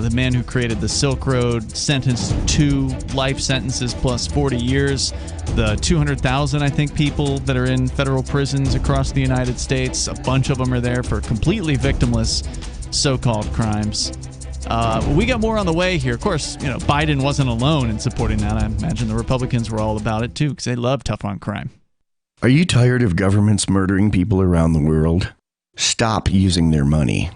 the man who created the Silk Road, sentenced to 2 life sentences plus 40 years. The 200,000, I think, people that are in federal prisons across the United States, a bunch of them are there for completely victimless so-called crimes. We got more on the way here. Of course, Biden wasn't alone in supporting that. I imagine the Republicans were all about it, too, because they love tough on crime. Are you tired of governments murdering people around the world? Stop using their money.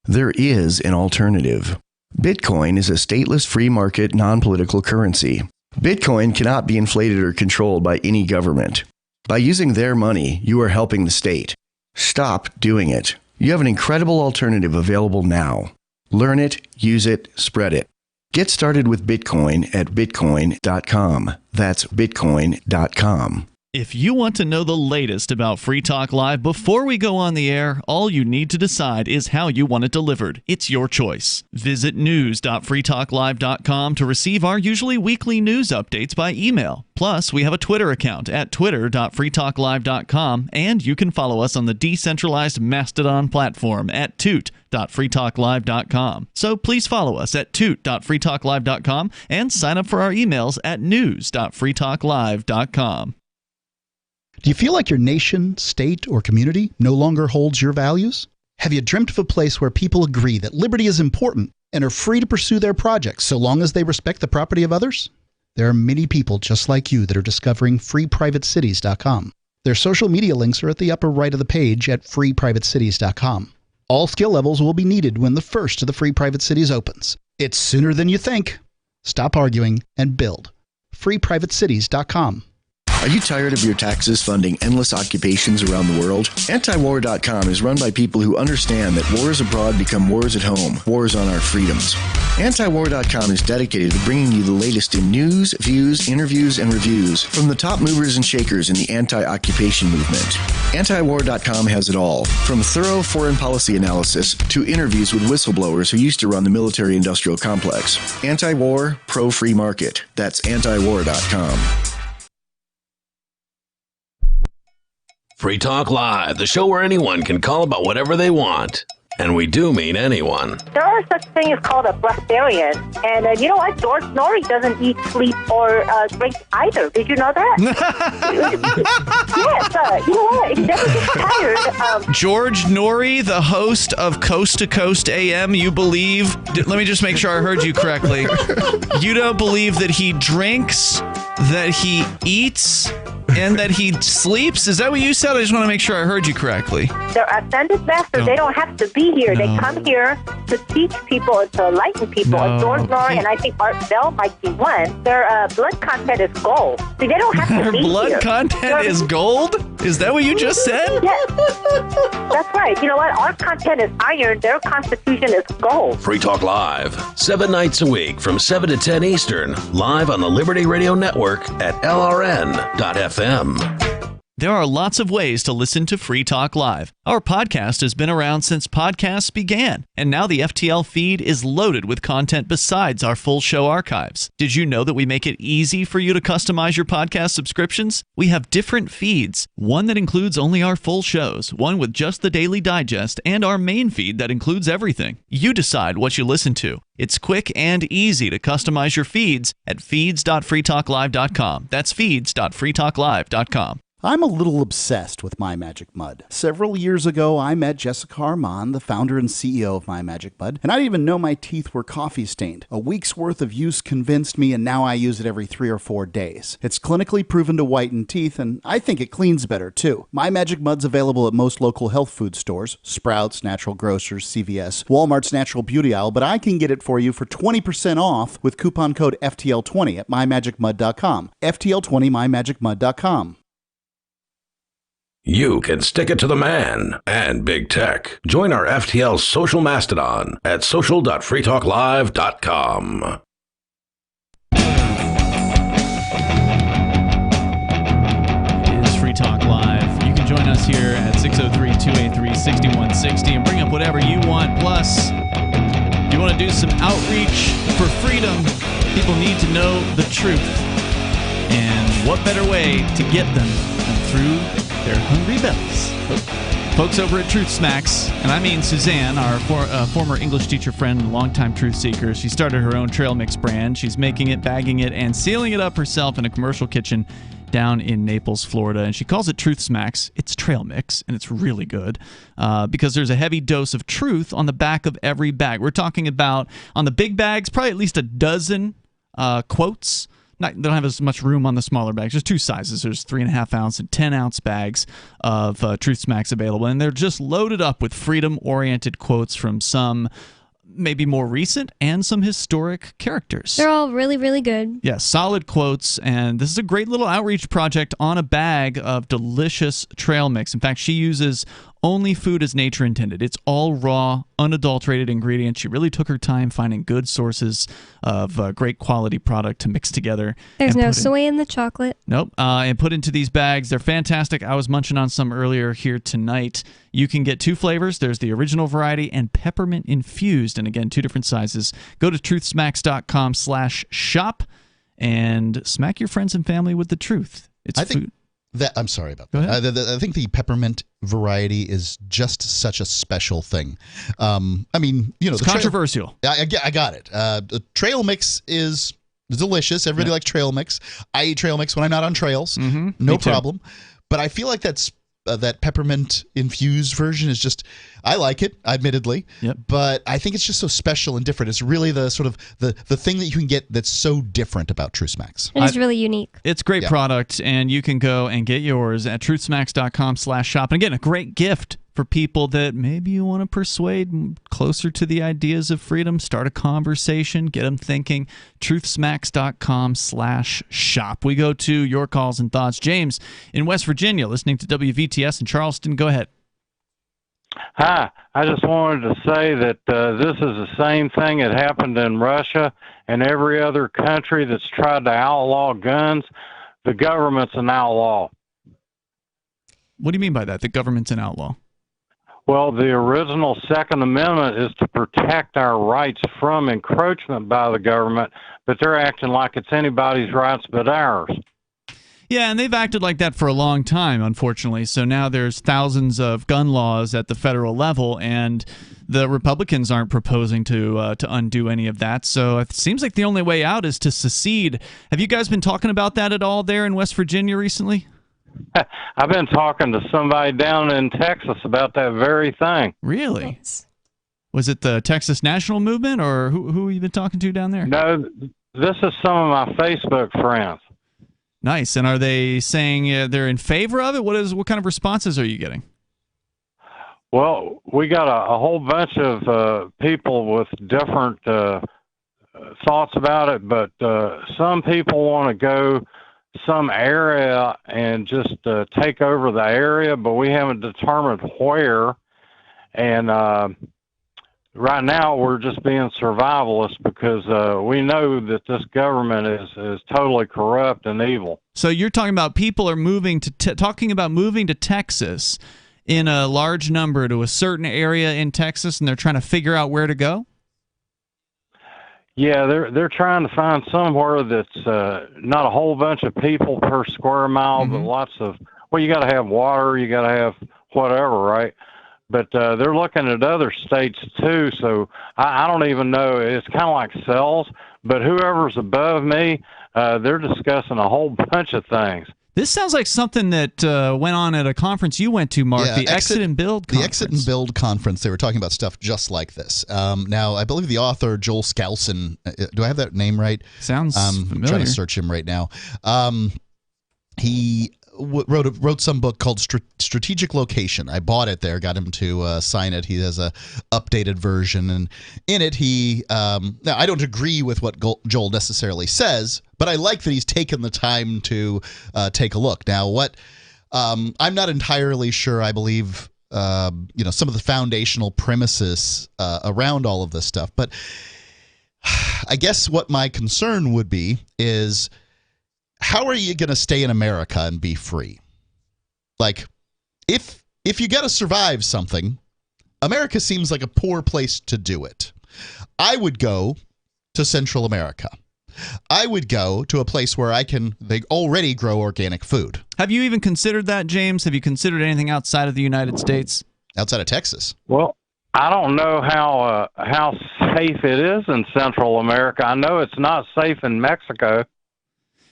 There is an alternative. Bitcoin is a stateless free market non-political currency. Bitcoin cannot be inflated or controlled by any government. By using their money, you are helping the state. Stop doing it. You have an incredible alternative available now. Learn it, use it, spread it. Get started with Bitcoin at bitcoin.com. That's bitcoin.com. If you want to know the latest about Free Talk Live before we go on the air, all you need to decide is how you want it delivered. It's your choice. Visit news.freetalklive.com to receive our usually weekly news updates by email. Plus, we have a Twitter account at twitter.freetalklive.com, and you can follow us on the decentralized Mastodon platform at toot.freetalklive.com. So please follow us at toot.freetalklive.com and sign up for our emails at news.freetalklive.com. Do you feel like your nation, state, or community no longer holds your values? Have you dreamt of a place where people agree that liberty is important and are free to pursue their projects so long as they respect the property of others? There are many people just like you that are discovering freeprivatecities.com. Their social media links are at the upper right of the page at freeprivatecities.com. All skill levels will be needed when the first of the Free Private Cities opens. It's sooner than you think. Stop arguing and build. freeprivatecities.com. Are you tired of your taxes funding endless occupations around the world? Antiwar.com is run by people who understand that wars abroad become wars at home, wars on our freedoms. Antiwar.com is dedicated to bringing you the latest in news, views, interviews, and reviews from the top movers and shakers in the anti-occupation movement. Antiwar.com has it all, from thorough foreign policy analysis to interviews with whistleblowers who used to run the military-industrial complex. Anti-war, pro-free market. That's antiwar.com. Free Talk Live, the show where anyone can call about whatever they want. And we do mean anyone. There are such things called a breatharian. And you know what? George Norrie doesn't eat, sleep, or drink either. Did you know that? Yes. You know what? He never gets tired. George Norrie, the host of Coast to Coast AM, you believe... Let me just make sure I heard you correctly. You don't believe that he drinks, that he eats, and that he sleeps? Is that what you said? I just want to make sure I heard you correctly. They're ascended masters. No. They don't have to be here. No. They come here to teach people and to enlighten people. No. And George Norrie and I think Art Bell might be one. Their blood content is gold. See, they don't have to Their be blood here. content is gold? Is that what you just said? Yes. That's right. You know what? Our content is iron. Their constitution is gold. Free Talk Live, 7 nights a week from 7 to 10 Eastern, live on the Liberty Radio Network at LRN.FM. There are lots of ways to listen to Free Talk Live. Our podcast has been around since podcasts began, and now the FTL feed is loaded with content besides our full show archives. Did you know that we make it easy for you to customize your podcast subscriptions? We have different feeds, one that includes only our full shows, one with just the Daily Digest, and our main feed that includes everything. You decide what you listen to. It's quick and easy to customize your feeds at feeds.freetalklive.com. That's feeds.freetalklive.com. I'm a little obsessed with My Magic Mud. Several years ago, I met Jessica Armand, the founder and CEO of My Magic Mud, and I didn't even know my teeth were coffee stained. A week's worth of use convinced me, and now I use it every 3 or 4 days. It's clinically proven to whiten teeth, and I think it cleans better, too. My Magic Mud's available at most local health food stores, Sprouts, Natural Grocers, CVS, Walmart's Natural Beauty Aisle, but I can get it for you for 20% off with coupon code FTL20 at mymagicmud.com. FTL20 mymagicmud.com. You can stick it to the man and big tech. Join our FTL social mastodon at social.freetalklive.com. It is Free Talk Live. You can join us here at 603-283-6160 and bring up whatever you want. Plus, If you want to do some outreach for freedom, people need to know the truth. And what better way to get them than through their hungry bellies? Folks over at Truth Smacks, and I mean Suzanne, our former English teacher friend and longtime truth seeker. She started her own trail mix brand. She's making it, bagging it, and sealing it up herself in a commercial kitchen down in Naples, Florida. And she calls it Truth Smacks. It's trail mix, and it's really good because there's a heavy dose of truth on the back of every bag. We're talking about, on the big bags, probably at least a dozen quotes. They don't have as much room on the smaller bags. There's two sizes. There's 3.5 ounce and 10 ounce bags of Truth Smacks available, and they're just loaded up with freedom-oriented quotes from some maybe more recent and some historic characters. They're all really, really good. Yeah, solid quotes, and this is a great little outreach project on a bag of delicious trail mix. In fact, she uses only food as nature intended. It's all raw, unadulterated ingredients. She really took her time finding good sources of great quality product to mix together. There's no soy in the chocolate. Nope. And put into these bags. They're fantastic. I was munching on some earlier here tonight. You can get two flavors. There's the original variety and peppermint infused. And again, two different sizes. Go to truthsmacks.com/shop and smack your friends and family with the truth. It's food. I'm sorry about that. I think the peppermint variety is just such a special thing. I mean, it's controversial. I got it. The trail mix is delicious. Everybody likes trail mix. I eat trail mix when I'm not on trails. No problem. But I feel like that peppermint infused version is just, I like it, admittedly, but I think it's just so special and different. It's really the sort of the thing that you can get that's so different about Truth Smacks. It's really unique. It's great product, and you can go and get yours at truthsmacks.com/shop. And again, a great gift for people that maybe you want to persuade closer to the ideas of freedom. Start a conversation, get them thinking. Truthsmacks.com/shop. We go to your calls and thoughts. James in West Virginia, listening to WVTS in Charleston. Go ahead. Hi. I just wanted to say that this is the same thing that happened in Russia and every other country that's tried to outlaw guns. The government's an outlaw. What do you mean by that? The government's an outlaw? Well, the original Second Amendment is to protect our rights from encroachment by the government, but they're acting like it's anybody's rights but ours. Yeah, and they've acted like that for a long time, unfortunately. So now there's thousands of gun laws at the federal level, and the Republicans aren't proposing to undo any of that. So it seems like the only way out is to secede. Have you guys been talking about that at all there in West Virginia recently? I've been talking to somebody down in Texas about that very thing. Really? Nice. Was it the Texas National Movement, or who have you been talking to down there? No, this is some of my Facebook friends. Nice. And are they saying they're in favor of it? What kind of responses are you getting? Well, we got a whole bunch of people with different thoughts about it, but some people want to go some area and just take over the area, but we haven't determined where. And right now we're just being survivalists because we know that this government is totally corrupt and evil. So you're talking about people are moving to Texas in a large number to a certain area in Texas, and they're trying to figure out where to go? Yeah, they're trying to find somewhere that's not a whole bunch of people per square mile, but lots of, well, you got to have water, you got to have whatever, right? But they're looking at other states too, so I don't even know. It's kind of like cells, but whoever's above me, they're discussing a whole bunch of things. This sounds like something that went on at a conference you went to, Mark, the Exit and Build conference. The Exit and Build conference, they were talking about stuff just like this. Now, I believe the author, Joel Skousen, do I have that name right? Sounds familiar. I'm trying to search him right now. He wrote some book called Strategic Location. I bought it there, got him to sign it. He has a updated version, and in it he now I don't agree with what Joel necessarily says, but I like that he's taken the time to take a look. Now, what I'm not entirely sure. I believe some of the foundational premises around all of this stuff, but I guess what my concern would be is, how are you going to stay in America and be free? Like, if you got to survive something, America seems like a poor place to do it. I would go to Central America. I would go to a place where they already grow organic food. Have you even considered that, James? Have you considered anything outside of the United States? Outside of Texas? Well, I don't know how safe it is in Central America. I know it's not safe in Mexico.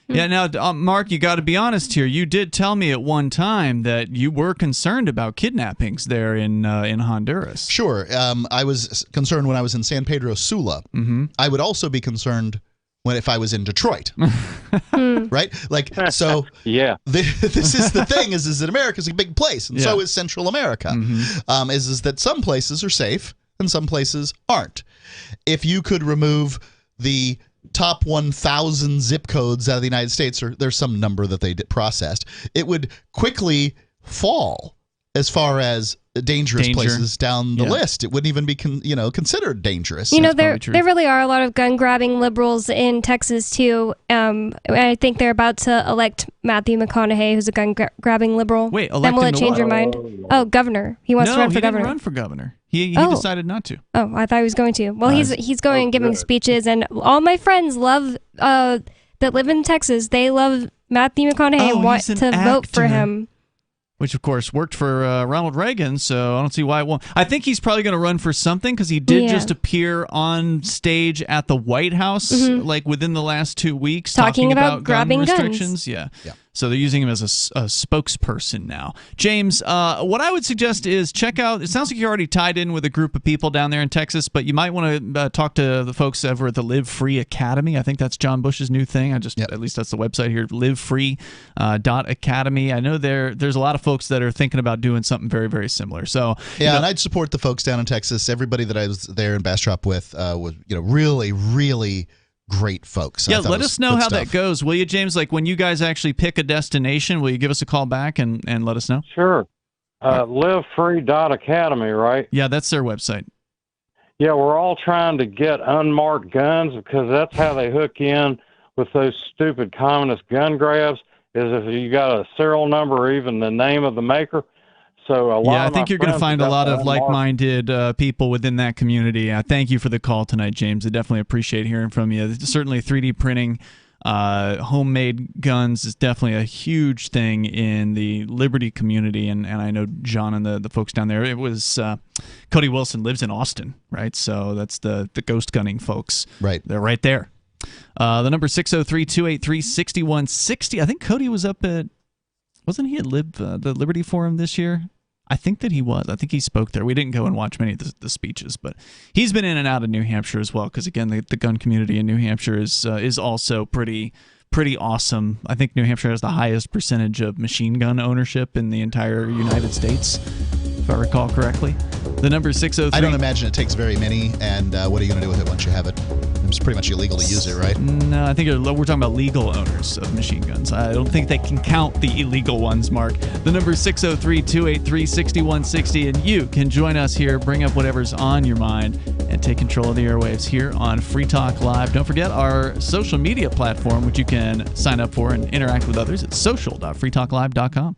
Yeah, now, Mark, you got to be honest here. You did tell me at one time that you were concerned about kidnappings there in Honduras. Sure. I was concerned when I was in San Pedro Sula. Mm-hmm. I would also be concerned if I was in Detroit. Right? So yeah. This is the thing, is that America's a big place, and so is Central America. Mm-hmm. Is that some places are safe and some places aren't. If you could remove the top 1,000 zip codes out of the United States, or there's some number that they processed, it would quickly fall as far as dangerous places down the list. It wouldn't even be considered dangerous. There really are a lot of gun-grabbing liberals in Texas, too. I think they're about to elect Matthew McConaughey, who's a gun-grabbing liberal. Wait, elect then will him it to change your mind? Oh, governor. He wants to run for governor. No, he didn't run for governor. He decided not to. Oh, I thought he was going to. Well, he's going and giving speeches, and all my friends love that live in Texas. They love Matthew McConaughey and want to vote for him. Which, of course, worked for Ronald Reagan, so I don't see why it won't. I think he's probably going to run for something because he did just appear on stage at the White House within the last 2 weeks talking about grabbing gun restrictions. Yeah. So they're using him as a spokesperson now. James, what I would suggest is check out, it sounds like you're already tied in with a group of people down there in Texas, but you might want to talk to the folks over at the Live Free Academy. I think that's John Bush's new thing. At least that's the website here, livefree.academy. I know there's a lot of folks that are thinking about doing something very, very similar. So and I'd support the folks down in Texas. Everybody that I was there in Bastrop with was really, really great folks. Yeah, let us know how that goes, will you, James? Like when you guys actually pick a destination, will you give us a call back and let us know? Sure. Livefree.academy, right? Yeah, that's their website. Yeah, we're all trying to get unmarked guns because that's how they hook in with those stupid communist gun grabs, is if you got a serial number or even the name of the maker. So I think you're going to find a lot of like-minded people within that community. Thank you for the call tonight, James. I definitely appreciate hearing from you. Certainly 3D printing homemade guns is definitely a huge thing in the Liberty community, and I know John and the folks down there. It was Cody Wilson lives in Austin, right? So that's the ghost gunning folks. Right. They're right there. The number 603-283-6160. I think Cody was up at, wasn't he at the Liberty Forum this year? I think that he was. I think he spoke there. We didn't go and watch many of the speeches, but he's been in and out of New Hampshire as well, because again, the gun community in New Hampshire is also pretty awesome. I think New Hampshire has the highest percentage of machine gun ownership in the entire United States, if I recall correctly. The number 603. I don't imagine it takes very many, and what are you going to do with it once you have it? It's pretty much illegal to use it, right? No, I think we're talking about legal owners of machine guns. I don't think they can count the illegal ones, Mark. The number is 603-283-6160, and you can join us here, bring up whatever's on your mind, and take control of the airwaves here on Free Talk Live. Don't forget our social media platform, which you can sign up for and interact with others. It's social.freetalklive.com.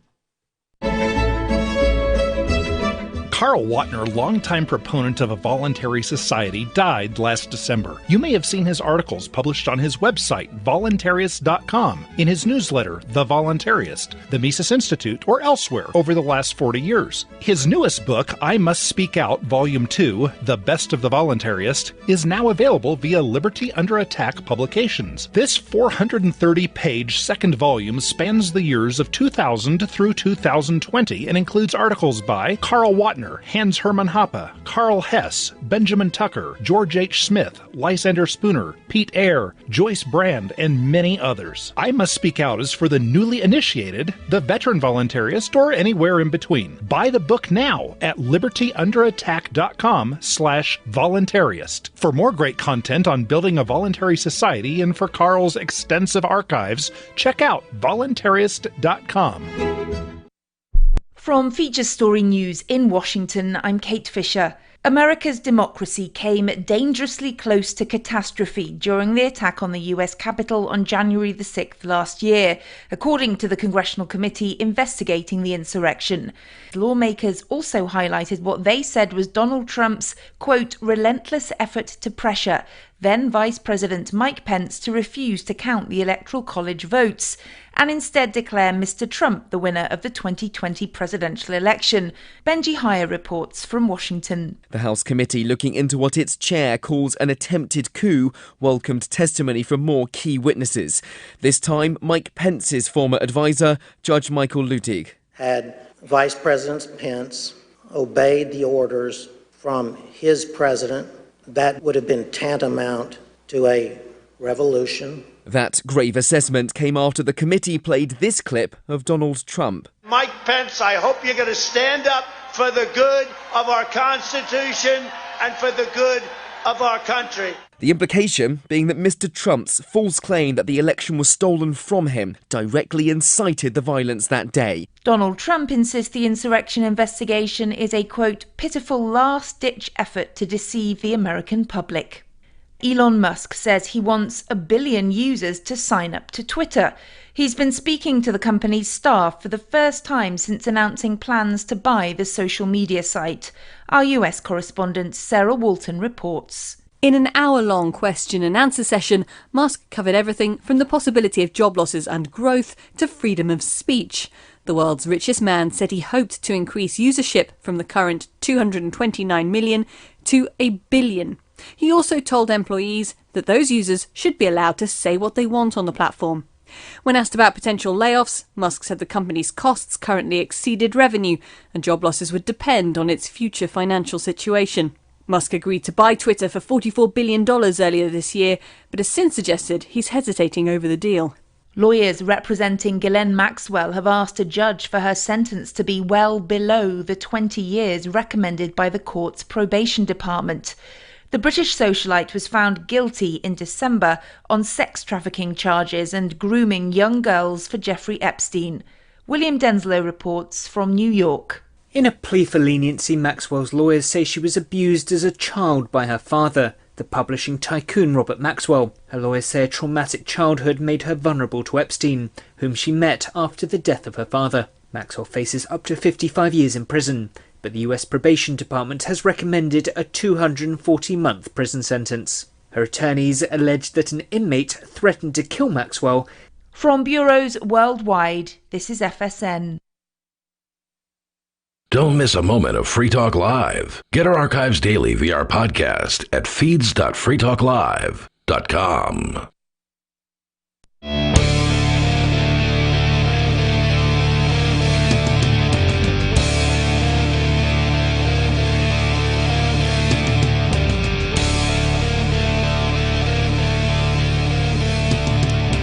Carl Watner, longtime proponent of a voluntary society, died last December. You may have seen his articles published on his website, voluntarist.com, in his newsletter, The Voluntarist, the Mises Institute, or elsewhere over the last 40 years. His newest book, I Must Speak Out, Volume 2, The Best of the Voluntarist, is now available via Liberty Under Attack Publications. This 430-page second volume spans the years of 2000 through 2020 and includes articles by Carl Watner, Hans Hermann Hoppe, Carl Hess, Benjamin Tucker, George H. Smith, Lysander Spooner, Pete Eyre, Joyce Brand, and many others. I Must Speak Out is for the newly initiated, the veteran voluntarist, or anywhere in between. Buy the book now at libertyunderattack.com/voluntarist. For more great content on building a voluntary society and for Carl's extensive archives, check out voluntarist.com. From Feature Story News in Washington, I'm Kate Fisher. America's democracy came dangerously close to catastrophe during the attack on the US Capitol on January the 6th last year, according to the Congressional Committee investigating the insurrection. Lawmakers also highlighted what they said was Donald Trump's, quote, relentless effort to pressure then Vice President Mike Pence to refuse to count the Electoral College votes and instead declare Mr. Trump the winner of the 2020 presidential election. Benji Heyer reports from Washington. The House committee looking into what its chair calls an attempted coup welcomed testimony from more key witnesses. This time, Mike Pence's former advisor, Judge Michael Luttig. Had Vice President Pence obeyed the orders from his president, that would have been tantamount to a revolution. That grave assessment came after the committee played this clip of Donald Trump. Mike Pence, I hope you're going to stand up for the good of our Constitution and for the good of our country. The implication being that Mr. Trump's false claim that the election was stolen from him directly incited the violence that day. Donald Trump insists the insurrection investigation is a, quote, pitiful last-ditch effort to deceive the American public. Elon Musk says he wants 1 billion users to sign up to Twitter. He's been speaking to the company's staff for the first time since announcing plans to buy the social media site. Our US correspondent Sarah Walton reports. In an hour-long question and answer session, Musk covered everything from the possibility of job losses and growth to freedom of speech. The world's richest man said he hoped to increase usership from the current 229 million to 1 billion. He also told employees that those users should be allowed to say what they want on the platform. When asked about potential layoffs, Musk said the company's costs currently exceeded revenue and job losses would depend on its future financial situation. Musk agreed to buy Twitter for $44 billion earlier this year, but has since suggested he's hesitating over the deal. Lawyers representing Ghislaine Maxwell have asked a judge for her sentence to be well below the 20 years recommended by the court's probation department. The British socialite was found guilty in December on sex trafficking charges and grooming young girls for Jeffrey Epstein. William Denslow reports from New York. In a plea for leniency, Maxwell's lawyers say she was abused as a child by her father, the publishing tycoon Robert Maxwell. Her lawyers say a traumatic childhood made her vulnerable to Epstein, whom she met after the death of her father. Maxwell faces up to 55 years in prison, but the US probation department has recommended a 240-month prison sentence. Her attorneys allege that an inmate threatened to kill Maxwell. From bureaus worldwide, this is FSN. Don't miss a moment of Free Talk Live. Get our archives daily via our podcast at feeds.freetalklive.com.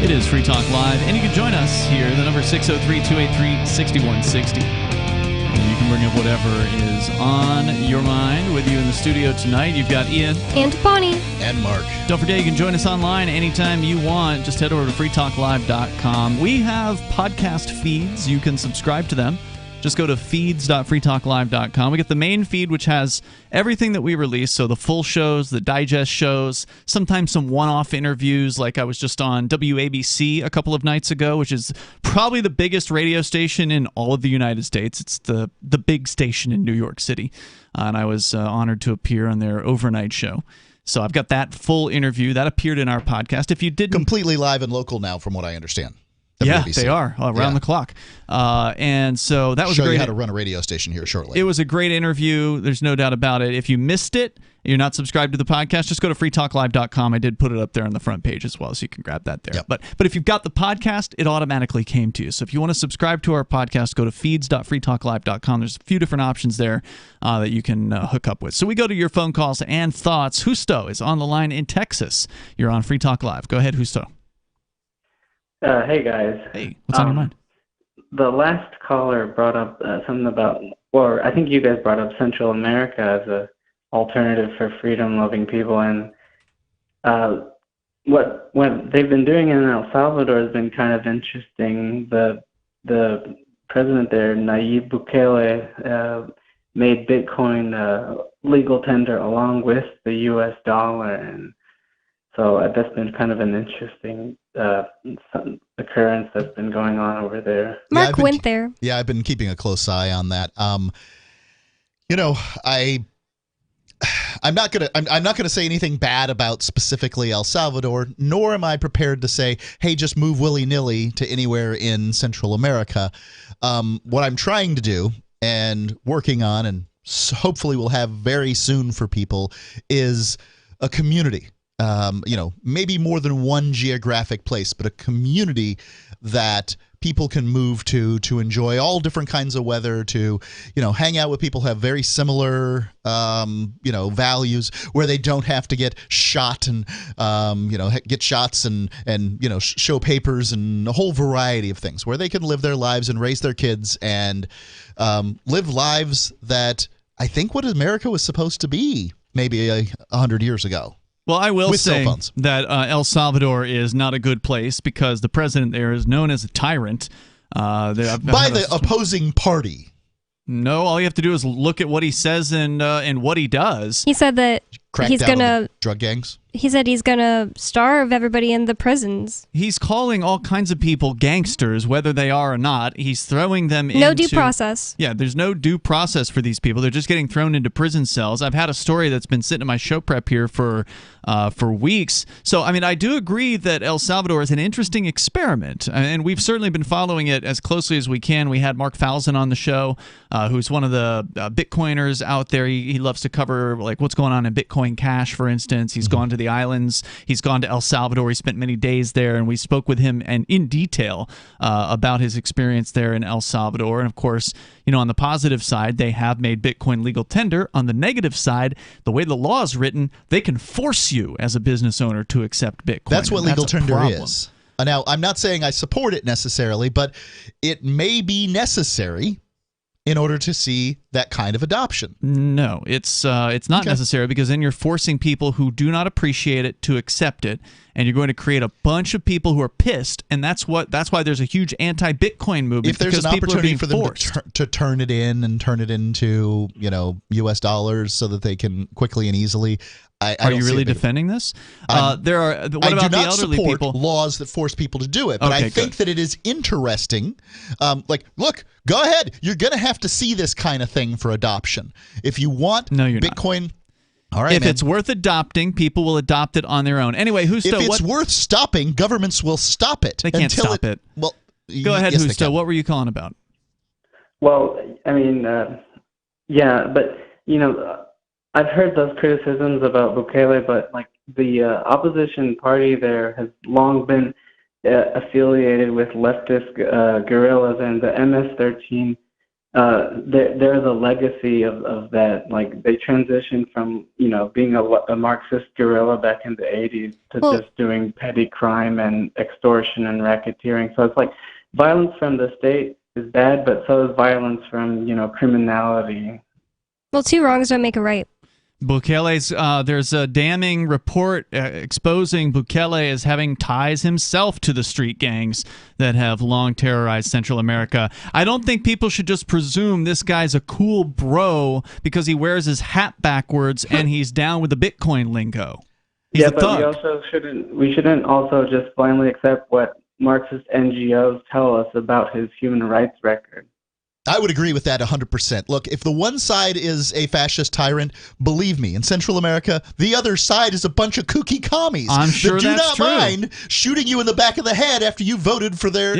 It is Free Talk Live, and you can join us here. The number is 603-283-6160. And you can bring up whatever is on your mind with you in the studio tonight. You've got Ian. And Bonnie. And Mark. Don't forget, you can join us online anytime you want. Just head over to freetalklive.com. We have podcast feeds. You can subscribe to them. Just go to feeds.freetalklive.com. We get the main feed, which has everything that we release, so the full shows, the digest shows, sometimes some one-off interviews, like I was just on WABC a couple of nights ago, which is probably the biggest radio station in all of the United States. It's the big station in New York City, and I was honored to appear on their overnight show. So I've got that full interview. That appeared in our podcast. If you didn't... Completely live and local now, from what I understand. Yeah, WABC. they are around the clock. And so that was show great. You how to run a radio station here shortly. It was a great interview. There's no doubt about it. If you missed it, you're not subscribed to the podcast, just go to freetalklive.com. I did put it up there on the front page as well, so you can grab that there. Yep. But if you've got the podcast, it automatically came to you. So if you want to subscribe to our podcast, go to feeds.freetalklive.com. There's a few different options there that you can hook up with. So we go to your phone calls and thoughts. Justo is on the line in Texas. You're on Free Talk Live. Go ahead, Justo. Hey, guys. Hey, what's on your mind? The last caller brought up something about, or I think you guys brought up Central America as a alternative for freedom-loving people, and what they've been doing in El Salvador has been kind of interesting. The president there, Nayib Bukele, made Bitcoin legal tender along with the U.S. dollar, and so that's been kind of an interesting occurrence that's been going on over there. Mark went there. Yeah, I've been keeping a close eye on that. I'm not gonna say anything bad about specifically El Salvador, nor am I prepared to say, hey, just move willy-nilly to anywhere in Central America. What I'm trying to do and working on, and hopefully will have very soon for people, is a community. Maybe more than one geographic place, but a community that people can move to enjoy all different kinds of weather, to, hang out with people who have very similar, values, where they don't have to get shot and, get shots and show papers and a whole variety of things, where they can live their lives and raise their kids and live lives that I think what America was supposed to be maybe 100 years ago. Well, I will With say cell phones. that El Salvador is not a good place because the president there is known as a tyrant. By the opposing party. No, all you have to do is look at what he says and what he does. He said that he's Crackdown on gonna the drug gangs. He said he's gonna starve everybody in the prisons. He's calling all kinds of people gangsters, whether they are or not. He's throwing them into... No due process. Yeah, there's no due process for these people. They're just getting thrown into prison cells. I've had a story that's been sitting in my show prep here for weeks. So, I do agree that El Salvador is an interesting experiment, and we've certainly been following it as closely as we can. We had Mark Falzon on the show, who's one of the Bitcoiners out there. He loves to cover like what's going on in Bitcoin Cash, for instance. He's gone to the islands. He's gone to El Salvador. He spent many days there, and we spoke with him and in detail about his experience there in El Salvador. And of course, on the positive side, they have made Bitcoin legal tender. On the negative side, the way the law is written, they can force you as a business owner to accept Bitcoin. That's what legal tender problem. is. Now, I'm not saying I support it necessarily, but it may be necessary in order to see that kind of adoption. No, it's not necessary, because then you're forcing people who do not appreciate it to accept it, and you're going to create a bunch of people who are pissed, and that's why there's a huge anti-Bitcoin movement. If there's an opportunity for them forced. to turn it in and turn it into U.S. dollars so that they can quickly and easily. Are you really defending this? There are. What about I do the not elderly support people? laws that force people to do it, but Okay, I think that it is interesting. Look, go ahead. You're going to have to see this kind of thing for adoption. If you want Bitcoin, all right, if it's worth adopting, people will adopt it on their own. Anyway, Husto, if it's worth stopping, governments will stop it. They can't stop it. Well, go ahead, yes, Husto. What were you calling about? Well, yeah, but I've heard those criticisms about Bukele, but the opposition party there has long been affiliated with leftist guerrillas, and the MS-13. There's a legacy of that. They transitioned from being a Marxist guerrilla back in the 80s to just doing petty crime and extortion and racketeering. So it's violence from the state is bad, but so is violence from criminality. Well, two wrongs don't make a right. Bukele's there's a damning report exposing Bukele as having ties himself to the street gangs that have long terrorized Central America. I don't think people should just presume this guy's a cool bro because he wears his hat backwards and he's down with the Bitcoin lingo. He's a thug. But we shouldn't also just blindly accept what Marxist NGOs tell us about his human rights record. I would agree with that 100%. Look, if the one side is a fascist tyrant, believe me, in Central America, the other side is a bunch of kooky commies I'm sure that do that's not true. mind shooting you in the back of the head after you voted for their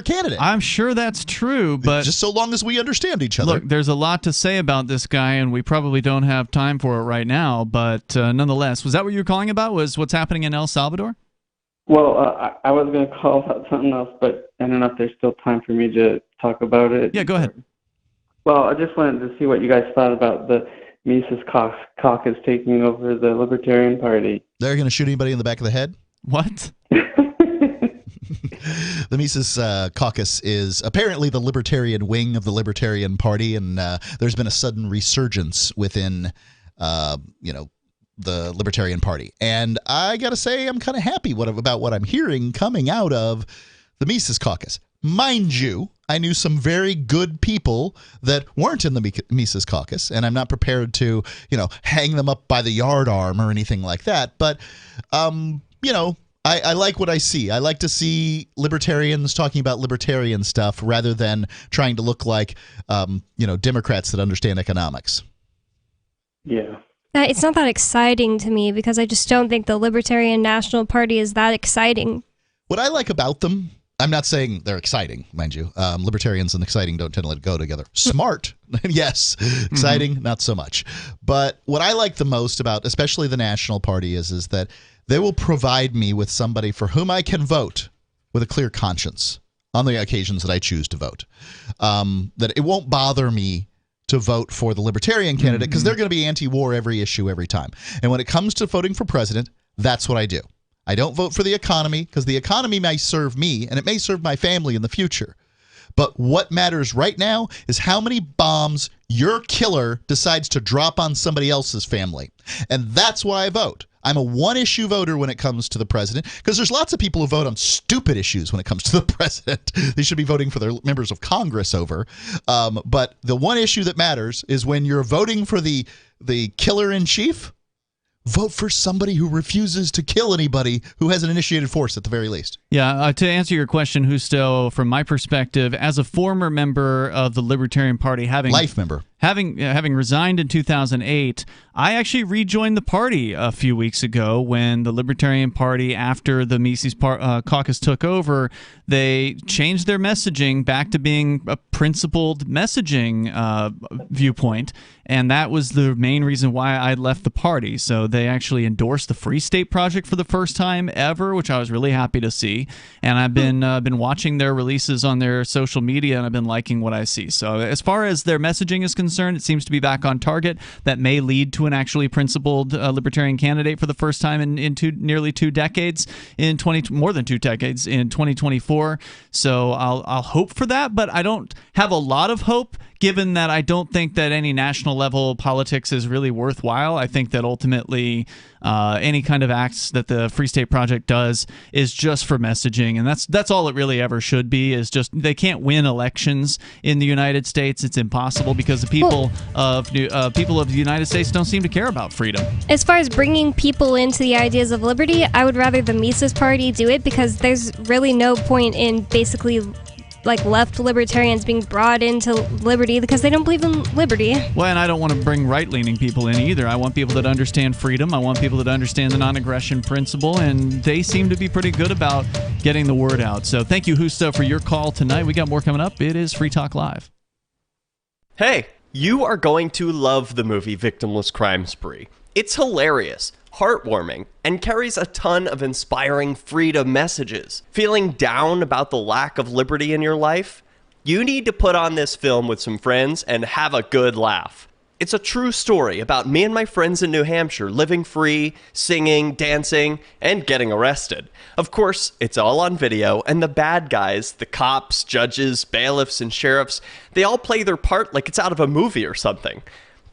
candidate. I'm sure that's true, but just so long as we understand each other. Look, there's a lot to say about this guy, and we probably don't have time for it right now, but nonetheless, was that what you were calling about, was what's happening in El Salvador? Well, I was going to call about something else, but I don't know if there's still time for me to talk about it. Yeah, go ahead. Well, I just wanted to see what you guys thought about the Mises Caucus taking over the Libertarian Party. They're going to shoot anybody in the back of the head? What? The Mises Caucus is apparently the libertarian wing of the Libertarian Party, and there's been a sudden resurgence within, the Libertarian Party. And I got to say, I'm kind of happy about what I'm hearing coming out of the Mises Caucus. mind you, I knew some very good people that weren't in the Mises Caucus, and I'm not prepared to, hang them up by the yardarm or anything like that. But, I like what I see. I like to see libertarians talking about libertarian stuff rather than trying to look like, Democrats that understand economics. Yeah. It's not that exciting to me because I just don't think the Libertarian National Party is that exciting. What I like about them, I'm not saying they're exciting, mind you. Libertarians and exciting don't tend to go together. Smart, yes. Exciting, not so much. But what I like the most about, especially the National Party, is that they will provide me with somebody for whom I can vote with a clear conscience on the occasions that I choose to vote. That it won't bother me to vote for the Libertarian candidate because they're going to be anti-war every issue every time. And when it comes to voting for president, that's what I do. I don't vote for the economy because the economy may serve me and it may serve my family in the future. But what matters right now is how many bombs your killer decides to drop on somebody else's family. And that's why I vote. I'm a one-issue voter when it comes to the president because there's lots of people who vote on stupid issues when it comes to the president. They should be voting for their members of Congress over. But the one issue that matters is when you're voting for the killer-in-chief, vote for somebody who refuses to kill anybody who has an initiated force at the very least. Yeah, to answer your question, Justo, from my perspective, as a former member of the Libertarian Party, having resigned in 2008, I actually rejoined the party a few weeks ago when the Libertarian Party, after the Mises Caucus took over, they changed their messaging back to being a principled messaging viewpoint, and that was the main reason why I left the party. So they actually endorsed the Free State Project for the first time ever, which I was really happy to see. And I've been watching their releases on their social media, and I've been liking what I see. So as far as their messaging is concerned, it seems to be back on target. That may lead to an actually principled libertarian candidate for the first time in nearly 2 decades, more than 2 decades, in 2024. So I'll hope for that, but I don't have a lot of hope, given that I don't think that any national level politics is really worthwhile. I think that ultimately any kind of acts that the Free State Project does is just for messaging, and that's all it really ever should be. Is just they can't win elections in the United States. It's impossible because the people of the United States don't seem to care about freedom. As far as bringing people into the ideas of liberty, I would rather the Mises Party do it because there's really no point in basically left libertarians being brought into liberty because they don't believe in liberty. Well, and I don't want to bring right-leaning people in either. I want people that understand freedom. I want people that understand the non-aggression principle, and they seem to be pretty good about getting the word out. So thank you, Justo, for your call tonight. We got more coming up. It is Free Talk Live. Hey, you are going to love the movie Victimless Crime Spree. It's hilarious, heartwarming, and carries a ton of inspiring freedom messages. Feeling down about the lack of liberty in your life? You need to put on this film with some friends and have a good laugh. It's a true story about me and my friends in New Hampshire living free, singing, dancing, and getting arrested. Of course, it's all on video, and the bad guys, the cops, judges, bailiffs, and sheriffs, they all play their part like it's out of a movie or something.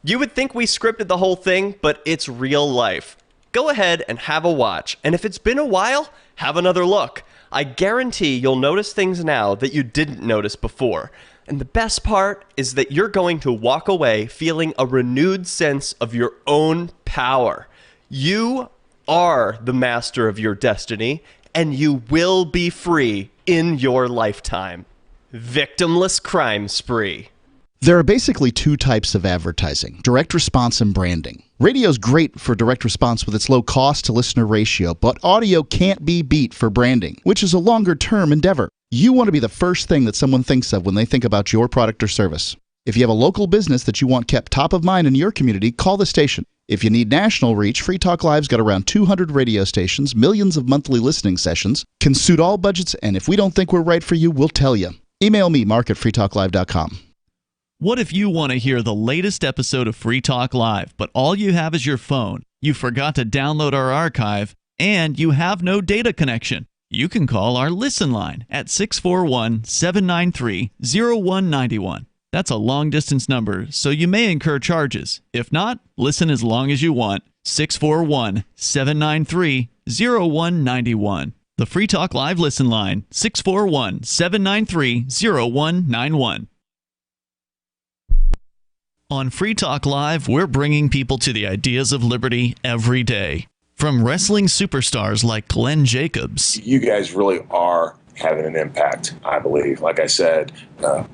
You would think we scripted the whole thing, but it's real life. Go ahead and have a watch, and if it's been a while, have another look. I guarantee you'll notice things now that you didn't notice before. And the best part is that you're going to walk away feeling a renewed sense of your own power. You are the master of your destiny, and you will be free in your lifetime. Victimless Crime Spree. There are basically 2 types of advertising: direct response and branding. Radio's great for direct response with its low cost to listener ratio, but audio can't be beat for branding, which is a longer-term endeavor. You want to be the first thing that someone thinks of when they think about your product or service. If you have a local business that you want kept top of mind in your community, call the station. If you need national reach, Free Talk Live's got around 200 radio stations, millions of monthly listening sessions, can suit all budgets, and if we don't think we're right for you, we'll tell you. Email me, mark@freetalklive.com. What if you want to hear the latest episode of Free Talk Live, but all you have is your phone, you forgot to download our archive, and you have no data connection? You can call our Listen line at 641-793-0191. That's a long-distance number, so you may incur charges. If not, listen as long as you want. 641-793-0191. The Free Talk Live listen line, 641-793-0191. On Free Talk Live, we're bringing people to the ideas of liberty every day. From wrestling superstars like Glenn Jacobs. You guys really are having an impact, I believe. Like I said,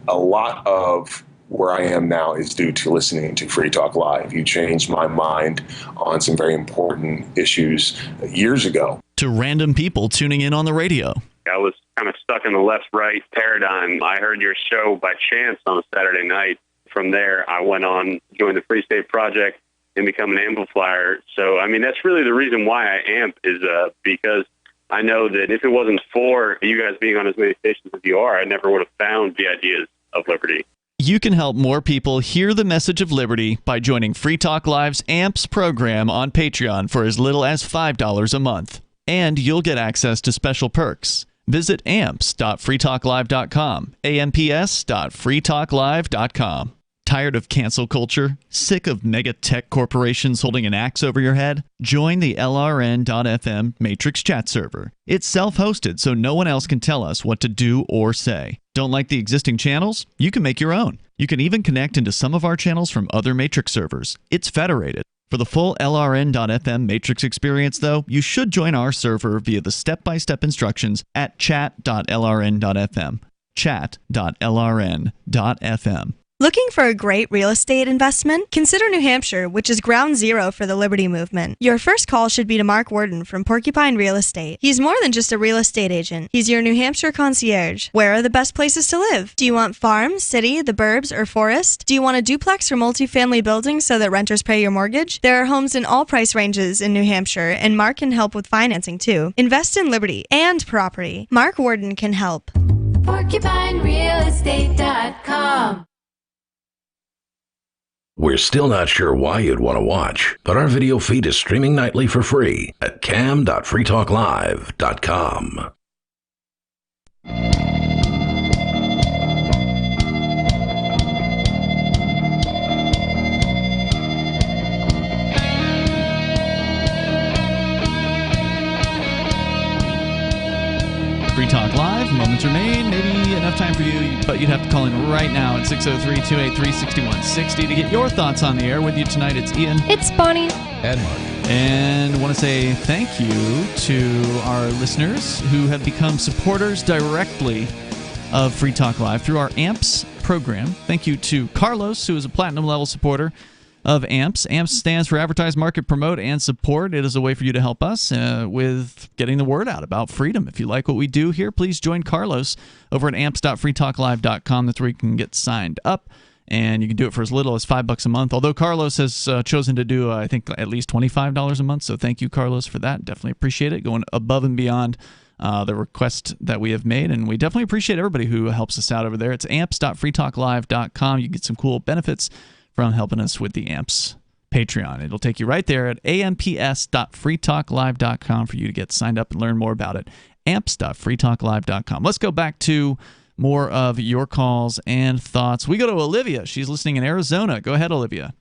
a lot of where I am now is due to listening to Free Talk Live. You changed my mind on some very important issues years ago. To random people tuning in on the radio. I was kind of stuck in the left-right paradigm. I heard your show by chance on a Saturday night. From there, I went on, joined the Free State Project, and become an amplifier. So, I mean, that's really the reason why I amp is because I know that if it wasn't for you guys being on as many stations as you are, I never would have found the ideas of liberty. You can help more people hear the message of liberty by joining Free Talk Live's AMPS program on Patreon for as little as $5 a month. And you'll get access to special perks. Visit amps.freetalklive.com, amps.freetalklive.com. Tired of cancel culture? Sick of mega tech corporations holding an axe over your head? Join the LRN.FM Matrix chat server. It's self-hosted, so no one else can tell us what to do or say. Don't like the existing channels? You can make your own. You can even connect into some of our channels from other Matrix servers. It's federated. For the full LRN.FM Matrix experience, though, you should join our server via the step-by-step instructions at chat.lrn.fm. Chat.lrn.fm. Looking for a great real estate investment? Consider New Hampshire, which is ground zero for the Liberty Movement. Your first call should be to Mark Worden from Porcupine Real Estate. He's more than just a real estate agent. He's your New Hampshire concierge. Where are the best places to live? Do you want farm, city, the burbs, or forest? Do you want a duplex or multifamily building so that renters pay your mortgage? There are homes in all price ranges in New Hampshire, and Mark can help with financing too. Invest in liberty and property. Mark Worden can help. PorcupineRealEstate.com. We're still not sure why you'd want to watch, but our video feed is streaming nightly for free at cam.freetalklive.com. Free Talk Live, moments remain, maybe enough time for you, but you'd have to call in right now at 603-283-6160 to get your thoughts on the air. With you tonight, it's Ian. It's Bonnie. And Mark. And I want to say thank you to our listeners who have become supporters directly of Free Talk Live through our AMPS program. Thank you to Carlos, who is a platinum level supporter of AMPS. AMPS stands for Advertise, Market, Promote, and Support. It is a way for you to help us with getting the word out about freedom. If you like what we do here, please join Carlos over at amps.freetalklive.com. That's where you can get signed up, and you can do it for as little as $5 a month. Although Carlos has chosen to do, I think, at least $25 a month. So thank you, Carlos, for that. Definitely appreciate it. Going above and beyond the request that we have made, and we definitely appreciate everybody who helps us out over there. It's amps.freetalklive.com. You get some cool benefits from helping us with the AMPS Patreon. It'll take you right there at amps.freetalklive.com for you to get signed up and learn more about it. amps.freetalklive.com. Let's go back to more of your calls and thoughts. We go to Olivia. She's listening in Arizona. Go ahead, Olivia.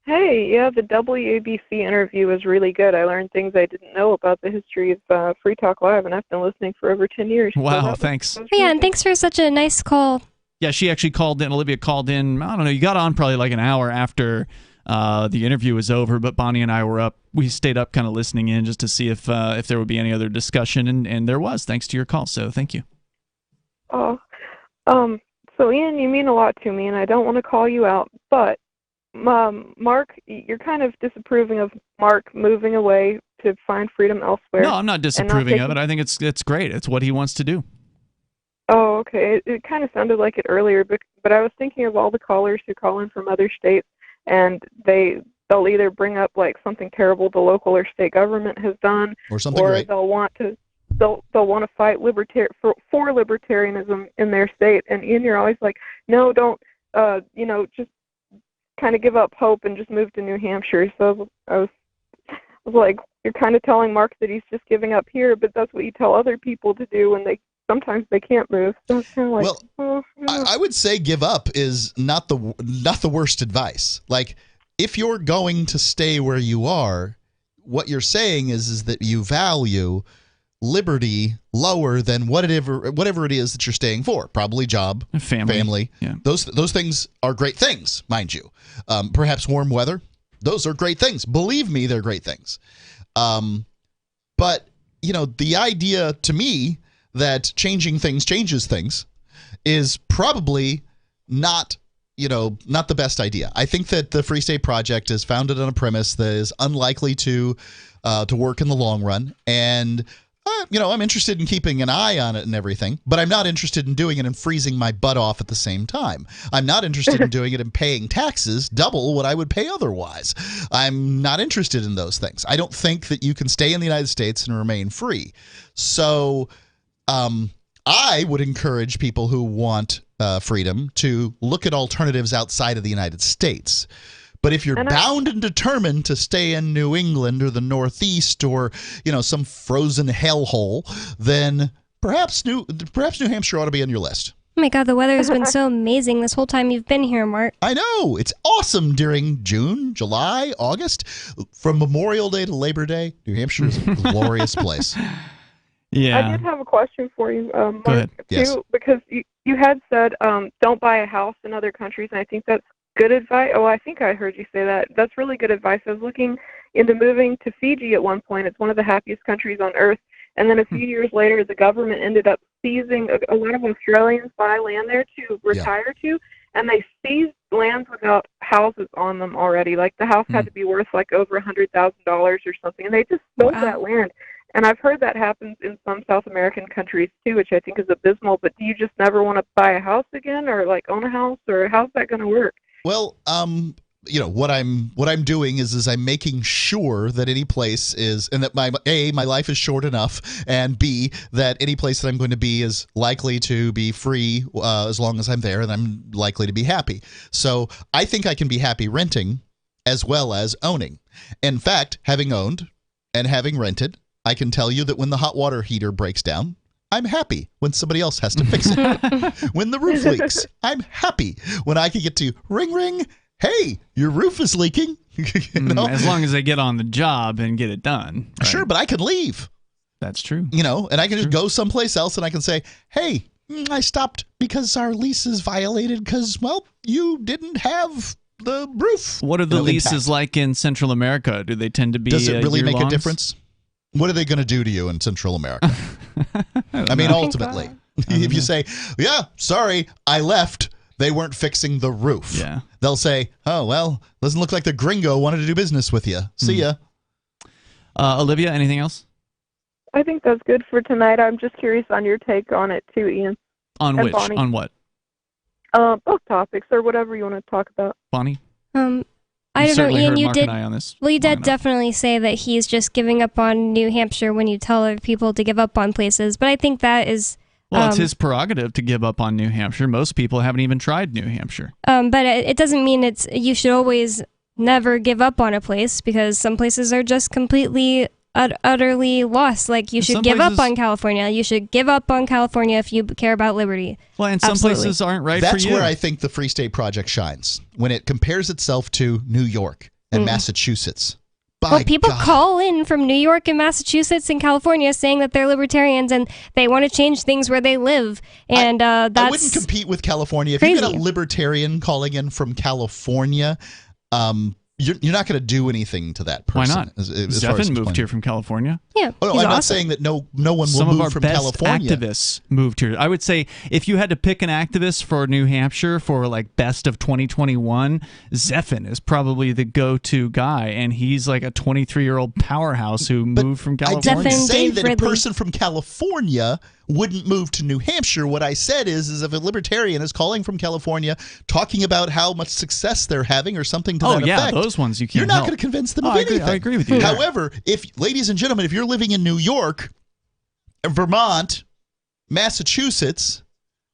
Hey, yeah, the WABC interview was really good. I learned things I didn't know about the history of Free Talk Live, and I've been listening for over 10 years. Wow, thanks. Yeah, and thanks for such a nice call. Yeah, she actually called in. Olivia called in, I don't know, you got on probably like an hour after the interview was over, but Bonnie and I were up. We stayed up kind of listening in just to see if there would be any other discussion, and there was, thanks to your call, so thank you. Oh, so Ian, you mean a lot to me, and I don't want to call you out, but Mark, you're kind of disapproving of Mark moving away to find freedom elsewhere. No, I'm not disapproving of it. I think it's great. It's what he wants to do. Oh, okay. It kind of sounded like it earlier, but I was thinking of all the callers who call in from other states, and they'll either bring up like something terrible the local or state government has done, or something great. They'll want to fight for libertarianism in their state. And Ian, you're always like, no, don't, just kind of give up hope and just move to New Hampshire. So I was like, you're kind of telling Mark that he's just giving up here, but that's what you tell other people to do when sometimes they can't move. So it's kind of like, I would say give up is not the worst advice. Like, if you're going to stay where you are, what you're saying is that you value liberty lower than whatever it is that you're staying for. Probably job, family. Yeah. Those things are great things, mind you. Perhaps warm weather. Those are great things. Believe me, they're great things. But, the idea to me that changing things changes things is probably not the best idea. I think that the Free State Project is founded on a premise that is unlikely to work in the long run. And, I'm interested in keeping an eye on it and everything, but I'm not interested in doing it and freezing my butt off at the same time. I'm not interested in doing it and paying taxes double what I would pay otherwise. I'm not interested in those things. I don't think that you can stay in the United States and remain free. So I would encourage people who want freedom to look at alternatives outside of the United States. But if you're bound and determined to stay in New England or the Northeast or, some frozen hellhole, then perhaps New Hampshire ought to be on your list. Oh my God, the weather has been so amazing this whole time you've been here, Mark. I know. It's awesome during June, July, August. From Memorial Day to Labor Day, New Hampshire is a glorious place. Yeah. I did have a question for you, Mark, Go ahead. too, Yes. because you had said don't buy a house in other countries, and I think that's good advice. Oh, I think I heard you say that. That's really good advice. I was looking into moving to Fiji at one point. It's one of the happiest countries on earth. And then a few years later, the government ended up seizing a lot of Australians buy land there to retire to, and they seized lands without houses on them already. Like the house had to be worth like over $100,000 or something, and they just sold that land. And I've heard that happens in some South American countries too, which I think is abysmal. But do you just never want to buy a house again, or like own a house, or how's that going to work? Well, what I'm doing is I'm making sure that any place is, and that my life is short enough, and B, that any place that I'm going to be is likely to be free as long as I'm there, and I'm likely to be happy. So I think I can be happy renting as well as owning. In fact, having owned and having rented, I can tell you that when the hot water heater breaks down, I'm happy when somebody else has to fix it. When the roof leaks, I'm happy when I can get to ring, ring, hey, your roof is leaking. As long as they get on the job and get it done. Right? Sure, but I can leave. That's true. And I can just go someplace else and I can say, hey, I stopped because our lease is violated because, well, you didn't have the roof. What are the leases like in Central America? Do they tend to be Does it really make year-longs? a difference? What are they going to do to you in Central America? I mean, ultimately, if you say, yeah, sorry, I left, they weren't fixing the roof. Yeah. They'll say, oh, well, doesn't look like the gringo wanted to do business with you. See ya. Olivia, anything else? I think that's good for tonight. I'm just curious on your take on it too, Ian. On and which? Bonnie. On what? Both topics or whatever you want to talk about. Bonnie? I don't know, Ian, you Mark did. and I on this Well, you did definitely say that he's just giving up on New Hampshire when you tell other people to give up on places, but I think that is. Well, it's his prerogative to give up on New Hampshire. Most people haven't even tried New Hampshire. But it doesn't mean you should always never give up on a place, because some places are just completely utterly lost. Like you should give up on California. You should give up on California if you care about liberty. Well, and some places aren't right for you. That's where I think the Free State Project shines, when it compares itself to New York and Massachusetts. Well, people call in from New York and Massachusetts and California saying that they're libertarians and they want to change things where they live. And I that's wouldn't compete with California. If crazy. you get a libertarian calling in from California, you're not going to do anything to that person. Why not? As far as Zephyr moved here from California. Yeah, I'm not saying that no one will Some move of our from best California. activists moved here. I would say if you had to pick an activist for New Hampshire for like best of 2021, Zephyr is probably the go-to guy, and he's like a 23-year-old powerhouse who moved from I California. didn't say that a person from California wouldn't move to New Hampshire. What I said is if a libertarian is calling from California, talking about how much success they're having or something to that effect, those ones you can't you're not help. going to convince them Oh, of I agree- anything. I agree with you. However, ladies and gentlemen, if you're living in New York, Vermont, Massachusetts,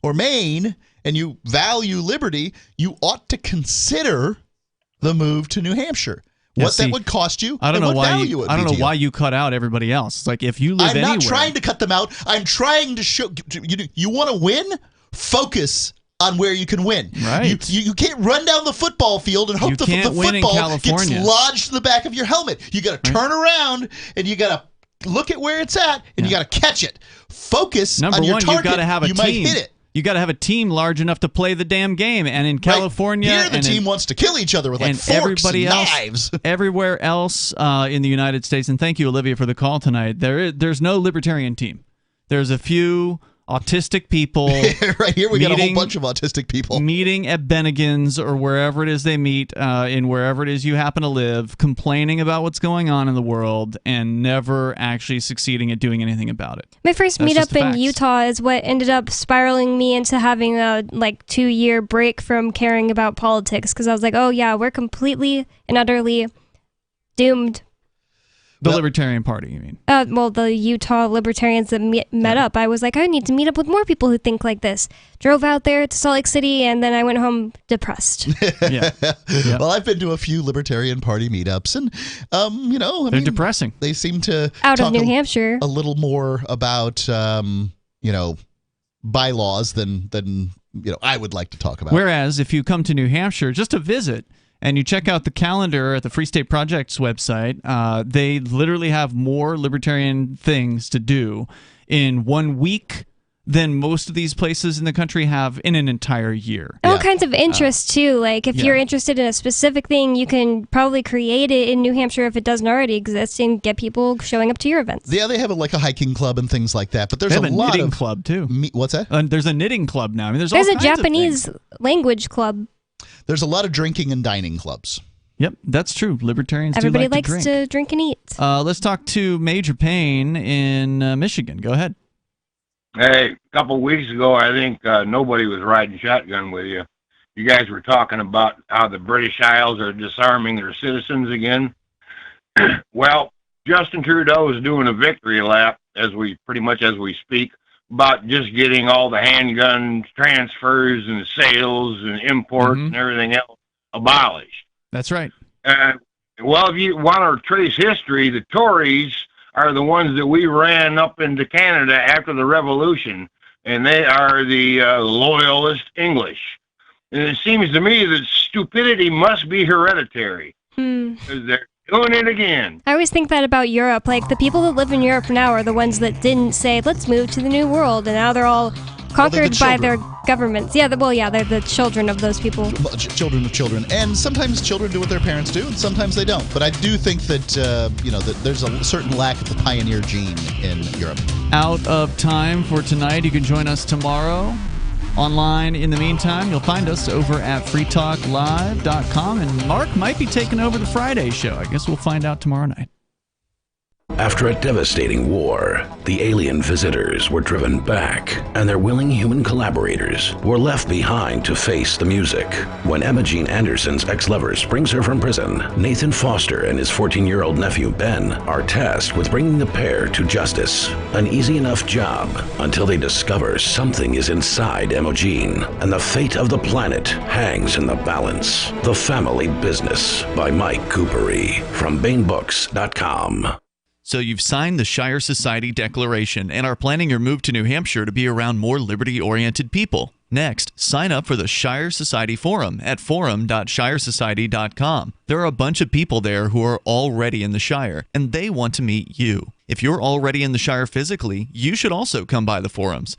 or Maine, and you value liberty, you ought to consider the move to New Hampshire. Yeah, What see, that would cost you, I don't and know what why value you. it would I don't be know to you. why you cut out everybody else. It's like if you live I'm anywhere. not trying to cut them out. I'm trying to show you want to win. Focus on where you can win. Right. You can't run down the football field and hope You the can't win in football California. gets lodged in the back of your helmet. You got to turn around and you got to look at where it's at, and you got to catch it. Focus Number on your one, target. you got to have a you team. might hit it. You got to have a team large enough to play the damn game. And in California, Here, the team wants to kill each other with like forks everybody and else, knives. Everywhere else in the United States, and thank you, Olivia, for the call tonight. There's no libertarian team. There's a few autistic people. Right here, we got a whole bunch of autistic people meeting at Bennigan's or wherever it is they meet, in wherever it is you happen to live, complaining about what's going on in the world and never actually succeeding at doing anything about it. My first That's just meetup the in facts. Utah is what ended up spiraling me into having a 2-year break from caring about politics, because I was like, oh yeah, we're completely and utterly doomed. The Libertarian Party, you mean? Well, the Utah libertarians that met up. I was like, I need to meet up with more people who think like this. Drove out there to Salt Lake City, and then I went home depressed. Yeah. Well, I've been to a few Libertarian Party meetups, and they're depressing. They seem to Out of talk New Hampshire. a little more about bylaws than I would like to talk about. Whereas if you come to New Hampshire just to visit and you check out the calendar at the Free State Project's website, they literally have more libertarian things to do in 1 week than most of these places in the country have in an entire year. And all kinds of interests too. Like if yeah. you're interested in a specific thing, you can probably create it in New Hampshire if it doesn't already exist and get people showing up to your events. Yeah, they have a hiking club and things like that. But there's They have a lot knitting of club too. What's that? There's a knitting club now. I mean, there's a all kinds Japanese of things. language club. There's a lot of drinking and dining clubs. Yep, that's true. Libertarians Everybody do like likes to drink. to drink and eat. Let's talk to Major Payne in Michigan. Go ahead. Hey, a couple of weeks ago, I think nobody was riding shotgun with you. You guys were talking about how the British Isles are disarming their citizens again. Well, Justin Trudeau is doing a victory lap as we speak about just getting all the handgun transfers and sales and imports and everything else abolished. That's right. Well, if you want to trace history, the Tories are the ones that we ran up into Canada after the Revolution, and they are the loyalist English. And it seems to me that stupidity must be hereditary. Because they're doing it again. I always think that about Europe. Like, the people that live in Europe now are the ones that didn't say, let's move to the New World, and now they're all conquered by their governments. Yeah, they're the children of those people. Children of children. And sometimes children do what their parents do, and sometimes they don't. But I do think that, that there's a certain lack of the pioneer gene in Europe. Out of time for tonight. You can join us tomorrow online. In the meantime, you'll find us over at freetalklive.com, and Mark might be taking over the Friday show. I guess we'll find out tomorrow night. After a devastating war, the alien visitors were driven back, and their willing human collaborators were left behind to face the music. When Emma Jean Anderson's ex-lover brings her from prison, Nathan Foster and his 14-year-old nephew Ben are tasked with bringing the pair to justice. An easy enough job until they discover something is inside Emma Jean, and the fate of the planet hangs in the balance. The Family Business by Mike Coopery from BaneBooks.com. So you've signed the Shire Society Declaration and are planning your move to New Hampshire to be around more liberty-oriented people. Next, sign up for the Shire Society Forum at forum.shiresociety.com. There are a bunch of people there who are already in the Shire, and they want to meet you. If you're already in the Shire physically, you should also come by the forums.